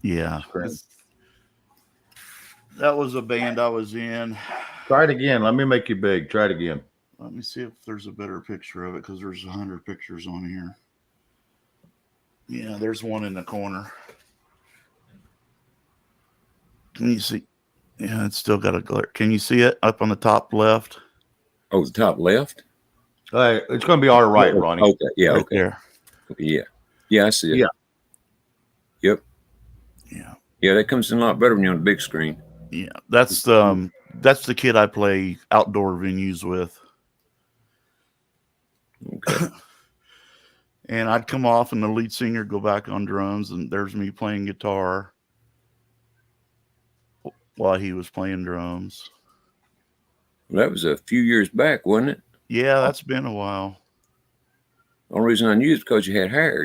Yeah. That was a band I was in. Try it again. Let me make you big. Try it again. Let me see if there's a better picture of it because there's 100 pictures on here. Yeah, there's one in the corner. Can you see? Yeah, it's still got a glare. Can you see it up on the top left? Oh, the top left? It's going to be all right, Ronnie. Okay. Yeah. Right Okay. there. Yeah. Yeah, I see it. Yeah. Yep. Yeah. Yeah, that comes in a lot better when you're on the big screen. Yeah. That's the kid I play outdoor venues with. Okay. And I'd come off and the lead singer go back on drums and there's me playing guitar while he was playing drums. Well, that was a few years back, wasn't it? Yeah, that's been a while. The only reason I knew is because you had hair,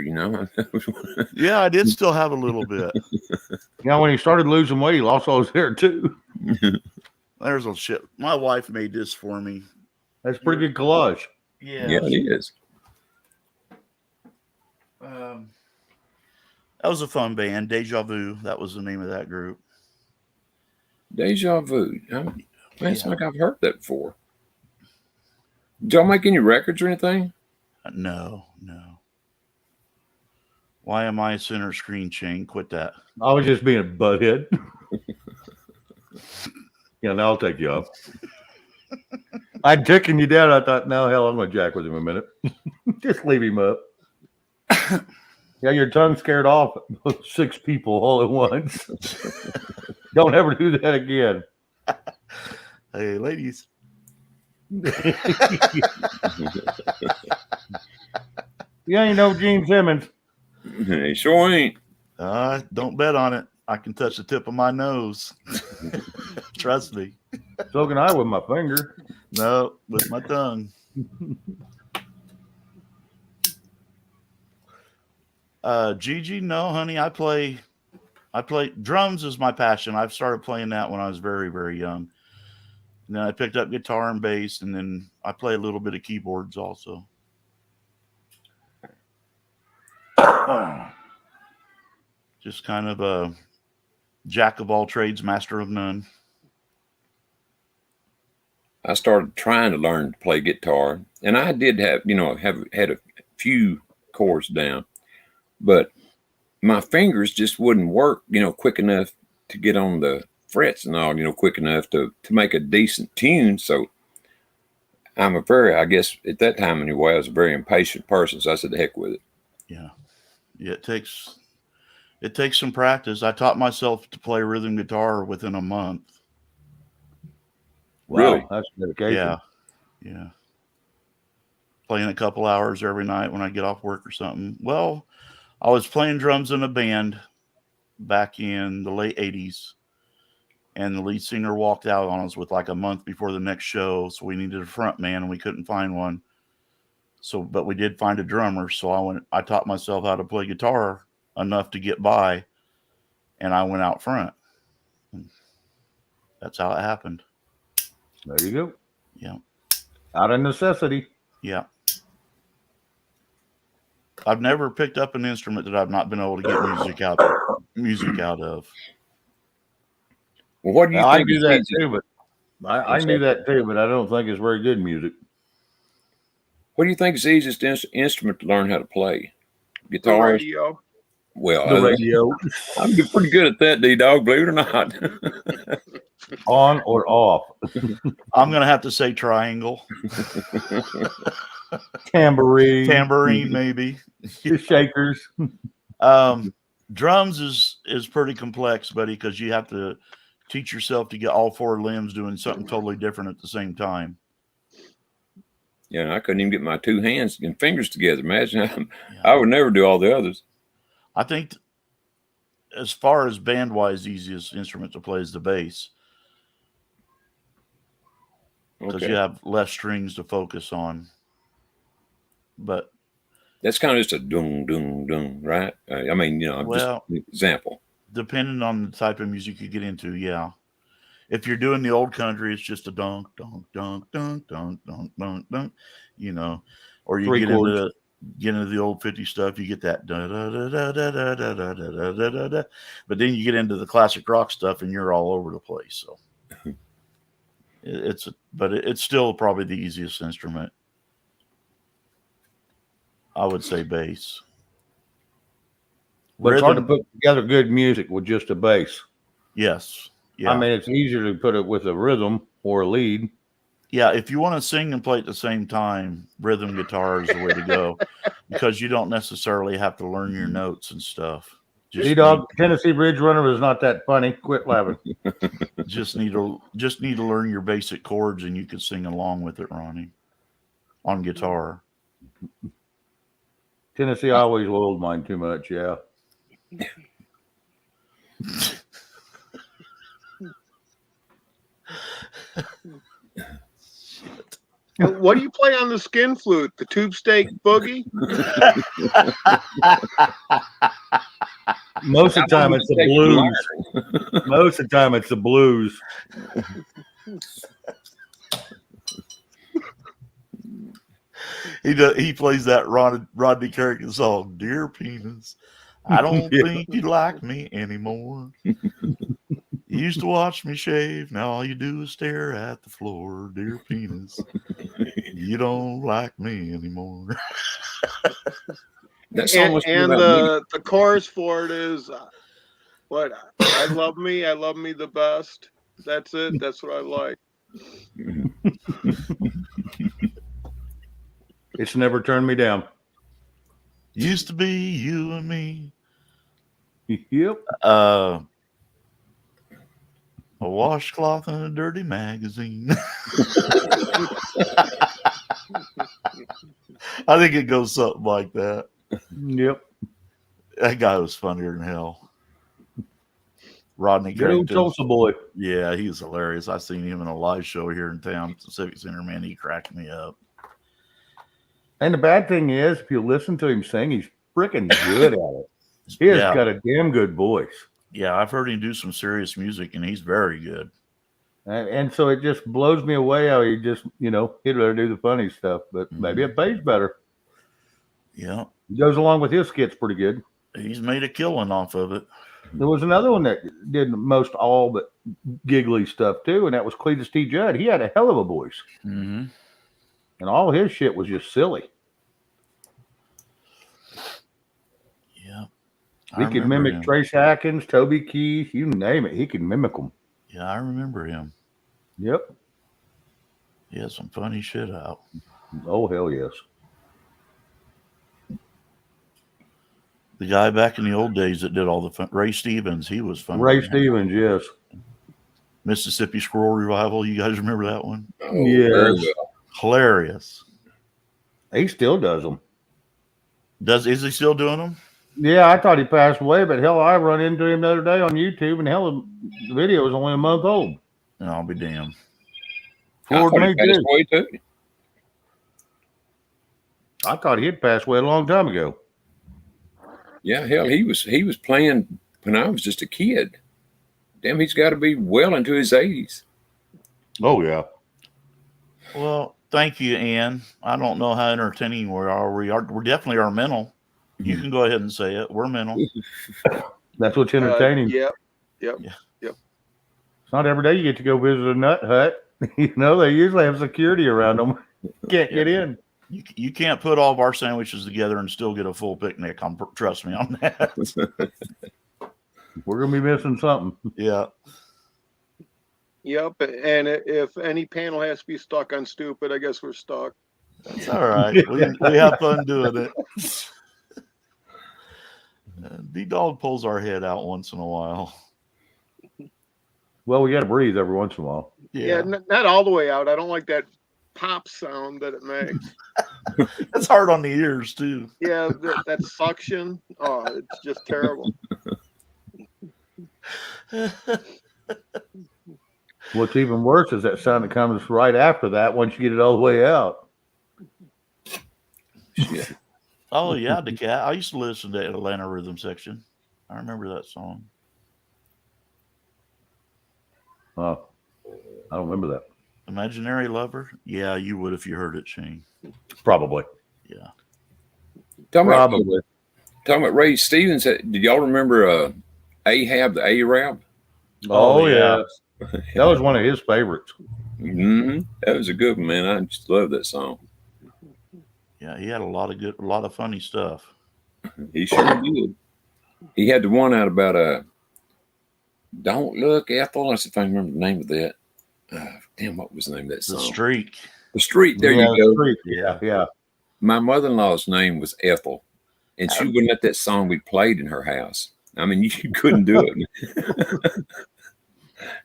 Yeah, I did still have a little bit. When he started losing weight, he lost all his hair too. There's a shit. My wife made this for me. That's pretty good collage. Yeah. Yeah, it is. That was a fun band. Deja Vu. That was the name of that group. Deja Vu. It's like I've heard that before. Did y'all make any records or anything? No. Why am I center screen chain? Quit that. I was just being a butthead. Now I'll take you up. I'd taken you down. I thought, no, hell, I'm going to jack with him a minute. Just leave him up. Yeah, your tongue scared off 6 people all at once. Don't ever do that again. Hey, ladies. Yeah, Gene Simmons. He sure ain't. Don't bet on it. I can touch the tip of my nose. Trust me. So can I with my finger. No, with my tongue. Gigi, no, honey. I play drums is my passion. I've started playing that when I was very, very young. And then I picked up guitar and bass, and then I play a little bit of keyboards also. Just kind of Jack of all trades, master of none. I started trying to learn to play guitar, and I did have had a few chords down, but my fingers just wouldn't work, quick enough to get on the frets and all, quick enough to make a decent tune. So I guess at that time anyway, I was a very impatient person. So I said, the heck with it. Yeah. It takes some practice. I taught myself to play rhythm guitar within a month. Wow, Really? that's dedication. Yeah. Yeah. Playing a couple hours every night when I get off work or something. Well, I was playing drums in a band back in the late 80s, and the lead singer walked out on us with like a month before the next show. So we needed a front man and we couldn't find one. So, but we did find a drummer. So I taught myself how to play guitar enough to get by, and I went out front. That's how it happened. There you go. Yeah. Out of necessity. Yeah. I've never picked up an instrument that I've not been able to get music out of. Well, what do you Now, I think? do is that easy? too, but I knew that too, but I don't think it's very good music. What do you think is the easiest instrument to learn how to play? The Guitar. radio. Well, The radio, I'm pretty good at that, D-Dog, believe it or not. on or off, I'm going to have to say triangle. tambourine, Maybe. the shakers. Drums is pretty complex, buddy, because you have to teach yourself to get all four limbs doing something totally different at the same time. Yeah, I couldn't even get my two hands and fingers together. Imagine, I would never do all the others. I think as far as band-wise, the easiest instrument to play is the bass, because you have less strings to focus on. But that's kind of just a dung, dung, dung, right? I mean, well, just an example. Depending on the type of music you get into, yeah. If you're doing the old country, it's just a dunk, dunk, dunk, dunk, dunk, dunk, dunk, dunk, or you get into the old 50 stuff, you get that da da da da da da da da da da da da. But then you get into the classic rock stuff and you're all over the place. So it's still probably the easiest instrument. I would say bass. But it's hard to put together good music with just a bass. Yes. Yeah. I mean, it's easier to put it with a rhythm or a lead. Yeah, if you want to sing and play at the same time, rhythm guitar is the way to go, because you don't necessarily have to learn your notes and stuff. D-Dog, Tennessee Bridge Runner is not that funny. Quit laughing. Just need to learn your basic chords, and you can sing along with it, Ronnie, on guitar. Tennessee, I always oiled mine too much. Yeah. What do you play on the skin flute? The tube steak boogie? Most of the time it's the blues. Most of the time it's the blues. He plays that Rodney Carrington song, "Dear Penis, I don't think you like me anymore. You used to watch me shave. Now all you do is stare at the floor. Dear penis, you don't like me anymore." That song was and the chorus for it is what? I love me the best. That's it. That's what I like. It's never turned me down. Used to be you and me. Yep. A washcloth and a dirty magazine. I think it goes something like that. Yep. That guy was funnier than hell. Rodney Good old Carrington. Tulsa boy. Yeah, he was hilarious. I seen him in a live show here in town at the Civic Center. Man, he cracked me up. And the bad thing is, if you listen to him sing, he's freaking good at it. He has got a damn good voice. Yeah, I've heard him do some serious music, and he's very good. And so it just blows me away how he just, he'd rather do the funny stuff, but maybe it pays better. Yeah. He goes along with his skits pretty good. He's made a killing off of it. There was another one that did most all but giggly stuff too, and that was Cletus T. Judd. He had a hell of a voice, Mm-hmm. and all his shit was just silly. Yeah. He could mimic him. Trace Atkins, Toby Keith, you name it. He could mimic them. Yeah, I remember him. Yep. He had some funny shit out. Oh, hell yes. The guy back in the old days that did all the fun, Ray Stevens, he was funny. Ray Stevens, yes. Mississippi Squirrel Revival. You guys remember that one? Oh, Yes. very well. Hilarious. He still does them. Is he still doing them? Yeah, I thought he passed away, but hell, I run into him the other day on YouTube, and hell, the video is only a month old. No, I'll be damned. I Ford thought he me passed too. away too. I thought he had passed away a long time ago. Yeah, hell, he was playing when I was just a kid. Damn, he's got to be well into his 80s. Oh yeah. Well, thank you, Ann. I don't know how entertaining we are. We're definitely are mental. You can go ahead and say it. We're mental. That's what's entertaining. Yep. It's not every day you get to go visit a nut hut. You know, they usually have security around them. Can't get in. You can't put all of our sandwiches together and still get a full picnic. Trust me on that. We're gonna be missing something. Yeah. Yep. And if any panel has to be stuck on stupid, I guess we're stuck. That's all right. We have fun doing it. D-Dog pulls our head out once in a while. Well, we got to breathe every once in a while. Yeah, not all the way out. I don't like that pop sound that it makes. That's hard on the ears too. Yeah, that suction. Oh, it's just terrible. What's even worse is that sound that comes right after that once you get it all the way out. Shit. Oh yeah, the cat. I used to listen to Atlanta Rhythm Section. I remember that song. Oh, I don't remember that. Imaginary Lover? Yeah, you would if you heard it, Shane. Probably. Yeah. Talking about Ray Stevens, did y'all remember Ahab the Arab? Oh, yeah. yeah. That was one of his favorites. Mm-hmm. That was a good one, man. I just love that song. Yeah, he had a lot of funny stuff. He sure did. He had the one out about Don't Look, Ethel. Let's see if I can remember the name of that. Damn, what was the name of that The song? Streak. The Street. There Yeah, you go. Street. Yeah, yeah. My mother-in-law's name was Ethel, and she wouldn't let that song be played in her house. I mean, you couldn't do it.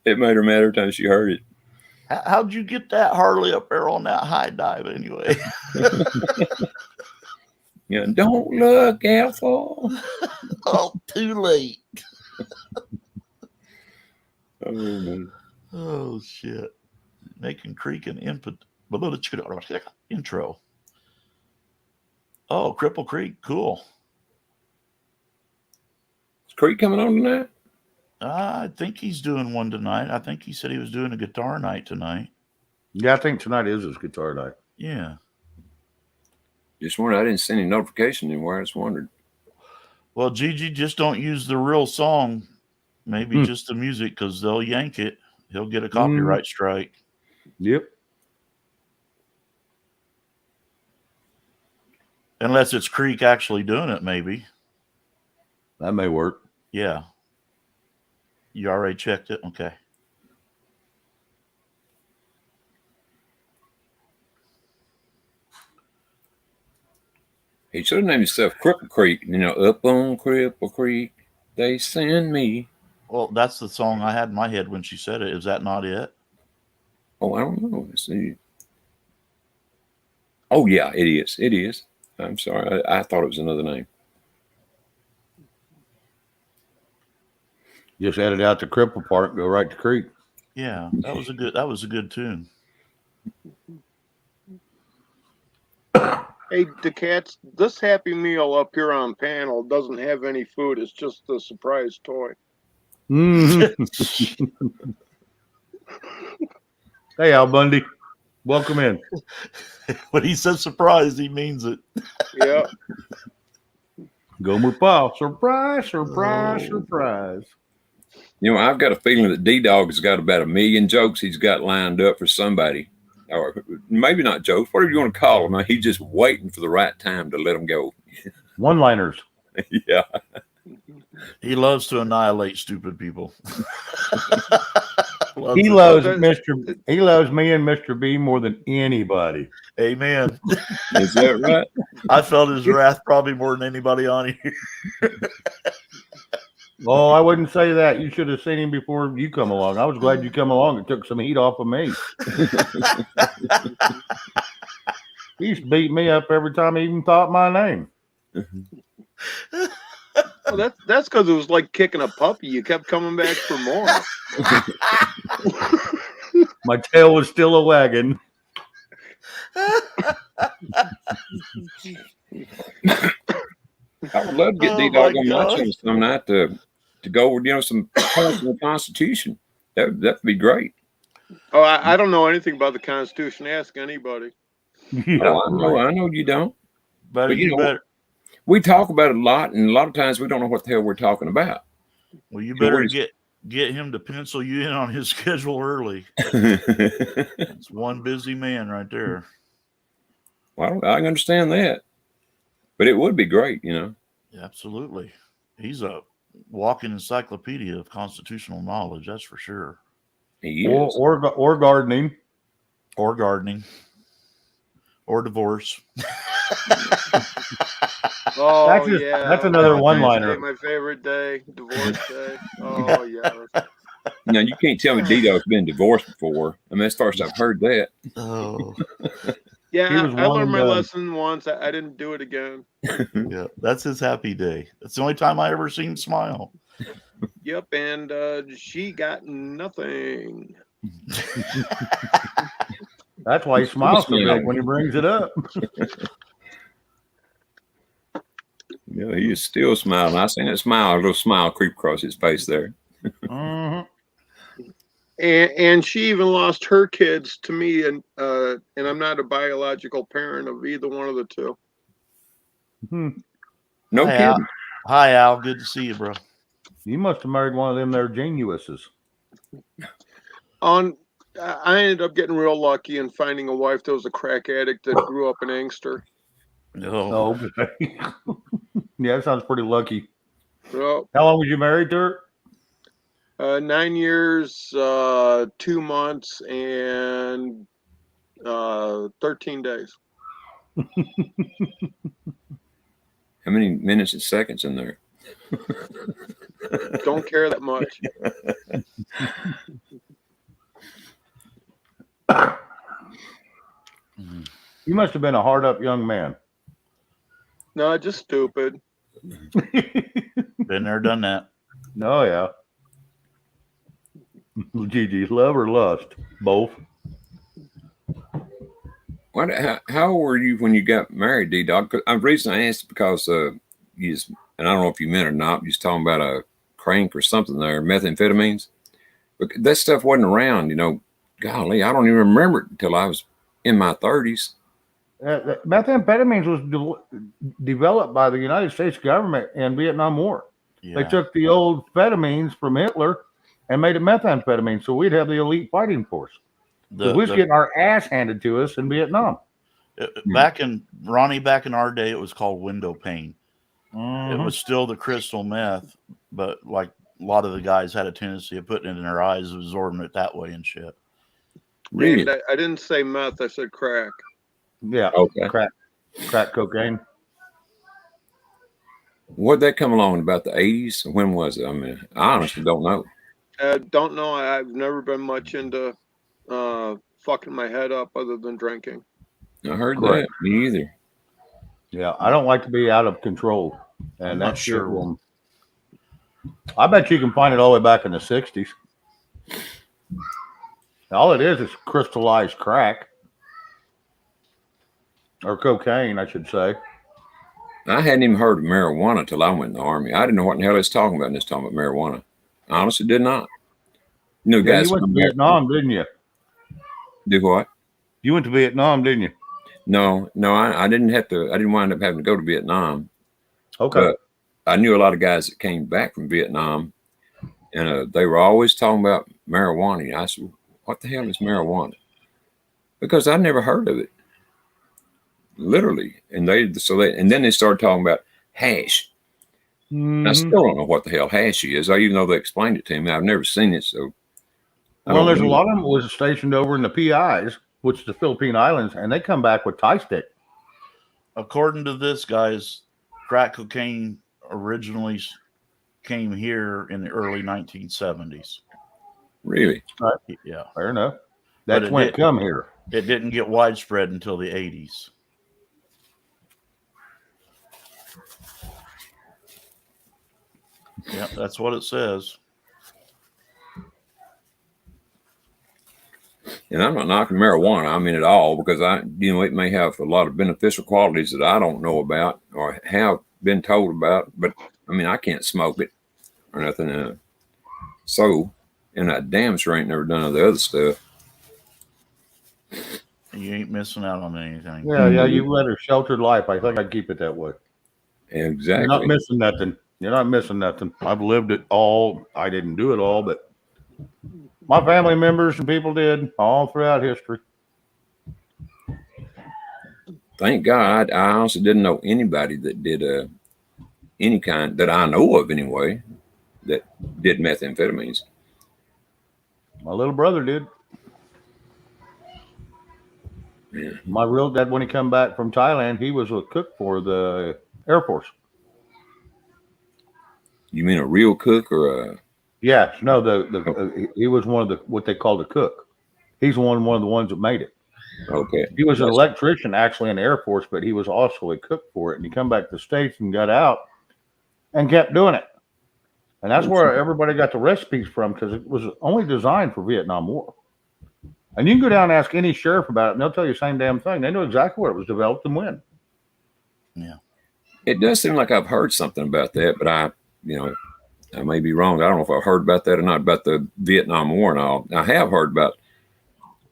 It made her mad every time she heard it. How'd you get that Harley up there on that high dive anyway? Yeah, don't look, Ethel. Oh, too late. Oh, man. Oh shit. Making Creek an intro. Oh, Cripple Creek, cool. Is Creek coming on tonight? I think he's doing one tonight. I think he said he was doing a guitar night tonight. Yeah, I think tonight is his guitar night. Yeah. Just wondered. I didn't see any notification anywhere. I just wondered. Well, Gigi, just don't use the real song. Maybe just the music, because they'll yank it. He'll get a copyright strike. Yep. Unless it's Creek actually doing it, maybe. That may work. Yeah. You already checked it? Okay. He should have named himself Cripple Creek. You know, up on Cripple Creek, they send me. Well, that's the song I had in my head when she said it. Is that not it? Oh, I don't know. Let's see. Oh, yeah, it is. It is. I'm sorry. I thought it was another name. Just edit out the cripple part and go right to Creek. Yeah, that was a good tune. Hey, the cats, this Happy Meal up here on panel doesn't have any food. It's just a surprise toy. Mhm. Hey, Al Bundy. Welcome in. When he says surprise, he means it. Yeah. Gomer Pyle. Surprise, surprise, surprise. You know, I've got a feeling that D-Dog has got about 1 million jokes he's got lined up for somebody. Or maybe not jokes, whatever you want to call them. He's just waiting for the right time to let them go. One-liners. Yeah. He loves to annihilate stupid people. He loves He loves me and Mr. B more than anybody. Amen. Is that right? I felt his wrath probably more than anybody on here. Oh, I wouldn't say that. You should have seen him before you come along. I was glad you come along. It took some heat off of me. He used to beat me up every time he even thought my name. Well, that's because it was like kicking a puppy. You kept coming back for more. My tail was still a wagging. I would love to get Oh, D-Dog my on my God. channel some night to go over, some points in the Constitution. That'd be great. Oh, I don't know anything about the Constitution. Ask anybody. Yeah, Oh, I know you don't. But But you you know- better. We talk about it a lot, and a lot of times we don't know what the hell we're talking about. Well, you So better what is- get him to pencil you in on his schedule early. Well, It's one busy man right there. I can understand that, but it would be great, Absolutely. He's a walking encyclopedia of constitutional knowledge, that's for sure. He is. or gardening. Or gardening. Or divorce. Oh, That's another Valentine's one-liner. Day, my favorite day, divorce day. Oh, yeah. Now you can't tell me D-Dog's been divorced before. I mean, that's the first I've heard that. Oh, Yeah, He was I one learned my and done. lesson once. I didn't do it again. yeah. That's his happy day. That's the only time I ever seen him smile. Yep, and she got nothing. That's why he smiles so big when he brings it up. Yeah, he is still smiling. I seen that smile, a little smile creep across his face there. Mhm. And she even lost her kids to me, and I'm not a biological parent of either one of the two. Hmm. No Hi, kidding. Al. Hi, Al. Good to see you, bro. You must have married one of them there genuuses. I ended up getting real lucky and finding a wife that was a crack addict that grew up in Inkster. No. Oh, okay. Yeah, that sounds pretty lucky. So, How long was you married to her? 9 years, 2 months, and 13 days. How many minutes and seconds in there? Don't care that much. You must have been a hard up young man. No, just stupid. Been there, done that. Oh, yeah. Gigi, love or lust? Both. How old were you when you got married, D-Dog? The reason I asked because and I don't know if you meant it or not, you was talking about a crank or something there, methamphetamines. But that stuff wasn't around, golly, I don't even remember it until I was in my 30s. Methamphetamines was developed by the United States government in Vietnam War. Yeah. They took the old amphetamines from Hitler and made it methamphetamine, so we'd have the elite fighting force. The- We was the- getting our ass handed to us in Vietnam. back in our day, it was called window pane. It Mhm. was still the crystal meth, but like a lot of the guys had a tendency of putting it in their eyes, absorbing it that way and shit. Really? And I didn't say meth, I said crack. Yeah, Okay. crack cocaine. What'd that come along about the 80s? When was it? I mean, I honestly don't know. Don't know. I've never been much into fucking my head up other than drinking. I heard Correct. that. Me either. Yeah, I don't like to be out of control, I'm and not that's sure. sure. I bet you can find it all the way back in the '60s. All it is crystallized crack or cocaine, I should say. I hadn't even heard of marijuana until I went in the Army. I didn't know what in the hell they was talking about in this talking about marijuana. I honestly did not. Yeah, Guys, you went to Vietnam, didn't you? do what? You went to Vietnam, didn't you? No, I didn't have to. I didn't wind up having to go to Vietnam. Okay. But I knew a lot of guys that came back from Vietnam, and they were always talking about marijuana. I said, "What the hell is marijuana?" Because I never heard of it, literally. And then they started talking about hash. I still don't know what the hell hash is. Even though they explained it to me, I've never seen it. So, Well, there's a lot of them was stationed over in the PIs, which is the Philippine Islands, and they come back with Thai stick. According to this, guys, crack cocaine originally came here in the early 1970s. Really? Yeah. Fair enough. But That's when it come here. It didn't get widespread until the 80s. Yeah, that's what it says. And I'm not knocking marijuana, I mean, at all, because it may have a lot of beneficial qualities that I don't know about or have been told about. But I mean, I can't smoke it or nothing. And I damn sure ain't never done all the other stuff. You ain't missing out on anything. Yeah, you led a sheltered life. I think I'd keep it that way. Exactly. You're not missing nothing. You're not missing nothing. I've lived it all. I didn't do it all, but my family members and people did all throughout history. Thank God, I honestly didn't know anybody that did any kind that I know of anyway that did methamphetamines. My little brother did. Yeah. My real dad, when he come back from Thailand, he was a cook for the Air Force. You mean a real cook or a? Yes, no, he was one of the what they called a cook. He's one of the ones that made it. Okay. He was an electrician actually in the Air Force, but he was also a cook for it. And he come back to the States and got out and kept doing it. And that's where everybody got the recipes from, because it was only designed for Vietnam War. And you can go down and ask any sheriff about it, and they'll tell you the same damn thing. They know exactly where it was developed and when. Yeah. It does seem like I've heard something about that, but I may be wrong. I don't know if I've heard about that or not, about the Vietnam War and all. I have heard about,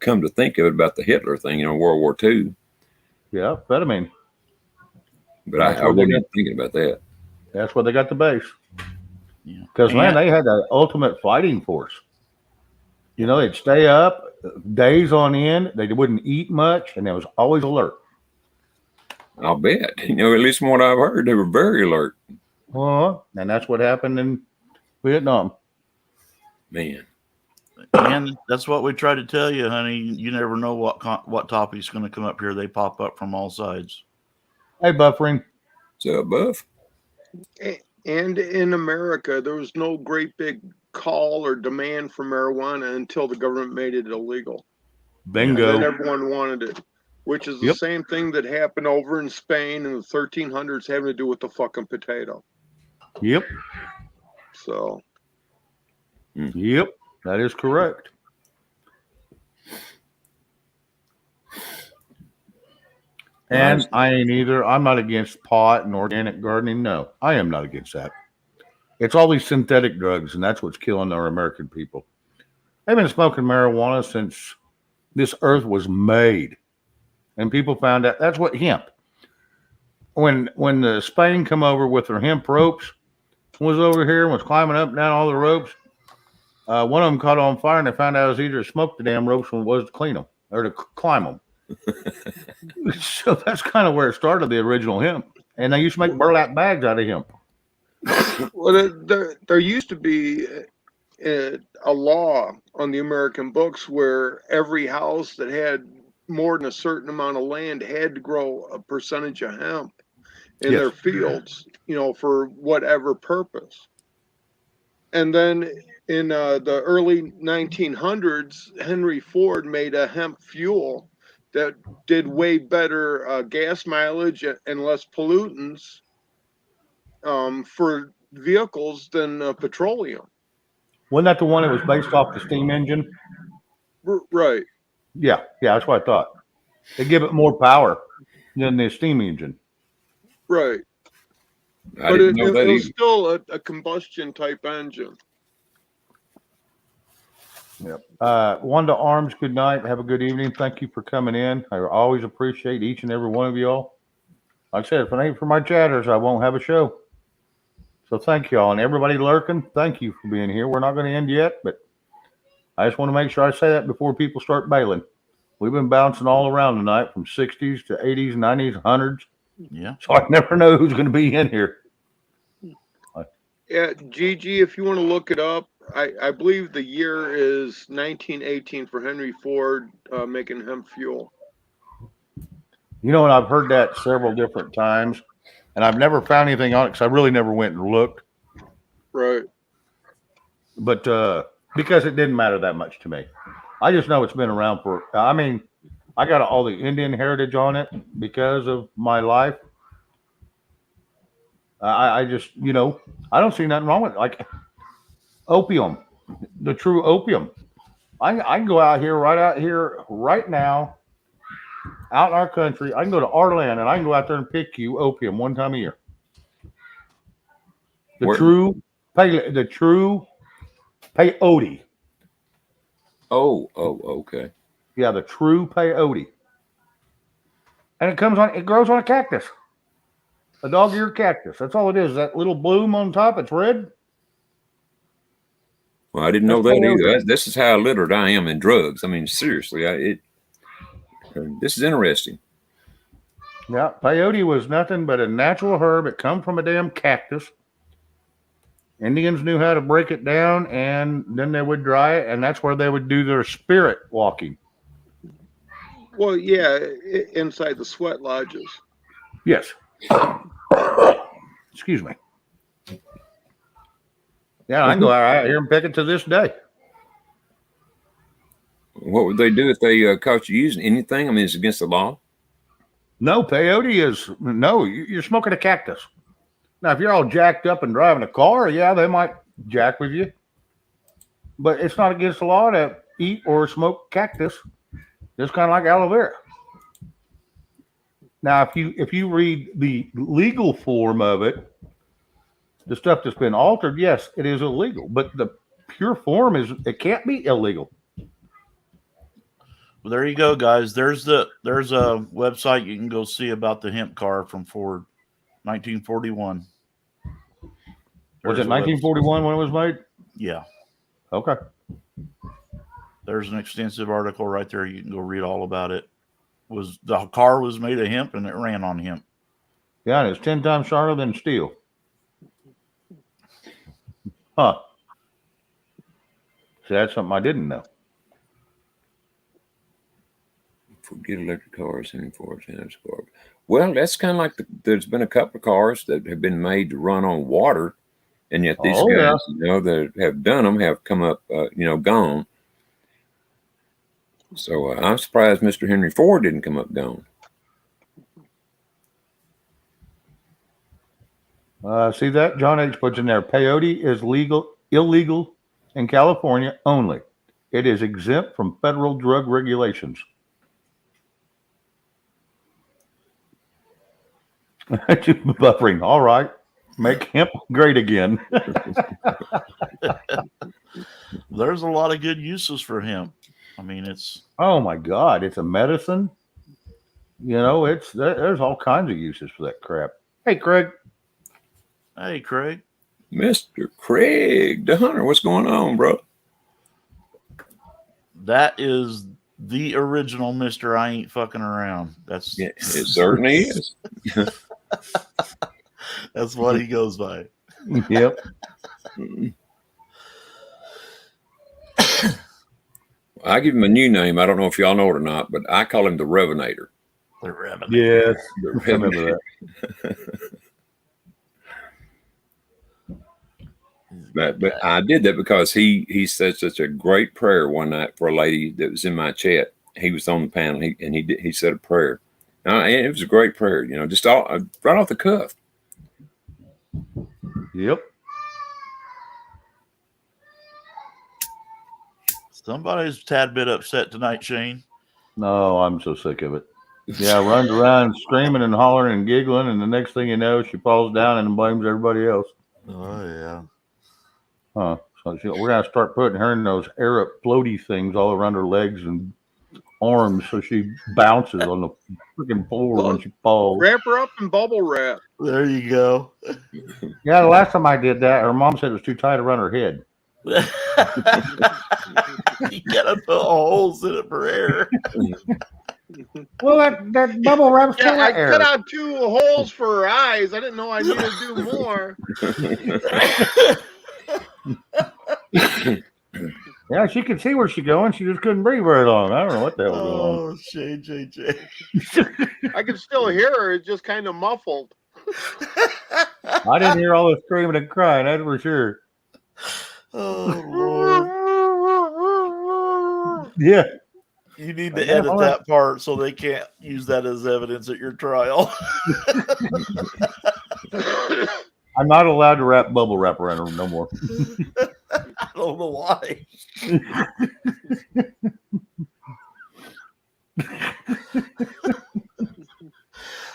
come to think of it, about the Hitler thing, World War II. Yeah, amphetamine. But I wasn't even thinking about that. That's where they got the base. Yeah. Because, man, they had the ultimate fighting force. They'd stay up days on end. They wouldn't eat much, and they was always alert. I'll bet. At least from what I've heard, they were very alert. And that's what happened in Vietnam. Man. And that's what we try to tell you, honey. You never know what topic's going to come up here. They pop up from all sides. Hey, Buffering. What's up, Buff? And in America, there was no great big call or demand for marijuana until the government made it illegal. Bingo. And then everyone wanted it, which is the same thing that happened over in Spain in the 1300s, having to do with the fucking potato. Yep. So. Yep, that is correct. And I ain't either. I'm not against pot and organic gardening. No, I am not against that. It's all these synthetic drugs, and that's what's killing our American people. They've been smoking marijuana since this earth was made. And people found out that's what hemp. When the Spain come over with their hemp ropes, was over here and was climbing up and down all the ropes, one of them caught on fire, and they found out it was either to smoke the damn ropes or it was to clean them or to climb them. So that's kind of where it started, the original hemp. And they used to make burlap bags out of hemp. Well, there used to be a law on the American books where every house that had more than a certain amount of land had to grow a percentage of hemp in their fields, for whatever purpose. And then in the early 1900s, Henry Ford made a hemp fuel that did way better gas mileage and less pollutants for vehicles than petroleum. Wasn't that the one that was based off the steam engine? Right. Yeah, that's what I thought. They give it more power than the steam engine. Right. But it was still a combustion type engine. Yep. Wanda Arms, good night. Have a good evening. Thank you for coming in. I always appreciate each and every one of y'all. Like I said, if it ain't for my chatters, I won't have a show. So thank y'all. And everybody lurking, thank you for being here. We're not going to end yet, but I just want to make sure I say that before people start bailing. We've been bouncing all around tonight from 60s to 80s, 90s, 100s. Yeah. So I never know who's going to be in here. Yeah, Gigi, if you want to look it up, I believe the year is 1918 for Henry Ford making hemp fuel. You know, and I've heard that several different times, and I've never found anything on it because I really never went and looked. Right. But because it didn't matter that much to me. I just know it's been around for, I mean, I got all the Indian heritage on it because of my life. I just, you know, I don't see nothing wrong with it. Like opium, the true opium. I can go out here right now, out in our country. I can go to our land and I can go out there and pick you opium one time a year. The Where- true peyote. Oh, okay. Yeah, the true peyote. And it grows on a cactus. A dog-eared cactus. That's all it is. That little bloom on top, it's red. Well, I didn't know That's that either. peyote. This is how literate I am in drugs. I mean, seriously, this is interesting. Yeah, peyote was nothing but a natural herb. It come from a damn cactus. Indians knew how to break it down, and then they would dry it, and that's where they would do their spirit walking. Well, yeah, inside the sweat lodges. Yes. Excuse me. Yeah, I can go out here and pick it to this day. What would they do if they caught you using anything? I mean, it's against the law. No, peyote is no. You're smoking a cactus. Now, if you're all jacked up and driving a car, yeah, they might jack with you. But it's not against the law to eat or smoke cactus. Just kind of like aloe vera. Now, if you read the legal form of it, the stuff that's been altered, yes, it is illegal. But the pure form it can't be illegal. Well, there you go, guys. There's a website you can go see about the hemp car from Ford, 1941. Was it There's a website. 1941 when it was made? Yeah. Okay. There's an extensive article right there. You can go read all about it. The car was made of hemp and it ran on hemp. Yeah, and it's 10 times sharper than steel. Huh. See, that's something I didn't know. Forget electric cars, Henry Ford's car. Well, that's kind of like there's been a couple of cars that have been made to run on water, and yet these guys, that have done them have come up, gone. So I'm surprised Mr. Henry Ford didn't come up gone. See that? John H. puts in there, peyote is illegal in California only. It is exempt from federal drug regulations. Buffering. All right. Make hemp great again. There's a lot of good uses for hemp. I mean, it's... Oh, my God. It's a medicine. There's all kinds of uses for that crap. Hey, Craig. Hey, Craig. Mr. Craig the Hunter, what's going on, bro? That is the original Mr. I Ain't Fucking Around. That's Yeah, it certainly is. That's what he goes by. Yep. I give him a new name. I don't know if y'all know it or not, but I call him the Revenator. The Revenant. Yes. The I remember that. But I did that because he said such a great prayer one night for a lady that was in my chat. He was on the panel, and he said a prayer. And it was a great prayer, just right off the cuff. Yep. Somebody's a tad bit upset tonight, Shane. No, I'm so sick of it. Yeah, runs around screaming and hollering and giggling, and the next thing you know, she falls down and blames everybody else. Oh, yeah. Huh. So we're going to start putting her in those Arab floaty things all around her legs and arms so she bounces on the freaking floor when she falls. Wrap her up in bubble wrap. There you go. Yeah, the last time I did that, her mom said it was too tight around her head. You gotta put holes in it for air. Well, that bubble wrap's full Yeah, I of air. cut out 2 holes for her eyes. I didn't know I needed to do more. Yeah, she could see where she's going. She just couldn't breathe very long. I don't know what the hell was going on. Oh, JJJ. I can still hear her. It's just kind of muffled. I didn't hear all the screaming and crying, that's for sure. Oh, Lord. Yeah. You need to edit that part so they can't use that as evidence at your trial. I'm not allowed to wrap bubble wrap around her no more. I don't know why.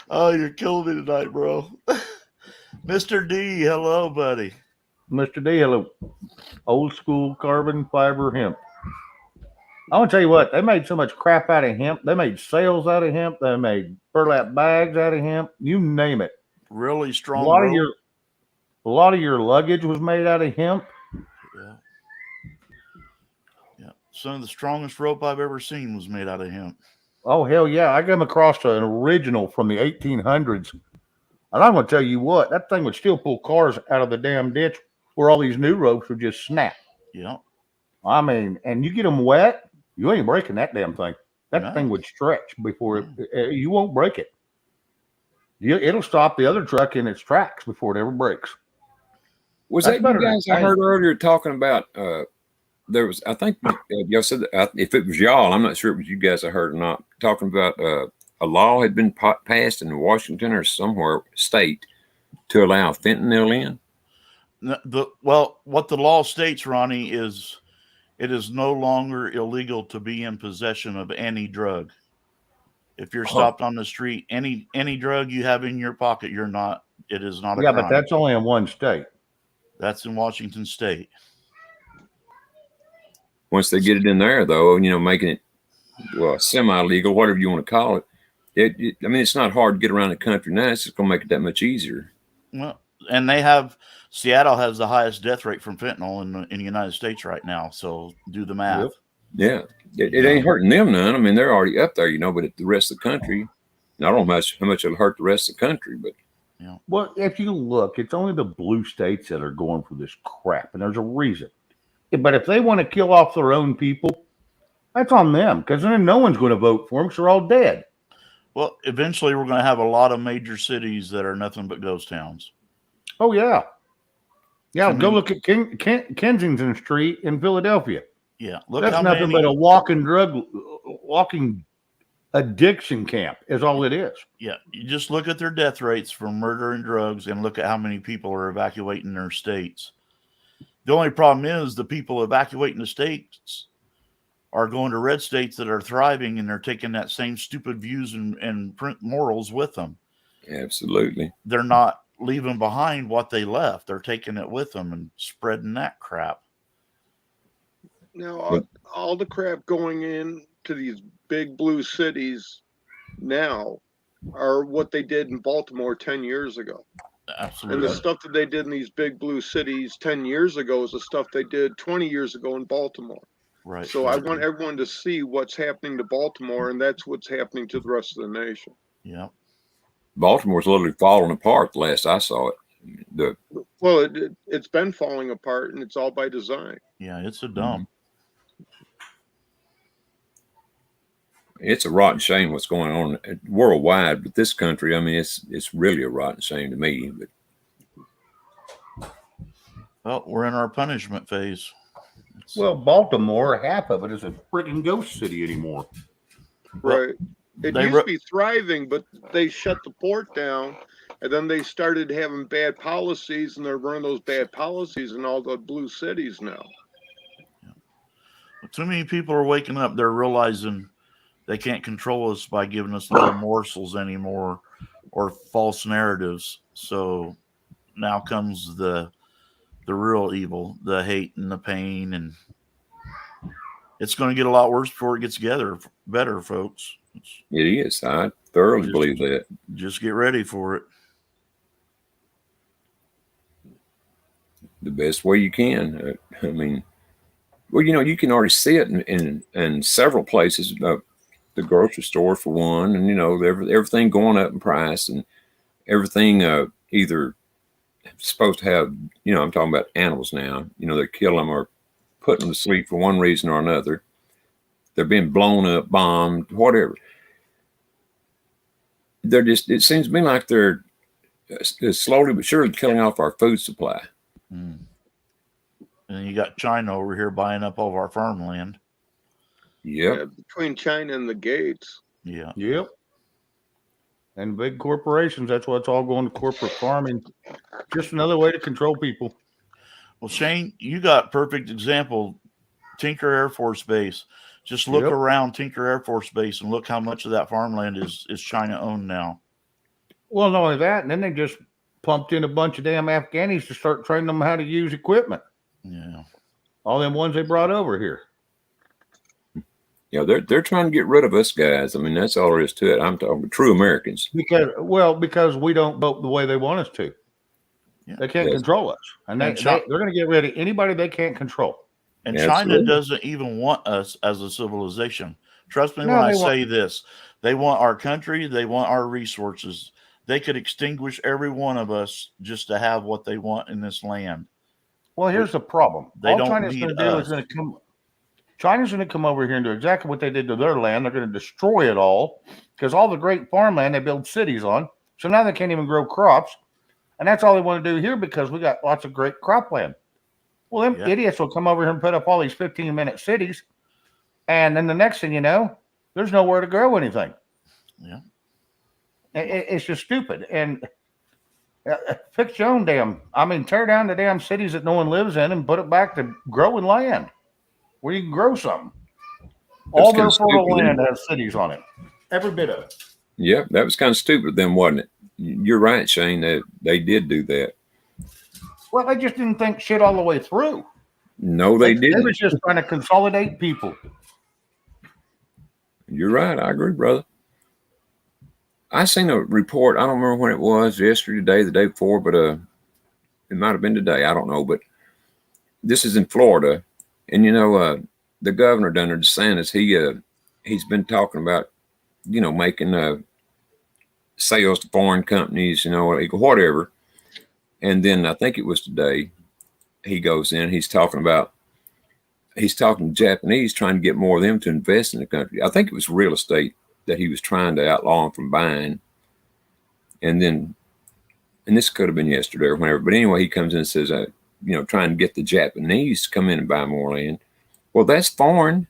Oh, you're killing me tonight, bro. Mr. D, hello, buddy. Mr. D, hello. Old school carbon fiber hemp. I want to tell you what, they made so much crap out of hemp. They made sails out of hemp. They made burlap bags out of hemp. You name it. Really A strong. lot rope. a lot of your luggage was made out of hemp. Yeah. Yeah. Some of the strongest rope I've ever seen was made out of hemp. Oh, hell yeah. I came across an original from the 1800s. And I'm going to tell you what, that thing would still pull cars out of the damn ditch where all these new ropes would just snap. Yeah. I mean, and you get them wet, you ain't breaking that damn thing. That No. thing would stretch before you won't break it. It'll stop the other truck in its tracks before it ever breaks. Was That's that better you than guys I tank. heard earlier talking about? There was, I think, y'all said that, if it was y'all, I'm not sure it was you guys I heard or not, talking about a law had been passed in Washington or somewhere state to allow fentanyl in. Well, what the law states, Ronnie, is it is no longer illegal to be in possession of any drug. If you're stopped on the street, any drug you have in your pocket, it is not a crime. But that's only in one state. That's in Washington State. Once they get it in there, though, making it semi-legal, whatever you want to call it. I mean, it's not hard to get around the country now. It's just going to make it that much easier. Well, and Seattle has the highest death rate from fentanyl in the United States right now. So do the math. Yep. Yeah, it ain't hurting them none. I mean, they're already up there, but the rest of the country, I don't know how much it'll hurt the rest of the country, but. Well, if you look, it's only the blue states that are going for this crap, and there's a reason. But if they want to kill off their own people, that's on them, because then no one's going to vote for them because they're all dead. Well, eventually we're going to have a lot of major cities that are nothing but ghost towns. Oh, yeah. Yeah, go look at Kensington Street in Philadelphia. Yeah. Look That's how nothing many, but a walking addiction camp is all it is. Yeah. You just look at their death rates for murder and drugs and look at how many people are evacuating their states. The only problem is the people evacuating the states are going to red states that are thriving, and they're taking that same stupid views and morals with them. Absolutely. They're not leaving behind what they left. They're taking it with them and spreading that crap. Now, all the crap going in to these big blue cities now are what they did in Baltimore 10 years ago. Absolutely. And the stuff that they did in these big blue cities 10 years ago is the stuff they did 20 years ago in Baltimore. Right. So I want everyone to see what's happening to Baltimore, and that's what's happening to the rest of the nation. Yeah. Baltimore's literally falling apart the last I saw it. Well, it's been falling apart, and it's all by design. Yeah, it's a dump. It's a rotten shame what's going on worldwide, but this country, I mean, it's really a rotten shame to me. But Well, we're in our punishment phase. Well, Baltimore, half of it is a freaking ghost city anymore. Right. It They used to be thriving, but they shut the port down, and then they started having bad policies, and they're running those bad policies in all the blue cities now. Too many people are waking up. They're realizing they can't control us by giving us little morsels anymore or false narratives. So now comes the real evil, the hate and the pain, and It's going to get a lot worse before it gets better, folks. It is. I thoroughly believe that. Just get ready for it. The best way you can. I mean, well, you can already see it in several places. The grocery store, for one, and everything going up in price, and everything either supposed to have. I'm talking about animals now. They kill them or put them to sleep for one reason or another. They're being blown up, bombed, whatever. They're just. It seems to me like they're slowly but surely killing off our food supply. And you got China over here buying up all of our farmland. Yep. Yeah, between China and the Gates. Yeah. Yep. And big corporations, that's why it's all going to corporate farming. Just another way to control people. Well, Shane, you got perfect example. Tinker Air Force Base. Just look Yep. around Tinker Air Force Base and look how much of that farmland is China owned now. Well, not only that, and then they just pumped in a bunch of damn Afghanis to start training them how to use equipment. Yeah. All them ones they brought over here. They're trying to get rid of us guys. I mean, that's all there is to it. I'm talking true Americans. Because we don't vote the way they want us to. Yeah. They can't control us. And they're going to get rid of anybody they can't control. And Yeah, China absolutely. doesn't even want us as a civilization. Trust me No, when I they want- say this. They want our country. They want our resources. They could extinguish every one of us just to have what they want in this land. Well, here's the problem. They All don't China's need going to do us. is going to come. China's going to come over here and do exactly what they did to their land. They're going to destroy it all because all the great farmland they build cities on. So now they can't even grow crops. And that's all they want to do here because we got lots of great cropland. Well, them Yeah. idiots will come over here and put up all these 15-minute cities. And then the next thing you know, there's nowhere to grow anything. Yeah. It's just stupid. And fix your own tear down the damn cities that no one lives in and put it back to growing land where you can grow something. All their kinda fertile stupid, land has cities on it. Every bit of it. Yeah, that was kind of stupid of them, wasn't it? You're right, Shane. They did do that. Well, they just didn't think shit all the way through. No, they They didn't. was just trying to consolidate people. You're right. I agree, brother. I seen a report. I don't remember when it was, yesterday, today, the day before, but it might have been today. I don't know. But this is in Florida, and the governor down there, DeSantis, he's been talking about making sales to foreign companies, whatever. And then I think it was today, he goes in. He's talking to Japanese, trying to get more of them to invest in the country. I think it was real estate that he was trying to outlaw them from buying. And this could have been yesterday or whenever. But anyway, he comes in and says, trying to get the Japanese to come in and buy more land. Well, that's foreign.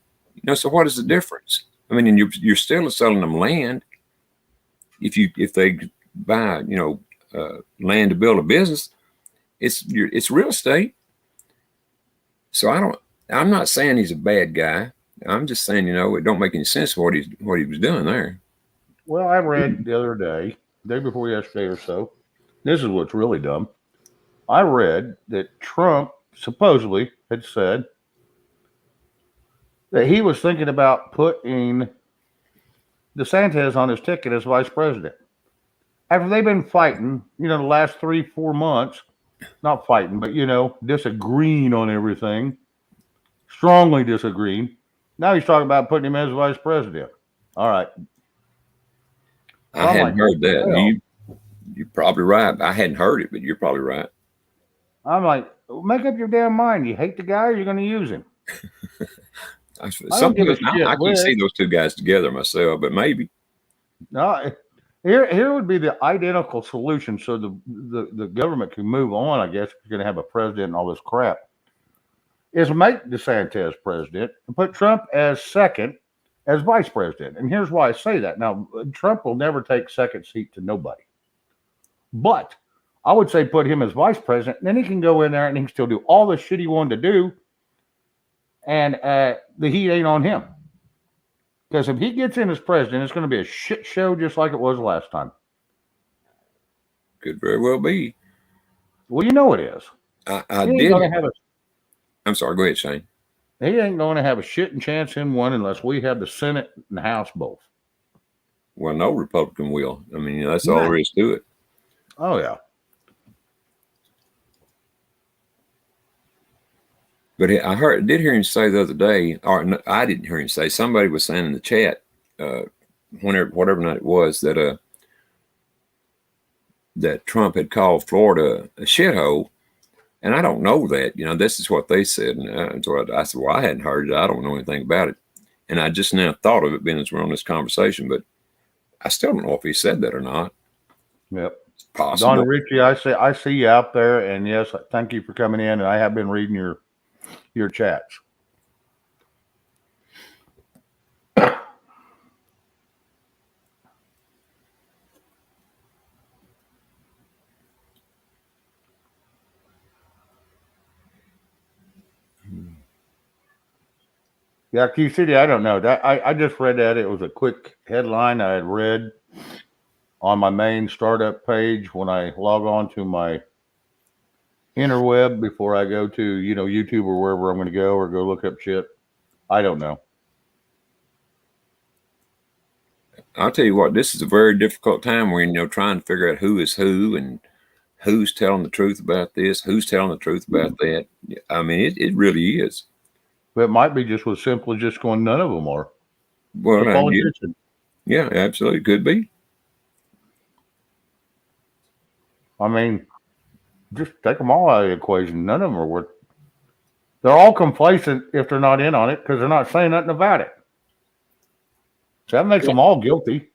So what is the difference? I mean, and you're still selling them land. If they buy, land to build a business, it's real estate. So I'm not saying he's a bad guy. I'm just saying, it don't make any sense what he was doing there. Well, I read the other day before yesterday or so. This is what's really dumb. I read that Trump supposedly had said that he was thinking about putting DeSantis on his ticket as vice president. After they've been fighting, the last 3-4 months, not fighting, but, disagreeing on everything, strongly disagreeing. Now he's talking about putting him as vice president. All right. I hadn't heard that. Well, You're probably right. I hadn't heard it, but you're probably right. I'm like, make up your damn mind. You hate the guy or you're going to use him? Sometimes give a shit I can which. see those two guys together myself, but maybe. No, here would be the identical solution so the government can move on, I guess, if you're going to have a president and all this crap, is make DeSantis president and put Trump as second as vice president. And here's why I say that. Now, Trump will never take second seat to nobody. But I would say put him as vice president, and then he can go in there and he can still do all the shit he wanted to do, and the heat ain't on him. Because if he gets in as president, it's going to be a shit show just like it was last time. Could very well be. Well, you know it is. I He ain't did. gonna have a- I'm sorry. Go ahead, Shane. He ain't going to have a shitting chance in one unless we have the Senate and the House both. Well, no Republican will. I mean, that's all there is to it. Oh, yeah. But did hear him say the other day, or no, I didn't hear him say. Somebody was saying in the chat, whatever night it was, that that Trump had called Florida a shithole, and I don't know that. This is what they said, and so I said, well, I hadn't heard it. I don't know anything about it, and I just now thought of it being as we're on this conversation, but I still don't know if he said that or not. Yep. It's possible. Don Ritchie, I see you out there, and yes, thank you for coming in, and I have been reading your chats. Yeah, Q City, I don't know. That I just read that. It was a quick headline I had read on my main startup page when I log on to my interweb before I go to, YouTube or wherever I'm going to go or go look up shit. I don't know. I'll tell you what, this is a very difficult time when you're trying to figure out who is who and who's telling the truth about this, who's telling the truth about that. I mean, it really is. But it might be just as simple as just going, none of them are. Well, Politician. yeah, absolutely could be. I mean, just take them all out of the equation. None of them are worth. They're all complacent if they're not in on it because they're not saying nothing about it. So that makes them all guilty.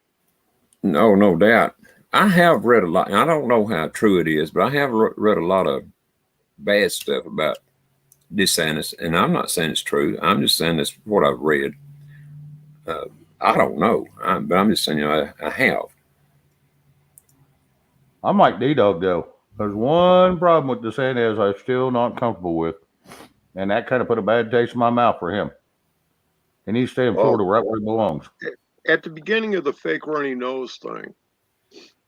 No doubt. I have read a lot. I don't know how true it is, but I have read a lot of bad stuff about DeSantis, and I'm not saying it's true. I'm just saying that's what I've read. I don't know, but I'm just saying, I have. I'm like D-Dog, though. There's one problem with DeSantis I'm still not comfortable with, and that kind of put a bad taste in my mouth for him. And he's staying in Florida right where he belongs. At the beginning of the fake runny nose thing,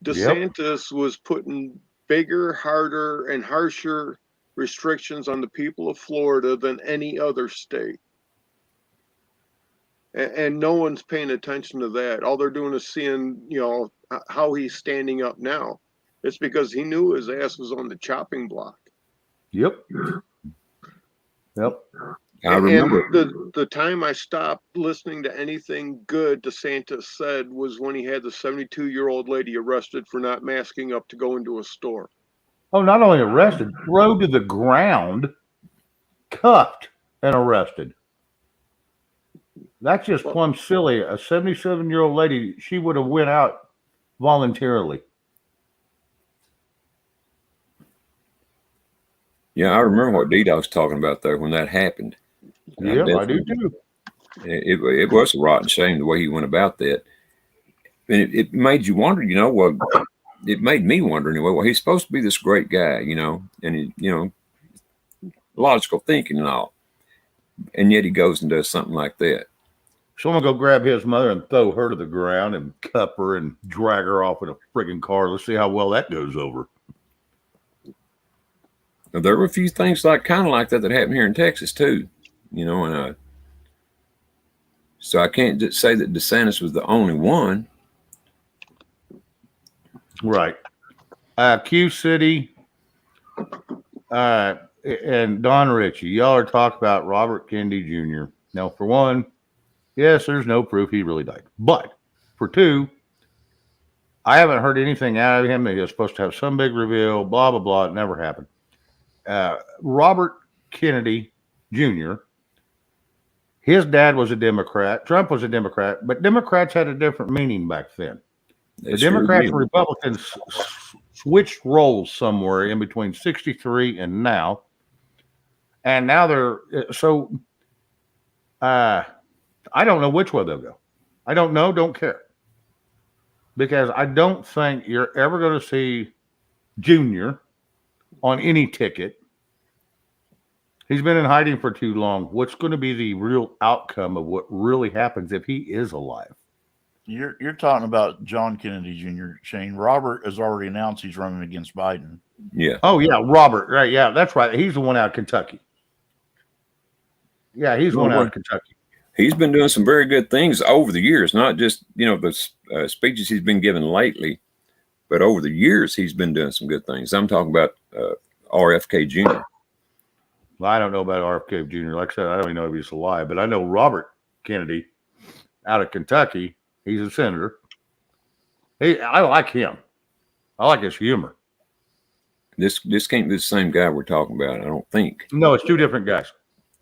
DeSantis was putting bigger, harder, and harsher restrictions on the people of Florida than any other state. And no one's paying attention to that. All they're doing is seeing, how he's standing up now. It's because he knew his ass was on the chopping block. Yep. I remember. And the time I stopped listening to anything good DeSantis said was when he had the 72-year-old lady arrested for not masking up to go into a store. Oh, not only arrested, thrown to the ground, cuffed, and arrested. That's just plumb silly. A 77-year-old lady, she would have went out voluntarily. Yeah, I remember what D-Dog's talking about there when that happened. Yeah, I do too. It was a rotten shame the way he went about that. And it made you wonder, it made me wonder anyway. Well, he's supposed to be this great guy, and he, logical thinking and all. And yet he goes and does something like that. Someone go grab his mother and throw her to the ground and cuff her and drag her off in a friggin' car. Let's see how well that goes over. Now, there were a few things kind of like that happened here in Texas too, and so I can't just say that DeSantis was the only one. Right. Q City and Don Ritchie, y'all are talking about Robert Kennedy Jr. Now, for one, yes, there's no proof he really died. But for two, I haven't heard anything out of him that he was supposed to have some big reveal, blah, blah, blah. It never happened. Robert Kennedy Jr., his dad was a Democrat. Trump was a Democrat, but Democrats had a different meaning back then. The Democrats and Republicans switched roles somewhere in between 63 and now. And now they're so I don't know which way they'll go. I don't know, don't care. Because I don't think you're ever going to see Junior on any ticket. He's been in hiding for too long. What's going to be the real outcome of what really happens if he is alive? You're talking about John Kennedy Jr., Shane. Robert has already announced he's running against Biden. Yeah. Oh, yeah, Robert. Right, yeah, that's right. He's the one out of Kentucky. Yeah, he's one out of Kentucky. He's been doing some very good things over the years, not just, the speeches he's been giving lately, but over the years, he's been doing some good things. I'm talking about RFK Jr. Well, I don't know about RFK Jr. Like I said, I don't even know if he's alive, but I know Robert Kennedy out of Kentucky. He's a senator. I like him. I like his humor. This can't be the same guy we're talking about, I don't think. No, it's two different guys.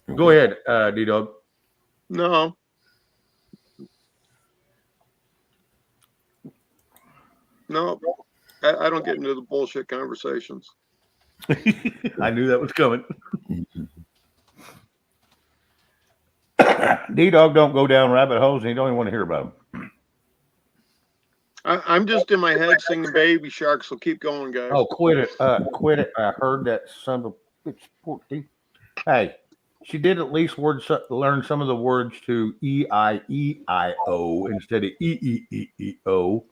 Okay. Go ahead, D-Dog. No. No, I don't get into the bullshit conversations. I knew that was coming. D-Dog don't go down rabbit holes, and he don't even want to hear about them. I'm just in my head singing Baby Shark, so keep going, guys. Oh, quit it. Quit it. I heard that son of a bitch. Hey, she did at least learn some of the words to E-I-E-I-O instead of E-E-E-E-O.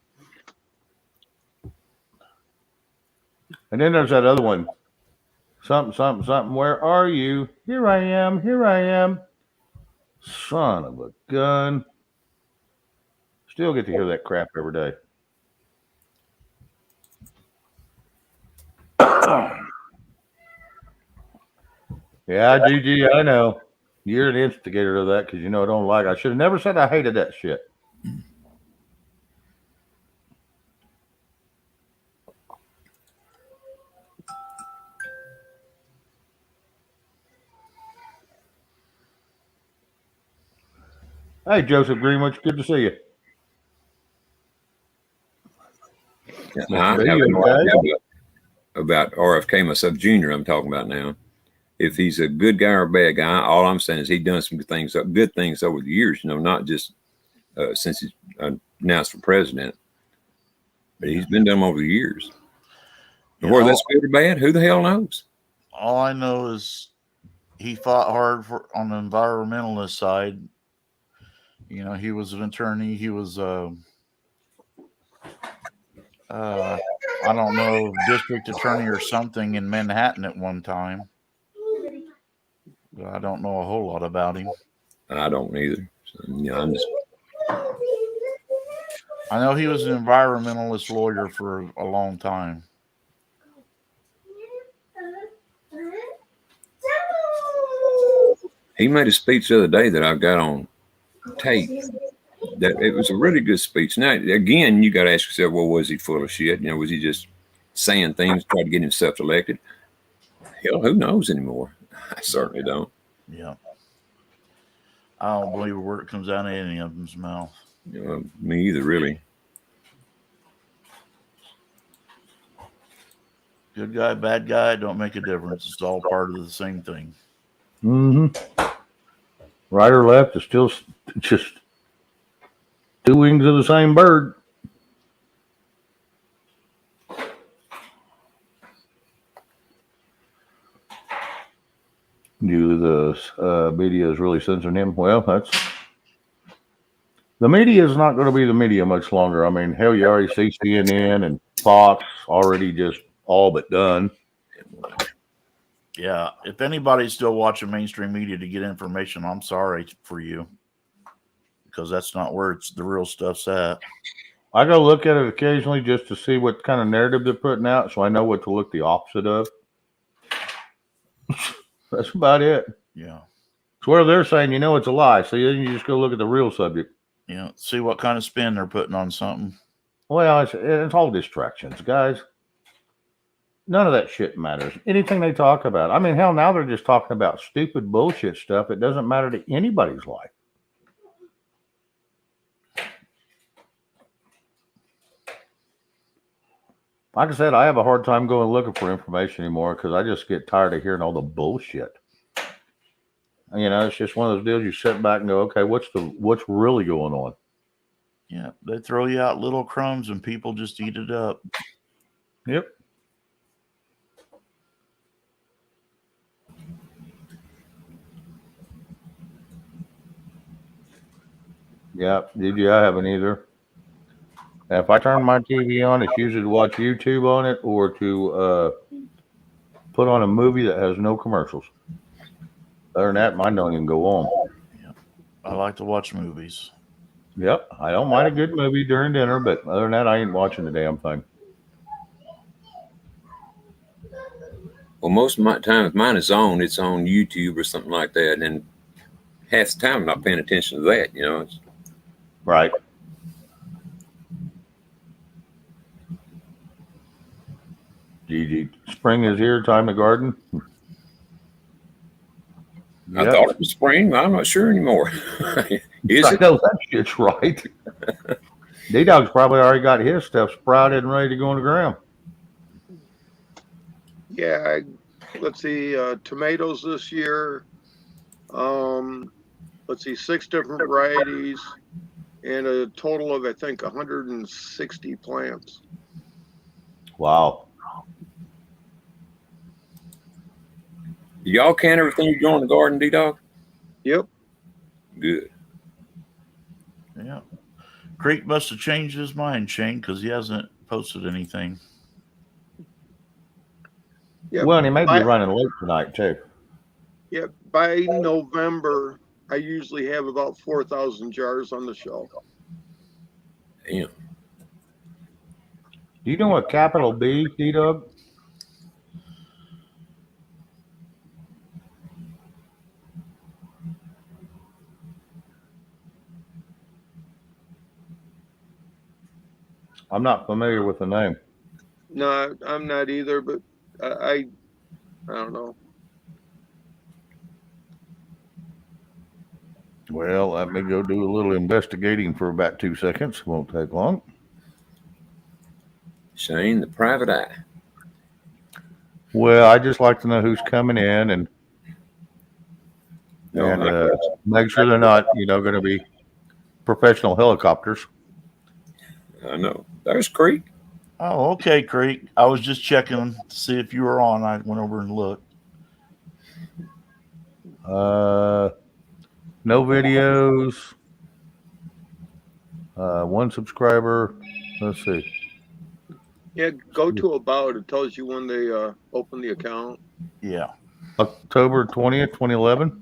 And then there's that other one. Something, something, something. Where are you? Here I am. Here I am. Son of a gun. Still get to hear that crap every day. Yeah, GG, I know. You're an instigator of that because you know I don't like it. I should have never said I hated that shit. Hey, Joseph Greenwich, good to see you. Now, I have no idea about RFK myself, Jr. I'm talking about now. If he's a good guy or a bad guy, all I'm saying is he's done some good things over the years, not just since he's announced for president, but he's been doing them over the years. Whether that's good or bad, who the hell knows? All I know is he fought hard on the environmentalist side. He was an attorney. He was, I don't know, district attorney or something in Manhattan at one time. But I don't know a whole lot about him. I don't either. So, I know he was an environmentalist lawyer for a long time. He made a speech the other day that I've got on tape. That it was a really good speech. Now, again, you got to ask yourself, well, was he full of shit? Was he just saying things to try to get himself elected? Hell, who knows anymore? I certainly don't. Yeah. I don't believe a word comes out of any of them's mouth. Me either, really. Good guy, bad guy, don't make a difference. It's all part of the same thing. Mm-hmm. Right or left is still just two wings of the same bird. The media is really censoring him. Well, the media is not going to be the media much longer. I mean, hell, you already see CNN and Fox already just all but done. Yeah, if anybody's still watching mainstream media to get information, I'm sorry for you, because that's not where the real stuff's at. I go look at it occasionally just to see what kind of narrative they're putting out, so I know what to look the opposite of. That's about it. Yeah. It's where they're saying, it's a lie. So then you just go look at the real subject. Yeah. See what kind of spin they're putting on something. Well, it's all distractions, guys. None of that shit matters. Anything they talk about. I mean, hell, now they're just talking about stupid bullshit stuff. It doesn't matter to anybody's life. Like I said, I have a hard time going looking for information anymore because I just get tired of hearing all the bullshit. It's just one of those deals you sit back and go, okay, what's really going on? Yeah, they throw you out little crumbs and people just eat it up. Yep. Yeah, I haven't either. If I turn my TV on, it's usually to watch YouTube on it or to put on a movie that has no commercials. Other than that, mine don't even go on. I like to watch movies. Yep, I don't mind a good movie during dinner, but other than that, I ain't watching the damn thing. Well, most of my time, if mine is on, it's on YouTube or something like that. And half the time, I'm not paying attention to that. You know, it's, Right. Gigi, spring is here. Time to garden. I Yep. thought it was spring. But I'm not sure anymore. Is I it? know that shit's right. D-Dog's probably already got his stuff sprouted and ready to go on the ground. Yeah, let's see, tomatoes this year. Let's see, 6 different varieties and a total of, I think, 160 plants. Wow. Y'all can everything you grow in the garden, D-Dog? Yep. Good. Yeah. Creek must have changed his mind, Shane, because he hasn't posted anything. Yep. Well, and he may be I- running late tonight, too. Yep. By November, I usually have about 4,000 jars on the shelf. Damn. Do you know what capital B, D-Dog? I'm not familiar with the name. No, I'm not either, but I don't know. Well, let me go do a little investigating for about 2 seconds. Won't take long. Shane, the private eye. Well, I just like to know who's coming in and No, make sure they're not, going to be professional helicopters. I know. There's Creek. Oh, okay, Creek. I was just checking to see if you were on. I went over and looked. No videos. 1 subscriber. Let's see. Yeah, go to about. It tells you when they open the account. Yeah. October 20th, 2011.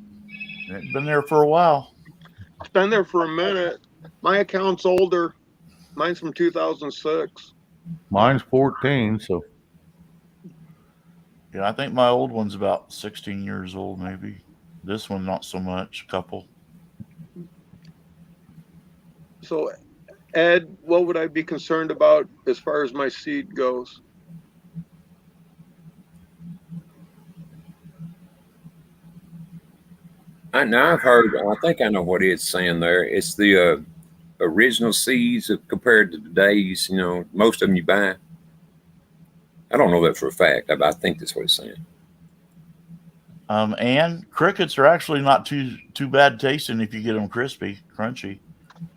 It's been there for a while. It's been there for a minute. My account's older. Mine's from 2006. Mine's 14, so Yeah, I think my old one's about 16 years old, maybe. This one, not so much. A couple. So, Ed, what would I be concerned about as far as my seed goes? Now I've heard, I think I know what it's saying there. It's the original seeds compared to today's, most of them you buy. I don't know that for a fact, but I think that's what it's saying. And crickets are actually not too bad tasting if you get them crispy, crunchy.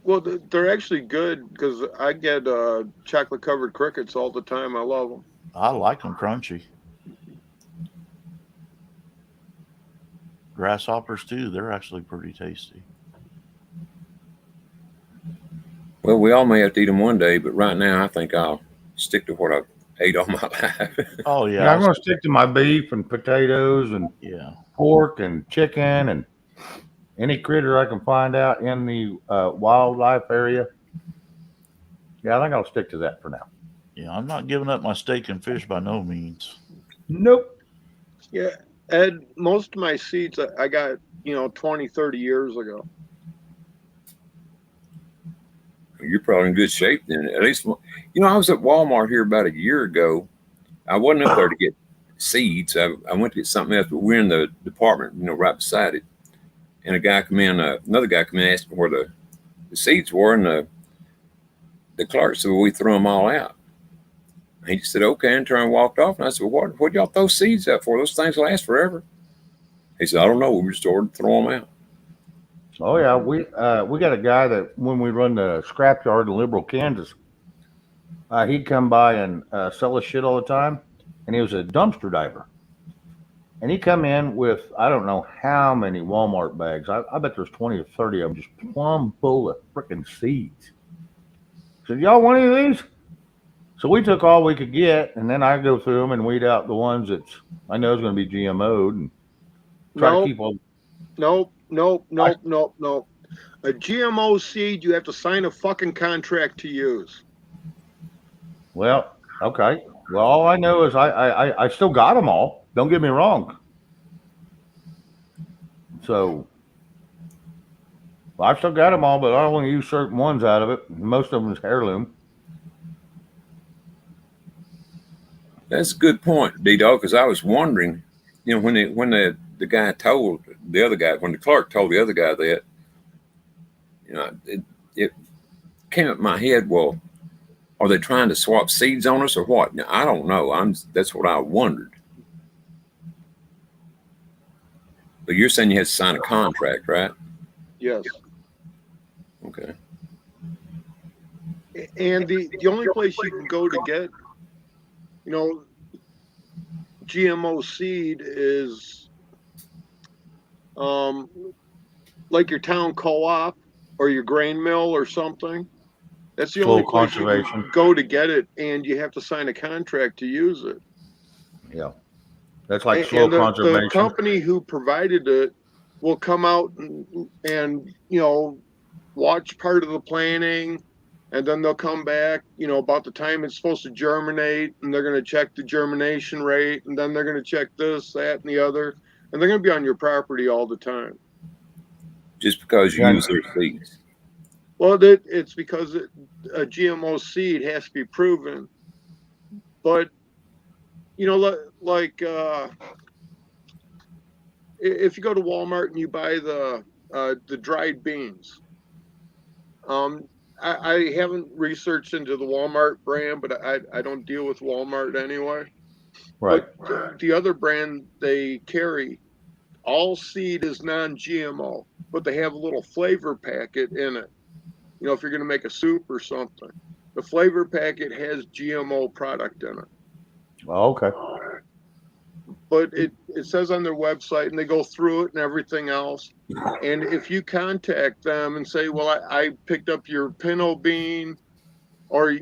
Well, they're actually good because I get chocolate covered crickets all the time. I love them. I like them crunchy. Grasshoppers too. They're actually pretty tasty. Well, we all may have to eat them one day, but right now I think I'll stick to what I've ate all my life. Oh yeah, yeah. I'm going to stick to my beef and potatoes and Yeah. pork and chicken and any critter I can find out in the wildlife area. Yeah, I think I'll stick to that for now. Yeah. I'm not giving up my steak and fish by no means. Nope. Yeah, Ed, most of my seeds I got, 20, 30 years ago. You're probably in good shape then. At least, I was at Walmart here about a year ago. I wasn't up there to get seeds. I went to get something else, but we're in the department, right beside it. And another guy come in and asked me where the seeds were, and the clerk said, well, we threw them all out. And he just said, okay, and turned and walked off. And I said, well, what y'all throw seeds out for? Those things last forever. He said, I don't know. We just ordered to throw them out. Oh yeah, we got a guy that when we run the scrapyard in Liberal, Kansas, he'd come by and sell us shit all the time, and he was a dumpster diver. And he'd come in with I don't know how many Walmart bags. I bet there's 20 or 30 of them just plumb full of freaking seeds. I said, y'all want any of these? So we took all we could get, and then I go through them and weed out the ones that I know is going to be GMO'd and try to keep all. Nope. A GMO seed, you have to sign a fucking contract to use. Well, okay. Well, all I know is I still got them all. Don't get me wrong. So I've still got them all, but I only use certain ones out of it. Most of them is heirloom. That's a good point, D-Dog, because I was wondering, you know, when the guy told the other guy, when the clerk told the other guy that, you know, it came up in my head, well, are they trying to swap seeds on us or what? Now, I don't know. That's what I wondered. But you're saying you had to sign a contract, right? Yes. Okay. And the only place you can go to get, you know, GMO seed is like your town co-op or your grain mill or something. That's the Full only place you conservation. can go to get it, and you have to sign a contract to use it. Yeah. That's like slow And the conservation. company who provided it will come out and you know, watch part of the planning, and then they'll come back, you know, about the time it's supposed to germinate, and they're going to check the germination rate, and then they're going to check this, that, and the other, and they're going to be on your property all the time. Just because you Yeah. use their seeds. Well, it's because a GMO seed has to be proven. But, you know, like if you go to Walmart and you buy the dried beans, I haven't researched into the Walmart brand, but I don't deal with Walmart anyway. Right. But the other brand they carry, all seed is non-GMO, but they have a little flavor packet in it. You know, if you're going to make a soup or something, the flavor packet has GMO product in it. Oh, okay. But it says on their website, and they go through it and everything else. And if you contact them and say, well, I picked up your pinto bean, or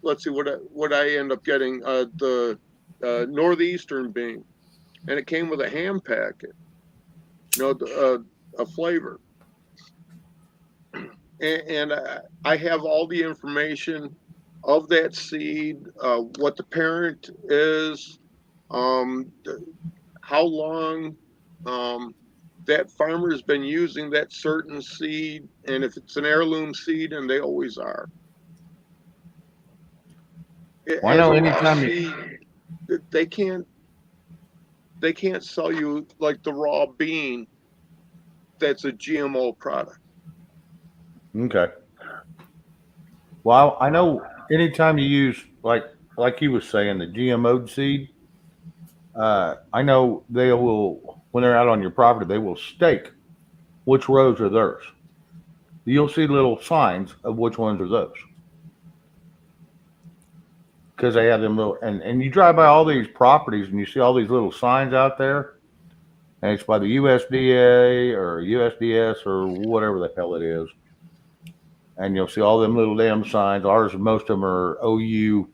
let's see what I end up getting, the northeastern bean, and it came with a ham packet, you know, a flavor. And I have all the information of that seed, what the parent is, how long that farmer's been using that certain seed, and if it's an heirloom seed, and they always are. Well, I know As a anytime raw you- seed, they can't sell you like the raw bean that's a GMO product. Okay. Well, I know anytime you use like you was saying, the GMO seed, I know they will, when they're out on your property, they will stake which rows are theirs. You'll see little signs of which ones are those. Because they have them little, and you drive by all these properties and you see all these little signs out there, and it's by the USDA or USDS or whatever the hell it is. And you'll see all them little damn signs. Ours, most of them are OU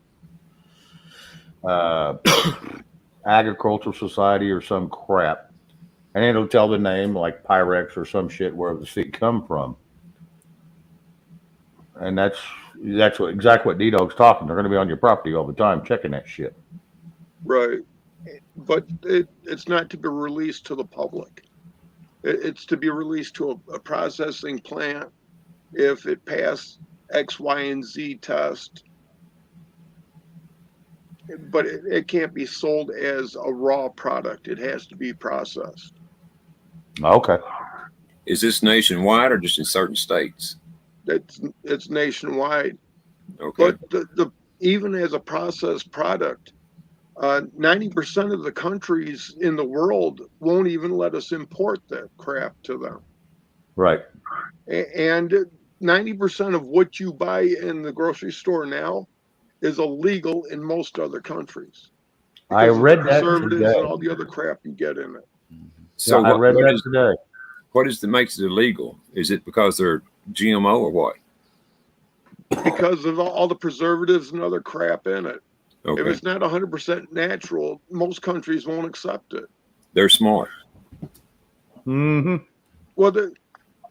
Agricultural Society or some crap. And it'll tell the name like Pyrex or some shit where the seed come from. And that's exactly what D-Dog's talking. They're going to be on your property all the time checking that shit. Right. But it's not to be released to the public. It's to be released to a processing plant if it passed X, Y, and Z test. But it can't be sold as a raw product. It has to be processed. Okay. Is this nationwide or just in certain states? It's nationwide. Okay. But the even as a processed product, 90% of the countries in the world won't even let us import that crap to them. Right. And 90% of what you buy in the grocery store now is illegal in most other countries. I Because of read the that preservatives today. and all the other crap you get in it. So I read that today. what is that makes it illegal? Is it because they're GMO or what? Because of all the preservatives and other crap in it. If Okay. it's not 100% natural, most countries won't accept it. They're smart. Mm-hmm. Well,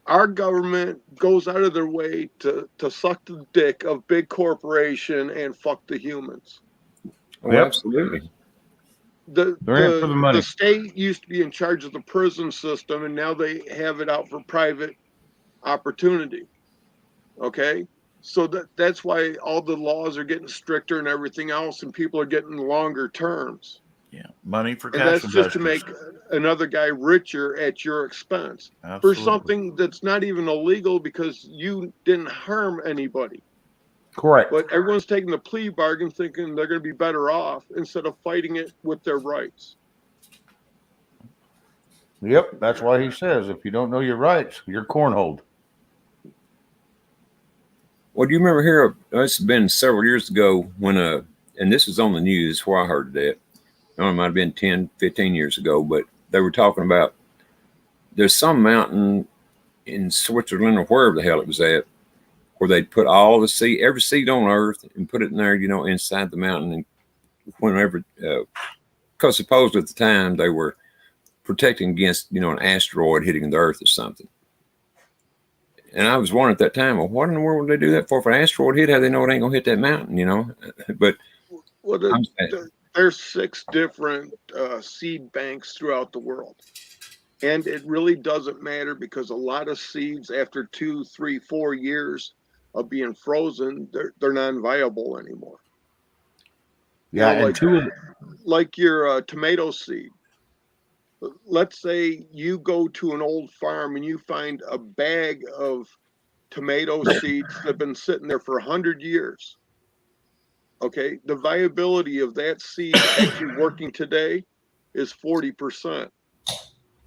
our government goes out of their way to suck the dick of big corporation and fuck the humans. Oh, Yep. absolutely. The They're in it for the money. the state used to be in charge of the prison system, and now they have it out for private opportunity. Okay, so that's why all the laws are getting stricter and everything else, and people are getting longer terms. Yeah, money for And cash that's just to investors. make another guy richer at your expense for Absolutely. something that's not even illegal because you didn't harm anybody. Correct. But everyone's taking the plea bargain thinking they're going to be better off instead of fighting it with their rights. Yep. That's why he says if you don't know your rights, you're cornholed. Well, do you remember here? It's been several years ago when and this was on the news where I heard that. I don't know, it might have been 10, 15 years ago, but they were talking about there's some mountain in Switzerland or wherever the hell it was at, where they'd put all the seed, every seed on earth, and put it in there, inside the mountain. And whenever, because supposedly at the time they were protecting against, an asteroid hitting the earth or something. And I was wondering at that time, well, what in the world would they do that for? If an asteroid hit, how they know it ain't gonna hit that mountain, But Well, there's 6 different seed banks throughout the world. And it really doesn't matter because a lot of seeds after 2, 3, 4 years of being frozen, they're non-viable anymore. Yeah, You know, and like your tomato seed. Let's say you go to an old farm and you find a bag of tomato seeds that have been sitting there for 100 years. Okay, the viability of that seed actually working today is 40%.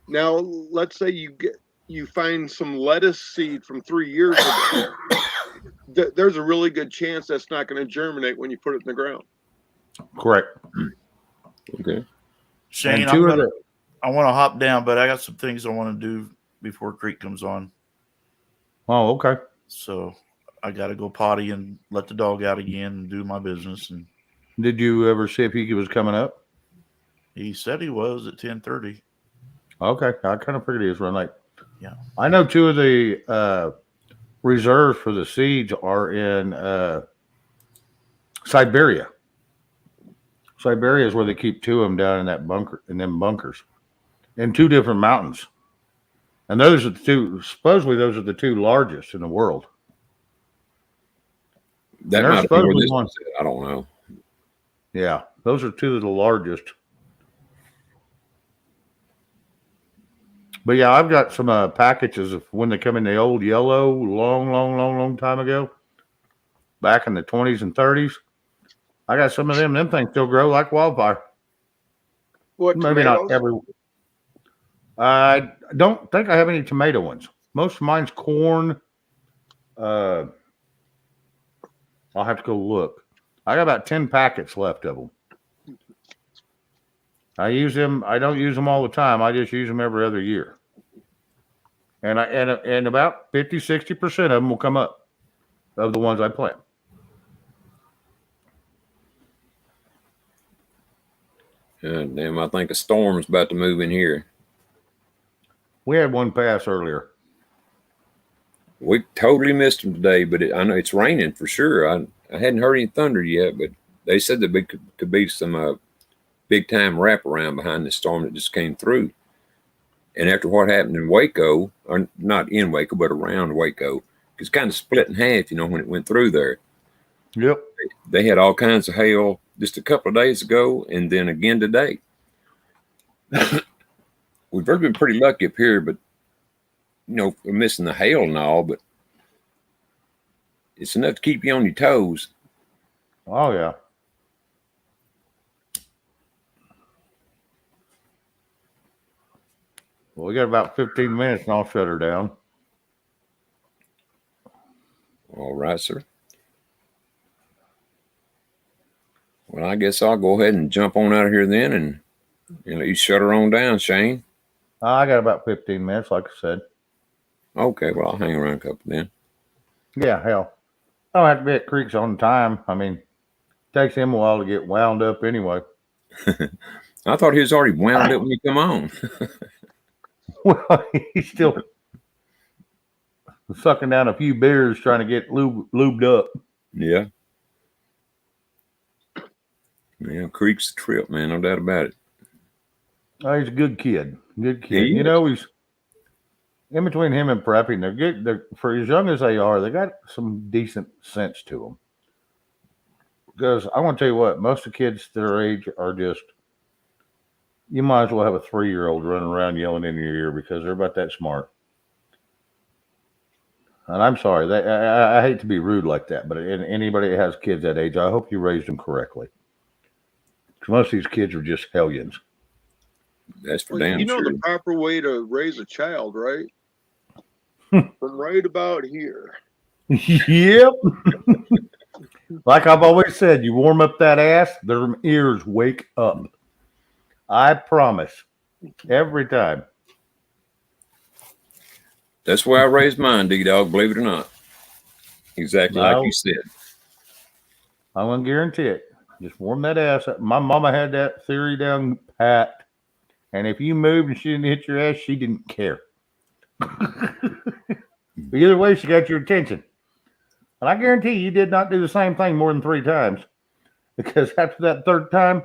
Now, let's say you find some lettuce seed from 3 years ago. There's a really good chance that's not going to germinate when you put it in the ground. correct. okay. Shane, And I want to hop down, but I got some things I want to do before Creek comes on. Oh, okay. So I got to go potty and let the dog out again and do my business. And Did you ever see if he was coming up? he said he was at 10:30. Okay, I kind of figured he was running late. Yeah. I know 2 of the reserves for the seeds are in Siberia. Siberia is where they keep 2 of them down in that bunker, in them bunkers, in 2 different mountains. And those are the 2. Supposedly, those are the 2 largest in the world. That They're might have been where supposedly this one. was at. I don't know. Yeah, those are 2 of the largest. But yeah, I've got some packages of when they come in the old yellow, long time ago, back in the 20s and 30s. I got some of them. Them things still grow like wildfire. What, Maybe tomatoes? not every. I don't think I have any tomato ones. Most of mine's corn. I'll have to go look. I got about 10 packets left of them. I use them. I don't use them all the time. I just use them every other year. And about 50-60% of them will come up of the ones I plant. Damn, I think a storm's about to move in here. We had one pass earlier. We totally missed them today, but I know it's raining for sure. I hadn't heard any thunder yet, but they said there could be some big time wraparound behind the storm that just came through. And after what happened in Waco, or not in Waco, but around Waco, it's kind of split in half, when it went through there. Yep. They had all kinds of hail just a couple of days ago and then again today. We've been pretty lucky up here, but we're missing the hail and all, but it's enough to keep you on your toes. Oh yeah. Well, we got about 15 minutes and I'll shut her down. All right, sir. Well, I guess I'll go ahead and jump on out of here then and let you shut her on down, Shane. I got about 15 minutes, like I said. Okay, well, I'll hang around a couple then. Yeah, hell. I don't have to be at Creeks on time. I mean, it takes him a while to get wound up anyway. I thought he was already wound up when you come on. Well, he's still sucking down a few beers trying to get lubed up. Yeah. Yeah, Creek's the trip, man. No doubt about it. Oh, he's a good kid. Good kid. He You is. know, he's in between him and Preppy. They're good. They're, for as young as they are, they got some decent sense to them. Because I want to tell you what, most of the kids their age are just, you might as well have a 3-year-old running around yelling in your ear because they're about that smart. And I'm sorry, I hate to be rude like that, but anybody that has kids that age, I hope you raised them correctly. Because most of these kids are just hellions. That's for Well, damn you know sure. the proper way to raise a child, right? From right about here. Yep. Like I've always said, you warm up that ass, their ears wake up. I promise. Every time. That's where I raised mine, D-Dog, believe it or not. Exactly like you said. I'm going to guarantee it. Just warm that ass up. My mama had that theory down pat. And if you moved and she didn't hit your ass, she didn't care. Either way, she got your attention. And I guarantee you did not do the same thing more than 3 times. Because after that 3rd time,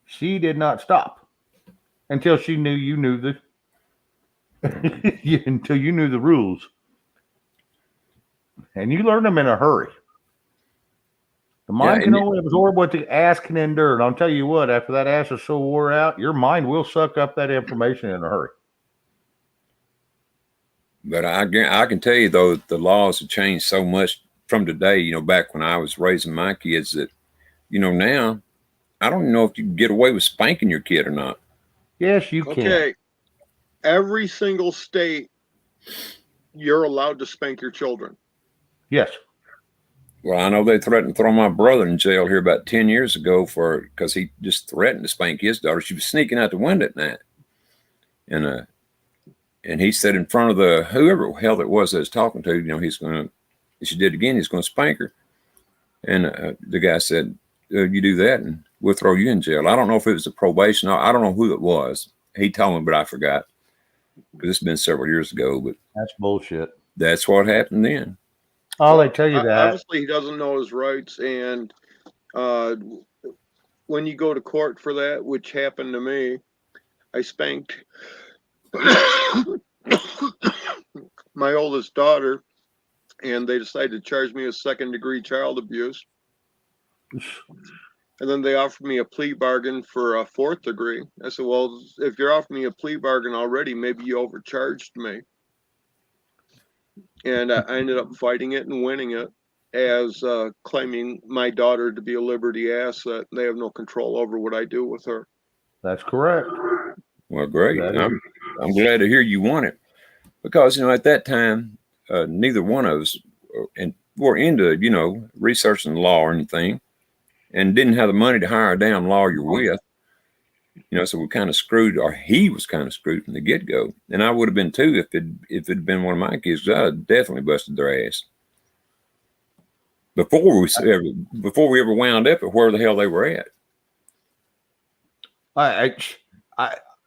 she did not stop. Until she knew you knew the until you knew the rules. And you learn them in a hurry. The mind can only absorb what the ass can endure. And I'll tell you what, after that ass is so wore out, your mind will suck up that information in a hurry. But I can tell you, though, the laws have changed so much from today, you know, back when I was raising my kids that, you know, now I don't know if you can get away with spanking your kid or not. Yes, you can. Okay. Every single state, you're allowed to spank your children. Yes. Well, I know they threatened to throw my brother in jail here about 10 years ago because he just threatened to spank his daughter. She was sneaking out the window at night. And he said in front of whoever the hell it was that was talking to, you know, if she did it again, he's going to spank her. And the guy said, you do that and we'll throw you in jail. I don't know if it was a probation. I don't know who it was. He told me, but I forgot. Because it's been several years ago. But that's bullshit. That's what happened then. Oh, they tell you that. Obviously, he doesn't know his rights. And when you go to court for that, which happened to me, I spanked my oldest daughter, and they decided to charge me with 2nd-degree child abuse. And then they offered me a plea bargain for a 4th degree. I said, well, if you're offering me a plea bargain already, maybe you overcharged me. And I ended up fighting it and winning it as claiming my daughter to be a Liberty asset. They have no control over what I do with her. That's correct. Well, great. I'm glad to hear you won it. Because, you know, at that time, neither one of us were into, you know, researching the law or anything. And didn't have the money to hire a damn lawyer with, you know, so we kind of screwed, or he was kind of screwed from the get-go. And I would have been too if it had been one of my kids. I would definitely busted their ass before we ever wound up at where the hell they were at.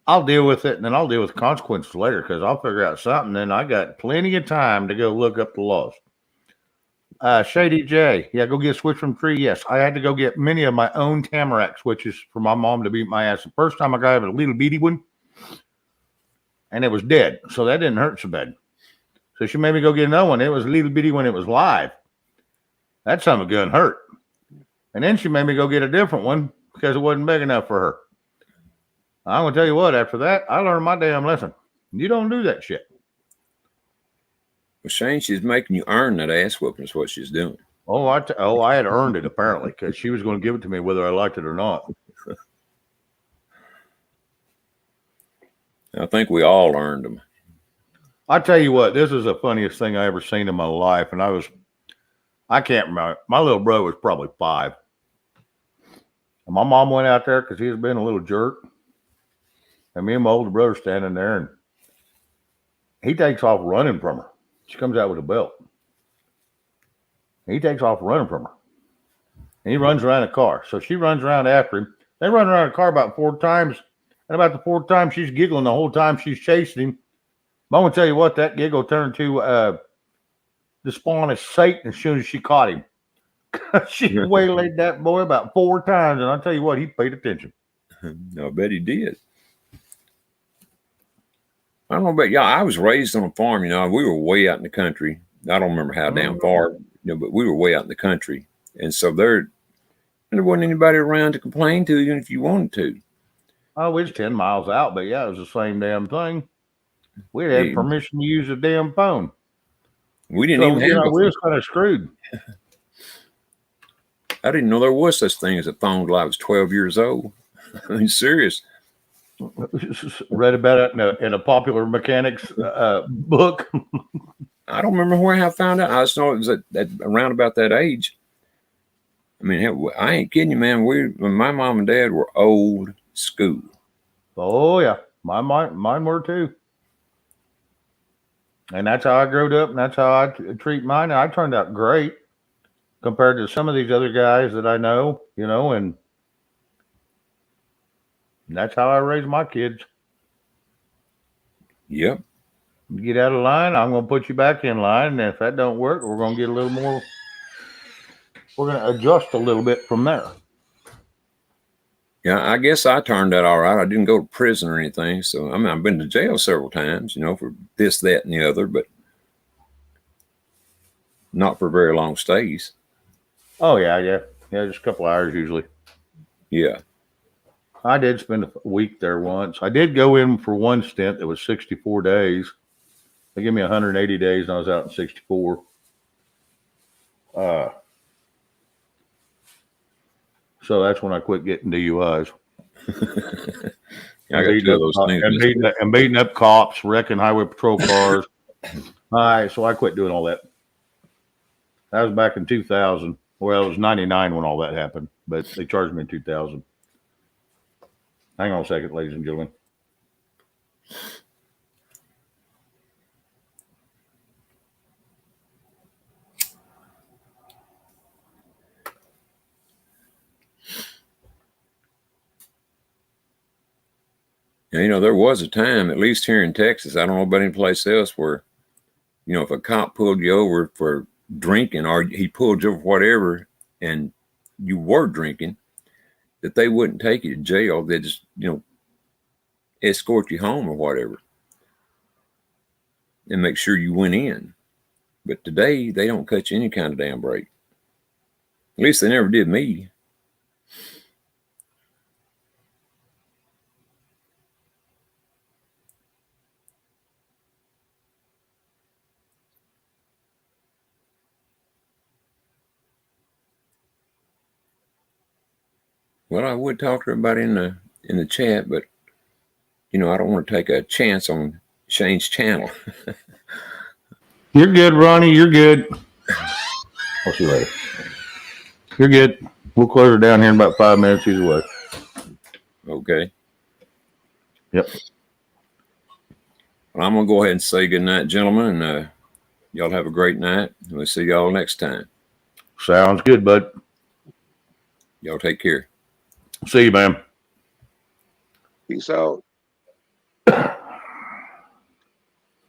I'll deal with it, and then I'll deal with the consequences later because I'll figure out something. Then I got plenty of time to go look up the laws. Shady J, yeah, go get a switch from tree. Yes, I had to go get many of my own Tamarack switches for my mom to beat my ass. The first time I got a little bitty one, and it was dead, so that didn't hurt so bad. So she made me go get another one. It was a little bitty when it was live. That son of a gun hurt. And then she made me go get a different one because it wasn't big enough for her. I'm gonna tell you what. After that, I learned my damn lesson. You don't do that shit. Well, Shane, she's making you earn that ass whooping is what she's doing. I had earned it apparently because she was going to give it to me whether I liked it or not. I think we all earned them. I tell you what, this is the funniest thing I ever seen in my life, and I can't remember. My little brother was probably 5. And my mom went out there because he was being a little jerk, and me and my older brother standing there, and he takes off running from her. She comes out with a belt. He takes off running from her. And he runs around the car. So she runs around after him. They run around the car about 4 times. And about the 4th time, she's giggling the whole time she's chasing him. But I'm gonna tell you what, that giggle turned to the spawn of Satan as soon as she caught him. She waylaid that boy about 4 times, and I'll tell you what, he paid attention. I bet he did. I don't know about y'all. I was raised on a farm, you know. We were way out in the country. I don't remember how damn far, you know, but we were way out in the country. And so there wasn't anybody around to complain to, even if you wanted to. Oh, we was 10 miles out, but yeah, it was the same damn thing. We had permission to use the damn phone. We didn't even have we was kind of screwed. I didn't know there was such thing as a phone till I was 12 years old. I mean, serious. Read about it in a popular mechanics book. I don't remember where I found out. I just know it was at around about that age. I mean, I ain't kidding you, man. My mom and dad were old school. Oh yeah, mine were too. And that's how I grew up, and that's how I treat mine. And I turned out great compared to some of these other guys that I know, you know, and that's how I raise my kids. Yep. You get out of line, I'm going to put you back in line. And if that don't work, we're going to get a little more, we're going to adjust a little bit from there. Yeah, I guess I turned out all right. I didn't go to prison or anything. So, I mean, I've been to jail several times, you know, for this, that, and the other, but not for very long stays. Oh, yeah, just a couple hours usually. Yeah. I did spend a week there once. I did go in for one stint that was 64 days. They gave me 180 days, and I was out in 64. So that's when I quit getting DUIs. I got 2 of those things. And beating up cops, wrecking highway patrol cars. All right, so I quit doing all that. That was back in 2000. Well, it was 99 when all that happened, but they charged me in 2000. Hang on a second, ladies and gentlemen. You know, there was a time, at least here in Texas, I don't know about any place else, where, you know, if a cop pulled you over for drinking or he pulled you over whatever and you were drinking, that they wouldn't take you to jail. They just, you know, escort you home or whatever and make sure you went in. But today, they don't cut you any kind of damn break. At least they never did me. Well, I would talk to everybody in the chat, but you know, I don't want to take a chance on Shane's channel. You're good, Ronnie. You're good. I'll see you later. You're good. We'll close her down here in about 5 minutes. She's away. Okay. Yep. Well, I'm gonna go ahead and say good night, gentlemen, and y'all have a great night. We'll see y'all next time. Sounds good, bud. Y'all take care. See you, man. Peace out. Yeah,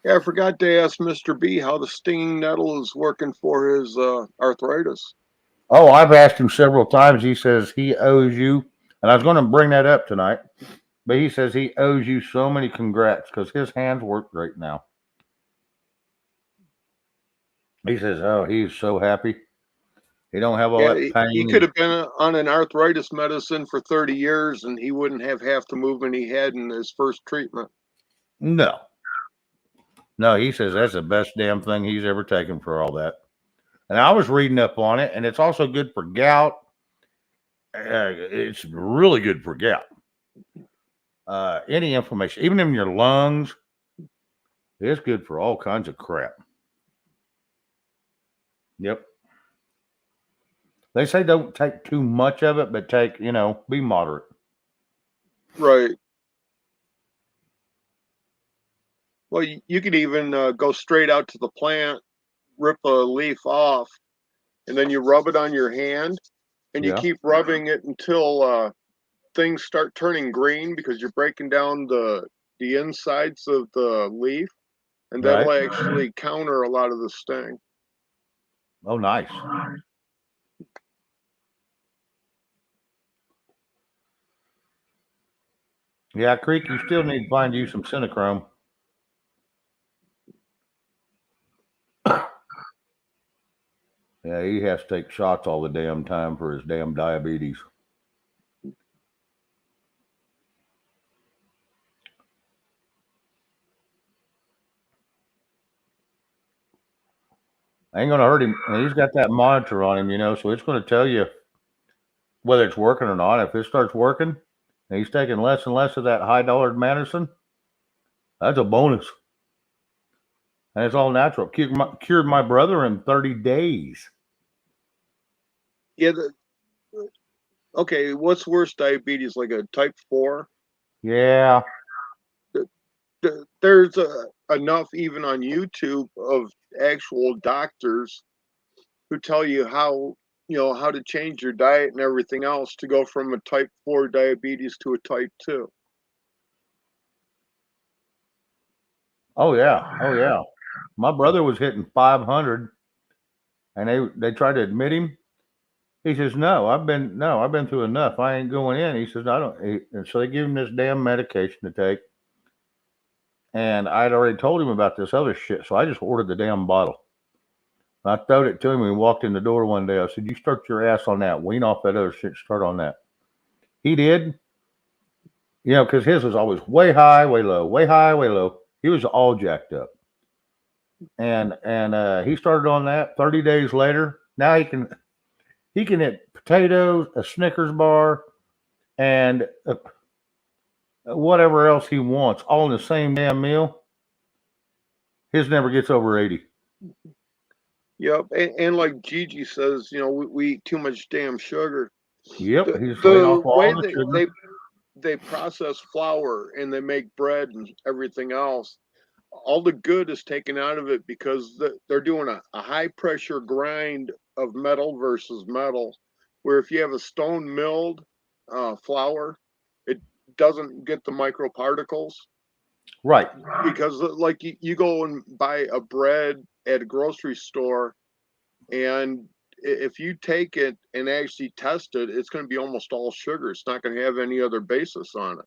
I forgot to ask Mr. B how the stinging nettle is working for his arthritis. Oh, I've asked him several times. He says he owes you, and I was going to bring that up tonight, but he says he owes you so many congrats because his hands work great now. He says, oh, he's so happy. He don't have all that pain. He could have been on an arthritis medicine for 30 years and he wouldn't have half the movement he had in his first treatment. No, he says that's the best damn thing he's ever taken for all that. And I was reading up on it, and it's also good for gout. It's really good for gout. Any inflammation, even in your lungs, it's good for all kinds of crap. Yep. They say don't take too much of it, but take, be moderate. Right. Well, you could even go straight out to the plant, rip a leaf off, and then you rub it on your hand, and you keep rubbing it until things start turning green because you're breaking down the insides of the leaf. and that'll Right. actually counter a lot of the sting. Oh, nice. Yeah, Creek, you still need to find you some Cinechrome. Yeah, he has to take shots all the damn time for his damn diabetes. I ain't gonna hurt him. And he's got that monitor on him, so it's gonna tell you whether it's working or not. If it starts working and he's taking less and less of that high-dollared medicine, that's a bonus. And it's all natural. Cured my brother in 30 days. Yeah. Okay, what's worse diabetes, like a type 4? Yeah. There's enough even on YouTube of actual doctors who tell you how to change your diet and everything else to go from a type 4 diabetes to a type 2. Oh yeah. Oh yeah. My brother was hitting 500, and they tried to admit him. He says, "No, I've been through enough. I ain't going in." He says, "I don't." And so they give him this damn medication to take, and I'd already told him about this other shit, so I just ordered the damn bottle. I throwed it to him when he walked in the door one day. I said, "You start your ass on that. Wean off that other shit. Start on that." He did. Because his was always way high, way low, way high, way low. He was all jacked up. And he started on that. 30 days later, now he can eat potatoes, a Snickers bar, and whatever else he wants, all in the same damn meal. His never gets over 80. Yep, and like Gigi says, we eat too much damn sugar. Yep, he's laid off The all way the sugar. they process flour and they make bread and everything else, all the good is taken out of it because they're doing a high pressure grind of metal versus metal, where if you have a stone milled flour, it doesn't get the microparticles. Right. Because like you go and buy a bread at a grocery store, and if you take it and actually test it, it's going to be almost all sugar. It's not going to have any other basis on it.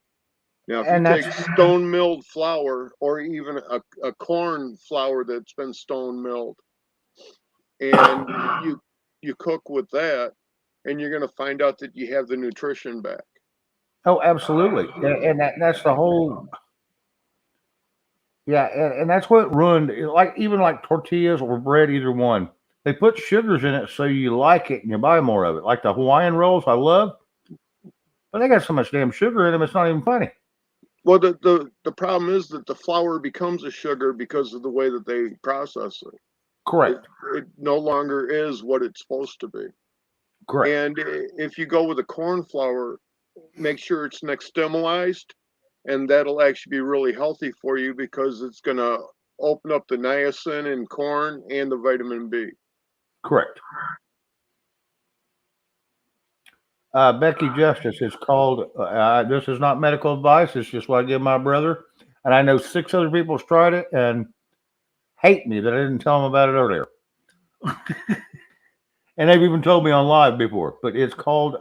Now, if And you that's take stone milled flour or even a corn flour that's been stone milled, and you cook with that, and you're going to find out that you have the nutrition back. oh, absolutely. And that's the whole. Yeah, and that's what ruined. Like even like tortillas or bread, either one. They put sugars in it so you like it and you buy more of it. Like the Hawaiian rolls, I love, but they got so much damn sugar in them, it's not even funny. Well, the problem is that the flour becomes a sugar because of the way that they process it. Correct. It no longer is what it's supposed to be. Correct. And if you go with a corn flour, make sure it's nixtamalized, and that'll actually be really healthy for you because it's going to open up the niacin in corn and the vitamin B. Correct. Becky Justice is called. This is not medical advice. It's just what I give my brother. And I know 6 other people have tried it and hate me that I didn't tell them about it earlier. And they've even told me on live before. But it's called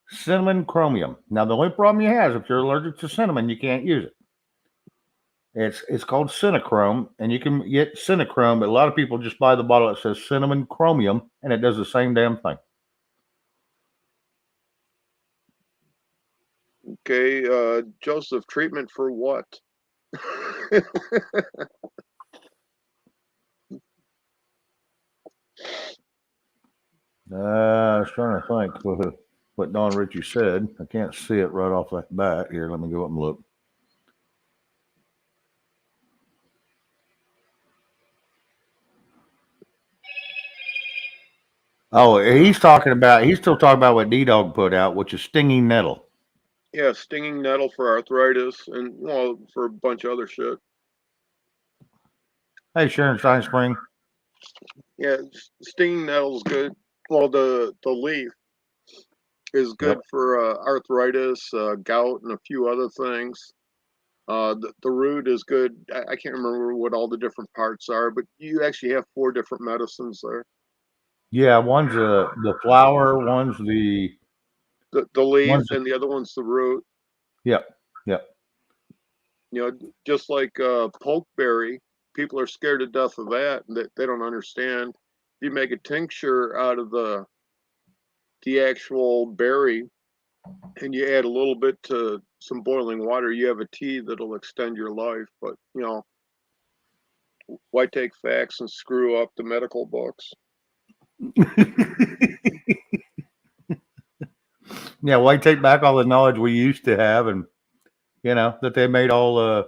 cinnamon chromium. Now, the only problem you have is if you're allergic to cinnamon, you can't use it. It's called Cinechrome, and you can get Cinechrome, but a lot of people just buy the bottle that says cinnamon chromium, and it does the same damn thing. Okay, Joseph, treatment for what? I was trying to think what Don Ritchie said. I can't see it right off that bat. Here, let me go up and look. Oh, he's still talking about what D-Dog put out, which is stinging nettle. Yeah, stinging nettle for arthritis and, well, for a bunch of other shit. Hey, Sharon Stein Spring. Yeah, stinging nettle's good. Well, the leaf is good for arthritis, gout, and a few other things. The root is good. I can't remember what all the different parts are, but you actually have 4 different medicines there. Yeah, one's the flower, one's The leaf one's and the other one's the root. yep, yep. You know, just like pokeberry, people are scared to death of that, and they don't understand. If you make a tincture out of the actual berry, and you add a little bit to some boiling water, you have a tea that'll extend your life. But you know, why take facts and screw up the medical books? Yeah, why take back all the knowledge we used to have, and that they made all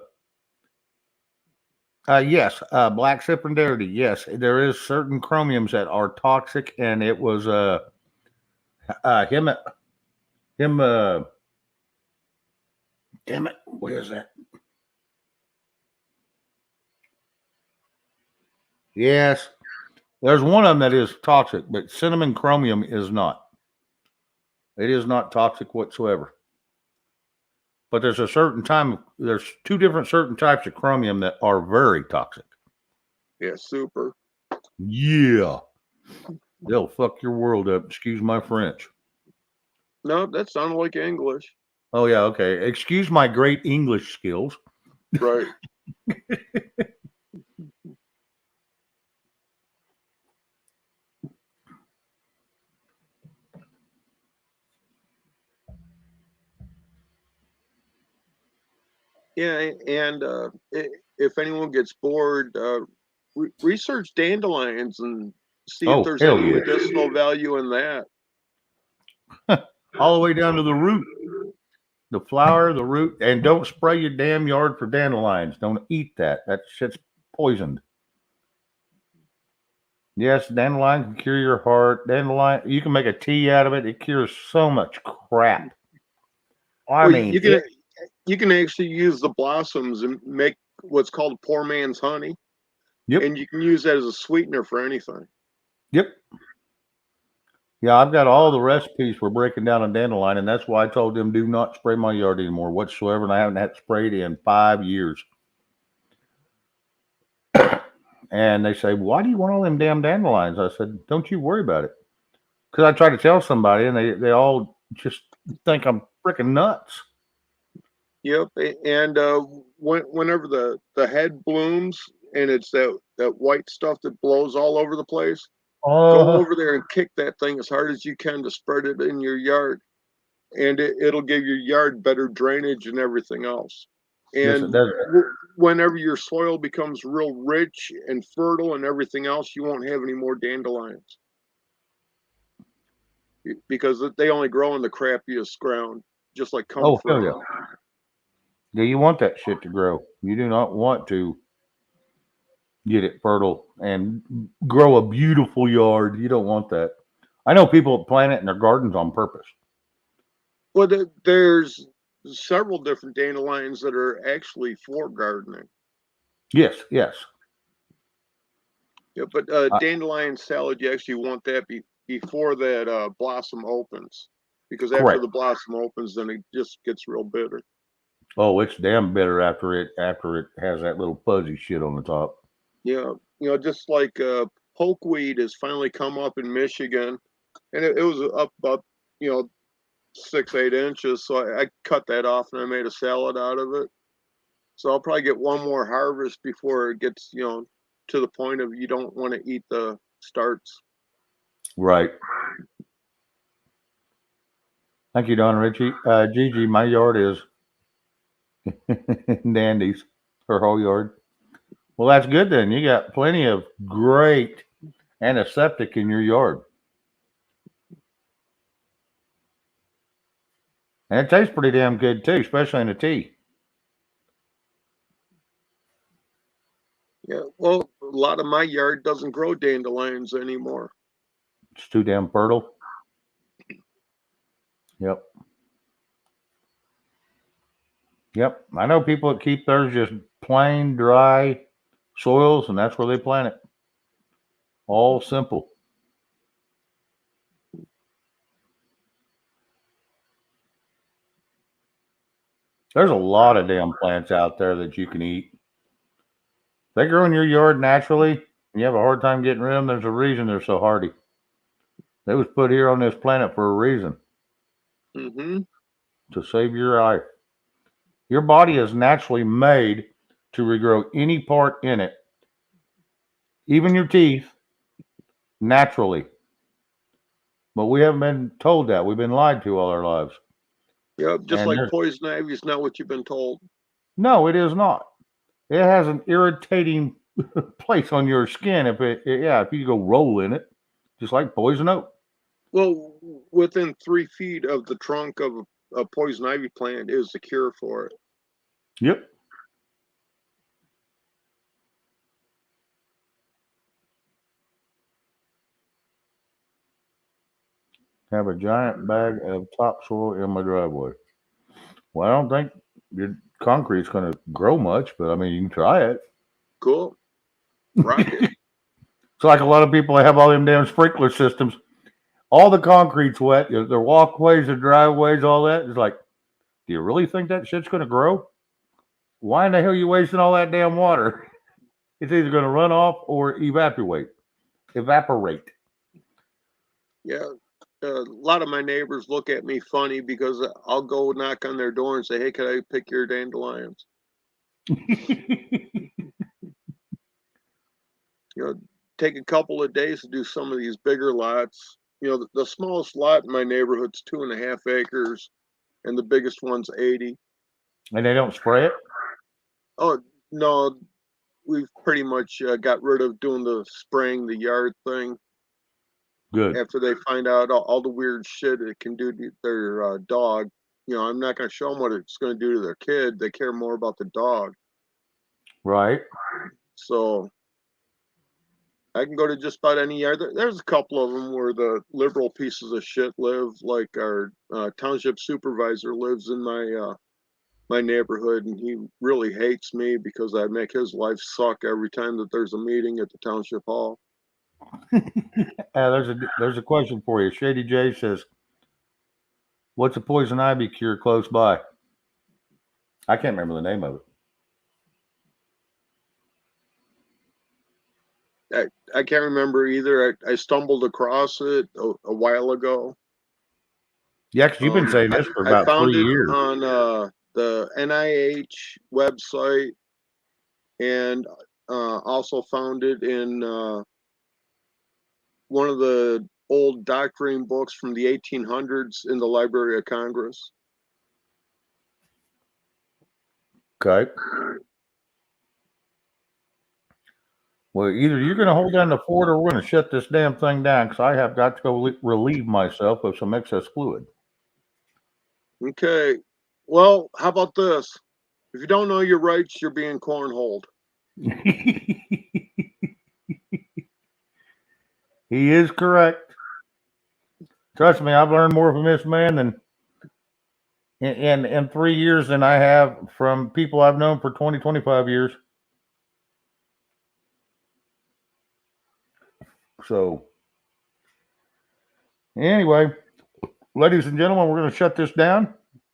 yes, black cyprindarity. Yes, there is certain chromiums that are toxic, and it was him damn it, what is that? Yes, there's one of them that is toxic, but cinnamon chromium is not. It is not toxic whatsoever. But there's there's 2 different certain types of chromium that are very toxic. Yeah, super. Yeah. They'll fuck your world up. Excuse my French. No, that sounded like English. Oh, yeah. Okay. Excuse my great English skills. Right. Yeah, and if anyone gets bored, research dandelions and see if Oh, there's hell any yeah. medicinal value in that. All the way down to the root. The flower, the root, and don't spray your damn yard for dandelions. Don't eat that. That shit's poisoned. Yes, dandelion can cure your heart. Dandelion, you can make a tea out of it. It cures so much crap. I Well, mean, you can actually use the blossoms and make what's called poor man's honey, yep, and you can use that as a sweetener for anything. yep. Yeah, I've got all the recipes for breaking down a dandelion, and that's why I told them do not spray my yard anymore whatsoever, and I haven't had sprayed in 5 years. And they say, "Why do you want all them damn dandelions?" I said, "Don't you worry about it." Because I try to tell somebody, and they all just think I'm freaking nuts. Yep, and whenever the head blooms and it's that white stuff that blows all over the place, go over there and kick that thing as hard as you can to spread it in your yard, and it'll give your yard better drainage and everything else. Yes, And it does. whenever your soil becomes real rich and fertile and everything else, you won't have any more dandelions because they only grow in the crappiest ground, just like Oh, comfort. hell yeah. Do you want that shit to grow? You do not want to get it fertile and grow a beautiful yard. You don't want that. I know people that plant it in their gardens on purpose. Well, there's several different dandelions that are actually for gardening. Yes, yes. Yeah, but dandelion salad, you actually want that before that blossom opens, because after Correct. the blossom opens, then it just gets real bitter. Oh, it's damn bitter after it has that little fuzzy shit on the top. Yeah, just like pokeweed has finally come up in Michigan, and it was up about 6-8 inches. So I cut that off and I made a salad out of it. So I'll probably get one more harvest before it gets to the point of you don't want to eat the starts. Right. Thank you, Don Richie. Gigi, my yard is dandies, her whole yard. Well, that's good then. You got plenty of great antiseptic in your yard. And it tastes pretty damn good too, especially in a tea. Yeah, well, a lot of my yard doesn't grow dandelions anymore. It's too damn fertile. Yep. Yep. I know people that keep theirs just plain dry soils, and that's where they plant it. All simple. There's a lot of damn plants out there that you can eat. They grow in your yard naturally, and you have a hard time getting rid of them. There's a reason they're so hardy. They was put here on this planet for a reason, Mm-hmm. to save your life. Your body is naturally made to regrow any part in it, even your teeth, naturally. But we haven't been told that. We've been lied to all our lives. Yep, just And like there's- poison ivy is not what you've been told. No, it is not. It has an irritating place on your skin if you go roll in it, just like poison oak. Well, within 3 feet of the trunk of a poison ivy plant is the cure for it. Yep. Have a giant bag of topsoil in my driveway. Well, I don't think your concrete's going to grow much, but I mean, you can try it. Cool. Rock it. It's like a lot of people have all them damn sprinkler systems. All the concrete's wet. Their walkways, their driveways, all that. It's like, do you really think that shit's going to grow? Why in the hell are you wasting all that damn water? It's either going to run off or evaporate. Yeah. A lot of my neighbors look at me funny because I'll go knock on their door and say, "Hey, can I pick your dandelions?" Take a couple of days to do some of these bigger lots. The smallest lot in my neighborhood's 2.5 acres, and the biggest one's 80. And they don't spray it? Oh no, we've pretty much got rid of doing the spraying the yard thing. Good. After they find out all the weird shit it can do to their dog. I'm not going to show them what it's going to do to their kid. They care more about the dog. Right. So I can go to just about any yard. There's a couple of them where the liberal pieces of shit live, like our township supervisor lives in my neighborhood, and he really hates me because I make his life suck every time that there's a meeting at the township hall. There's a question for you. Shady J says, "What's a poison ivy cure close by?" I can't remember the name of it. I can't remember either. I stumbled across it a while ago. Yeah, because you've been saying this for about 3 years. I found it on the NIH website, and also found it in one of the old doctoring books from the 1800s in the Library of Congress. Okay. Well, either you're going to hold down the fort or we're going to shut this damn thing down because I have got to go relieve myself of some excess fluid. Okay. Well, how about this? If you don't know your rights, you're being cornholed. He is correct. Trust me, I've learned more from this man than in 3 years than I have from people I've known for 20, 25 years. So, anyway, ladies and gentlemen, we're going to shut this down.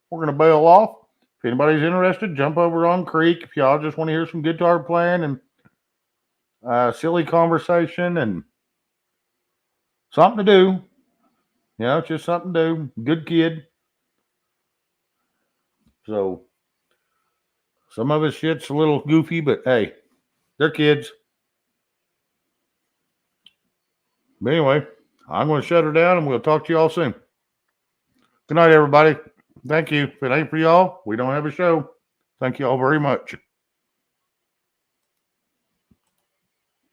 We're going to bail off. If anybody's interested, jump over on Creek. If y'all just want to hear some guitar playing and silly conversation and something to do, it's just something to do. Good kid. So, some of his shit's a little goofy, but hey, they're kids. But anyway, I'm going to shut her down and we'll talk to you all soon. Good night, everybody. Thank you. If it ain't for y'all, we don't have a show. Thank you all very much.